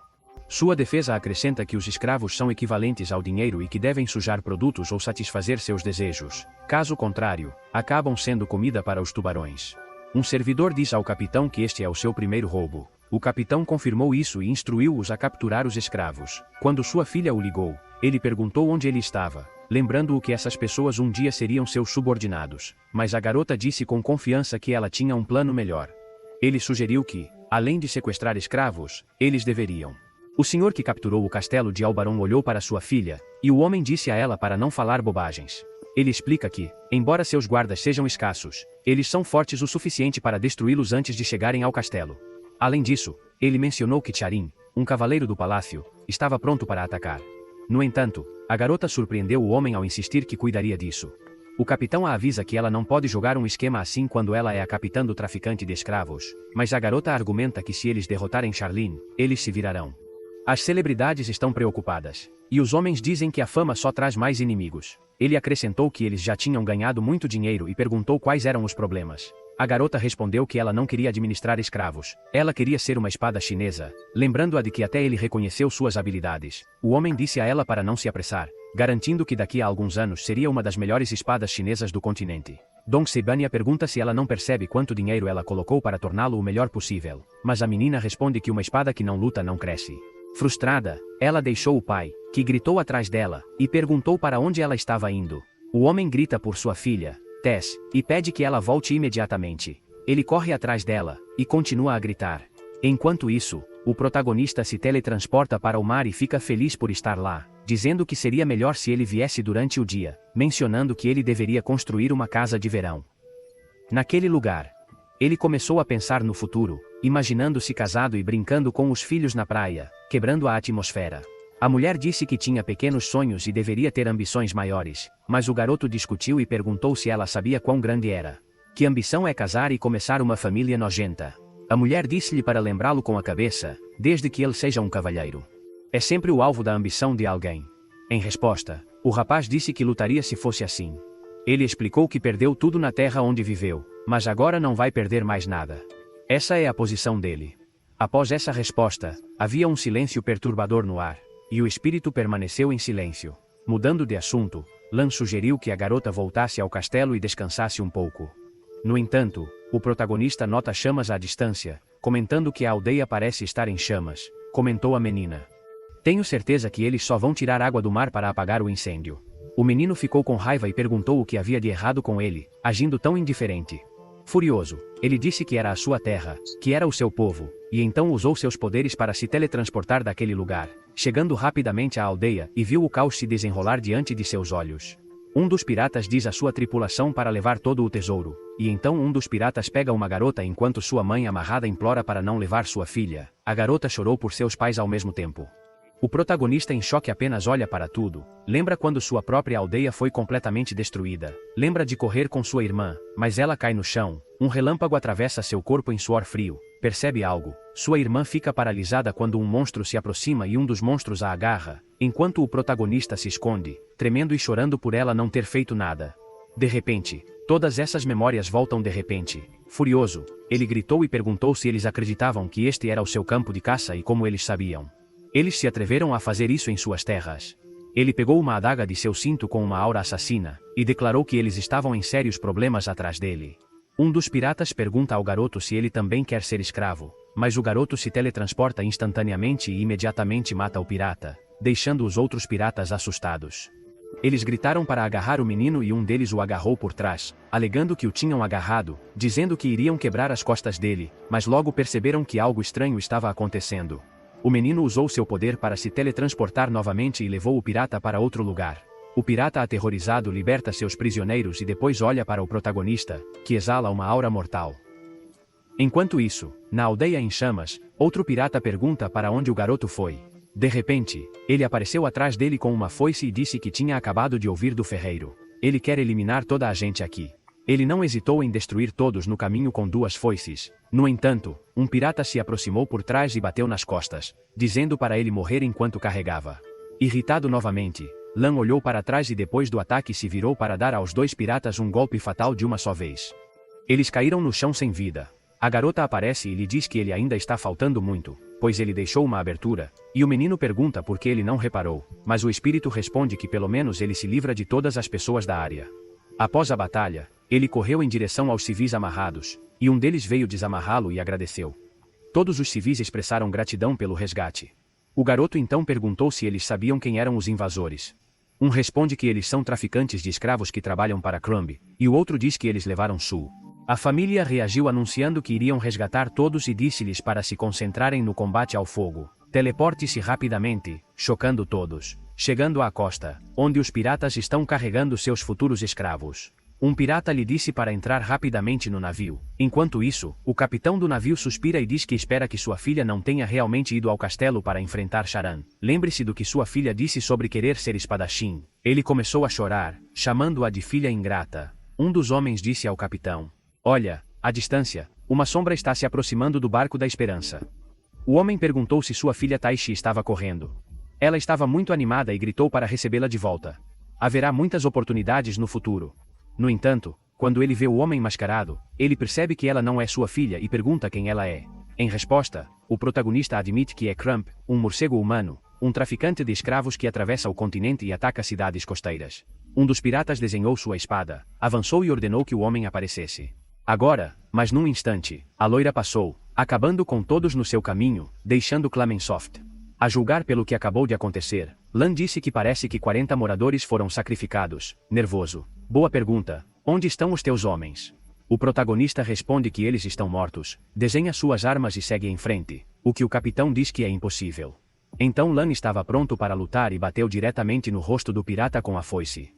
Sua defesa acrescenta que os escravos são equivalentes ao dinheiro e que devem sujar produtos ou satisfazer seus desejos. Caso contrário, acabam sendo comida para os tubarões. Um servidor diz ao capitão que este é o seu primeiro roubo. O capitão confirmou isso e instruiu-os a capturar os escravos. Quando sua filha o ligou, ele perguntou onde ele estava, lembrando-o que essas pessoas um dia seriam seus subordinados. Mas a garota disse com confiança que ela tinha um plano melhor. Ele sugeriu que, além de sequestrar escravos, eles deveriam. O senhor que capturou o castelo de Albarão olhou para sua filha, e o homem disse a ela para não falar bobagens. Ele explica que, embora seus guardas sejam escassos, eles são fortes o suficiente para destruí-los antes de chegarem ao castelo. Além disso, ele mencionou que Charim, um cavaleiro do palácio, estava pronto para atacar. No entanto, a garota surpreendeu o homem ao insistir que cuidaria disso. O capitão a avisa que ela não pode jogar um esquema assim quando ela é a capitã do traficante de escravos, mas a garota argumenta que se eles derrotarem Charlene, eles se virarão. As celebridades estão preocupadas, e os homens dizem que a fama só traz mais inimigos. Ele acrescentou que eles já tinham ganhado muito dinheiro e perguntou quais eram os problemas. A garota respondeu que ela não queria administrar escravos, ela queria ser uma espada chinesa, lembrando-a de que até ele reconheceu suas habilidades. O homem disse a ela para não se apressar, garantindo que daqui a alguns anos seria uma das melhores espadas chinesas do continente. Dong Sebania pergunta se ela não percebe quanto dinheiro ela colocou para torná-lo o melhor possível, mas a menina responde que uma espada que não luta não cresce. Frustrada, ela deixou o pai, que gritou atrás dela, e perguntou para onde ela estava indo. O homem grita por sua filha, Tess, e pede que ela volte imediatamente. Ele corre atrás dela, e continua a gritar. Enquanto isso, o protagonista se teletransporta para o mar e fica feliz por estar lá, dizendo que seria melhor se ele viesse durante o dia, mencionando que ele deveria construir uma casa de verão. Naquele lugar, ele começou a pensar no futuro, imaginando-se casado e brincando com os filhos na praia, quebrando a atmosfera. A mulher disse que tinha pequenos sonhos e deveria ter ambições maiores, mas o garoto discutiu e perguntou se ela sabia quão grande era. Que ambição é casar e começar uma família nojenta? A mulher disse-lhe para lembrá-lo com a cabeça, desde que ele seja um cavalheiro. É sempre o alvo da ambição de alguém. Em resposta, o rapaz disse que lutaria se fosse assim. Ele explicou que perdeu tudo na terra onde viveu, mas agora não vai perder mais nada. Essa é a posição dele. Após essa resposta, havia um silêncio perturbador no ar, e o espírito permaneceu em silêncio. Mudando de assunto, Lan sugeriu que a garota voltasse ao castelo e descansasse um pouco. No entanto, o protagonista nota chamas à distância, comentando que a aldeia parece estar em chamas, comentou a menina. Tenho certeza que eles só vão tirar água do mar para apagar o incêndio. O menino ficou com raiva e perguntou o que havia de errado com ele, agindo tão indiferente. Furioso, ele disse que era a sua terra, que era o seu povo, e então usou seus poderes para se teletransportar daquele lugar, chegando rapidamente à aldeia e viu o caos se desenrolar diante de seus olhos. Um dos piratas diz à sua tripulação para levar todo o tesouro, e então um dos piratas pega uma garota enquanto sua mãe amarrada implora para não levar sua filha. A garota chorou por seus pais ao mesmo tempo. O protagonista em choque apenas olha para tudo, lembra quando sua própria aldeia foi completamente destruída, lembra de correr com sua irmã, mas ela cai no chão, um relâmpago atravessa seu corpo em suor frio, percebe algo, sua irmã fica paralisada quando um monstro se aproxima e um dos monstros a agarra, enquanto o protagonista se esconde, tremendo e chorando por ela não ter feito nada. De repente, todas essas memórias voltam de repente. Furioso, ele gritou e perguntou se eles acreditavam que este era o seu campo de caça e como eles sabiam. Eles se atreveram a fazer isso em suas terras. Ele pegou uma adaga de seu cinto com uma aura assassina, e declarou que eles estavam em sérios problemas atrás dele. Um dos piratas pergunta ao garoto se ele também quer ser escravo, mas o garoto se teletransporta instantaneamente e imediatamente mata o pirata, deixando os outros piratas assustados. Eles gritaram para agarrar o menino e um deles o agarrou por trás, alegando que o tinham agarrado, dizendo que iriam quebrar as costas dele, mas logo perceberam que algo estranho estava acontecendo. O menino usou seu poder para se teletransportar novamente e levou o pirata para outro lugar. O pirata aterrorizado liberta seus prisioneiros e depois olha para o protagonista, que exala uma aura mortal. Enquanto isso, na aldeia em chamas, outro pirata pergunta para onde o garoto foi. De repente, ele apareceu atrás dele com uma foice e disse que tinha acabado de ouvir do ferreiro. Ele quer eliminar toda a gente aqui. Ele não hesitou em destruir todos no caminho com 2 foices. No entanto, um pirata se aproximou por trás e bateu nas costas, dizendo para ele morrer enquanto carregava. Irritado novamente, Lan olhou para trás e depois do ataque se virou para dar aos 2 piratas um golpe fatal de uma só vez. Eles caíram no chão sem vida. A garota aparece e lhe diz que ele ainda está faltando muito, pois ele deixou uma abertura, e o menino pergunta por que ele não reparou, mas o espírito responde que pelo menos ele se livra de todas as pessoas da área. Após a batalha, ele correu em direção aos civis amarrados, e um deles veio desamarrá-lo e agradeceu. Todos os civis expressaram gratidão pelo resgate. O garoto então perguntou se eles sabiam quem eram os invasores. Um responde que eles são traficantes de escravos que trabalham para Crumb, e o outro diz que eles levaram Sue. A família reagiu anunciando que iriam resgatar todos e disse-lhes para se concentrarem no combate ao fogo. Teleporte-se rapidamente, chocando todos, chegando à costa, onde os piratas estão carregando seus futuros escravos. Um pirata lhe disse para entrar rapidamente no navio. Enquanto isso, o capitão do navio suspira e diz que espera que sua filha não tenha realmente ido ao castelo para enfrentar Charan. Lembre-se do que sua filha disse sobre querer ser espadachim. Ele começou a chorar, chamando-a de filha ingrata. Um dos homens disse ao capitão: "Olha, à distância, uma sombra está se aproximando do barco da Esperança." O homem perguntou se sua filha Taishi estava correndo. Ela estava muito animada e gritou para recebê-la de volta. Haverá muitas oportunidades no futuro. No entanto, quando ele vê o homem mascarado, ele percebe que ela não é sua filha e pergunta quem ela é. Em resposta, o protagonista admite que é Crump, um morcego humano, um traficante de escravos que atravessa o continente e ataca cidades costeiras. Um dos piratas desenhou sua espada, avançou e ordenou que o homem aparecesse. Agora, mas num instante, a loira passou, acabando com todos no seu caminho, deixando Clamensoft. A julgar pelo que acabou de acontecer, Lan disse que parece que 40 moradores foram sacrificados. Nervoso: "Boa pergunta. Onde estão os teus homens?" O protagonista responde que eles estão mortos, desenha suas armas e segue em frente, o que o capitão diz que é impossível. Então Lan estava pronto para lutar e bateu diretamente no rosto do pirata com a foice.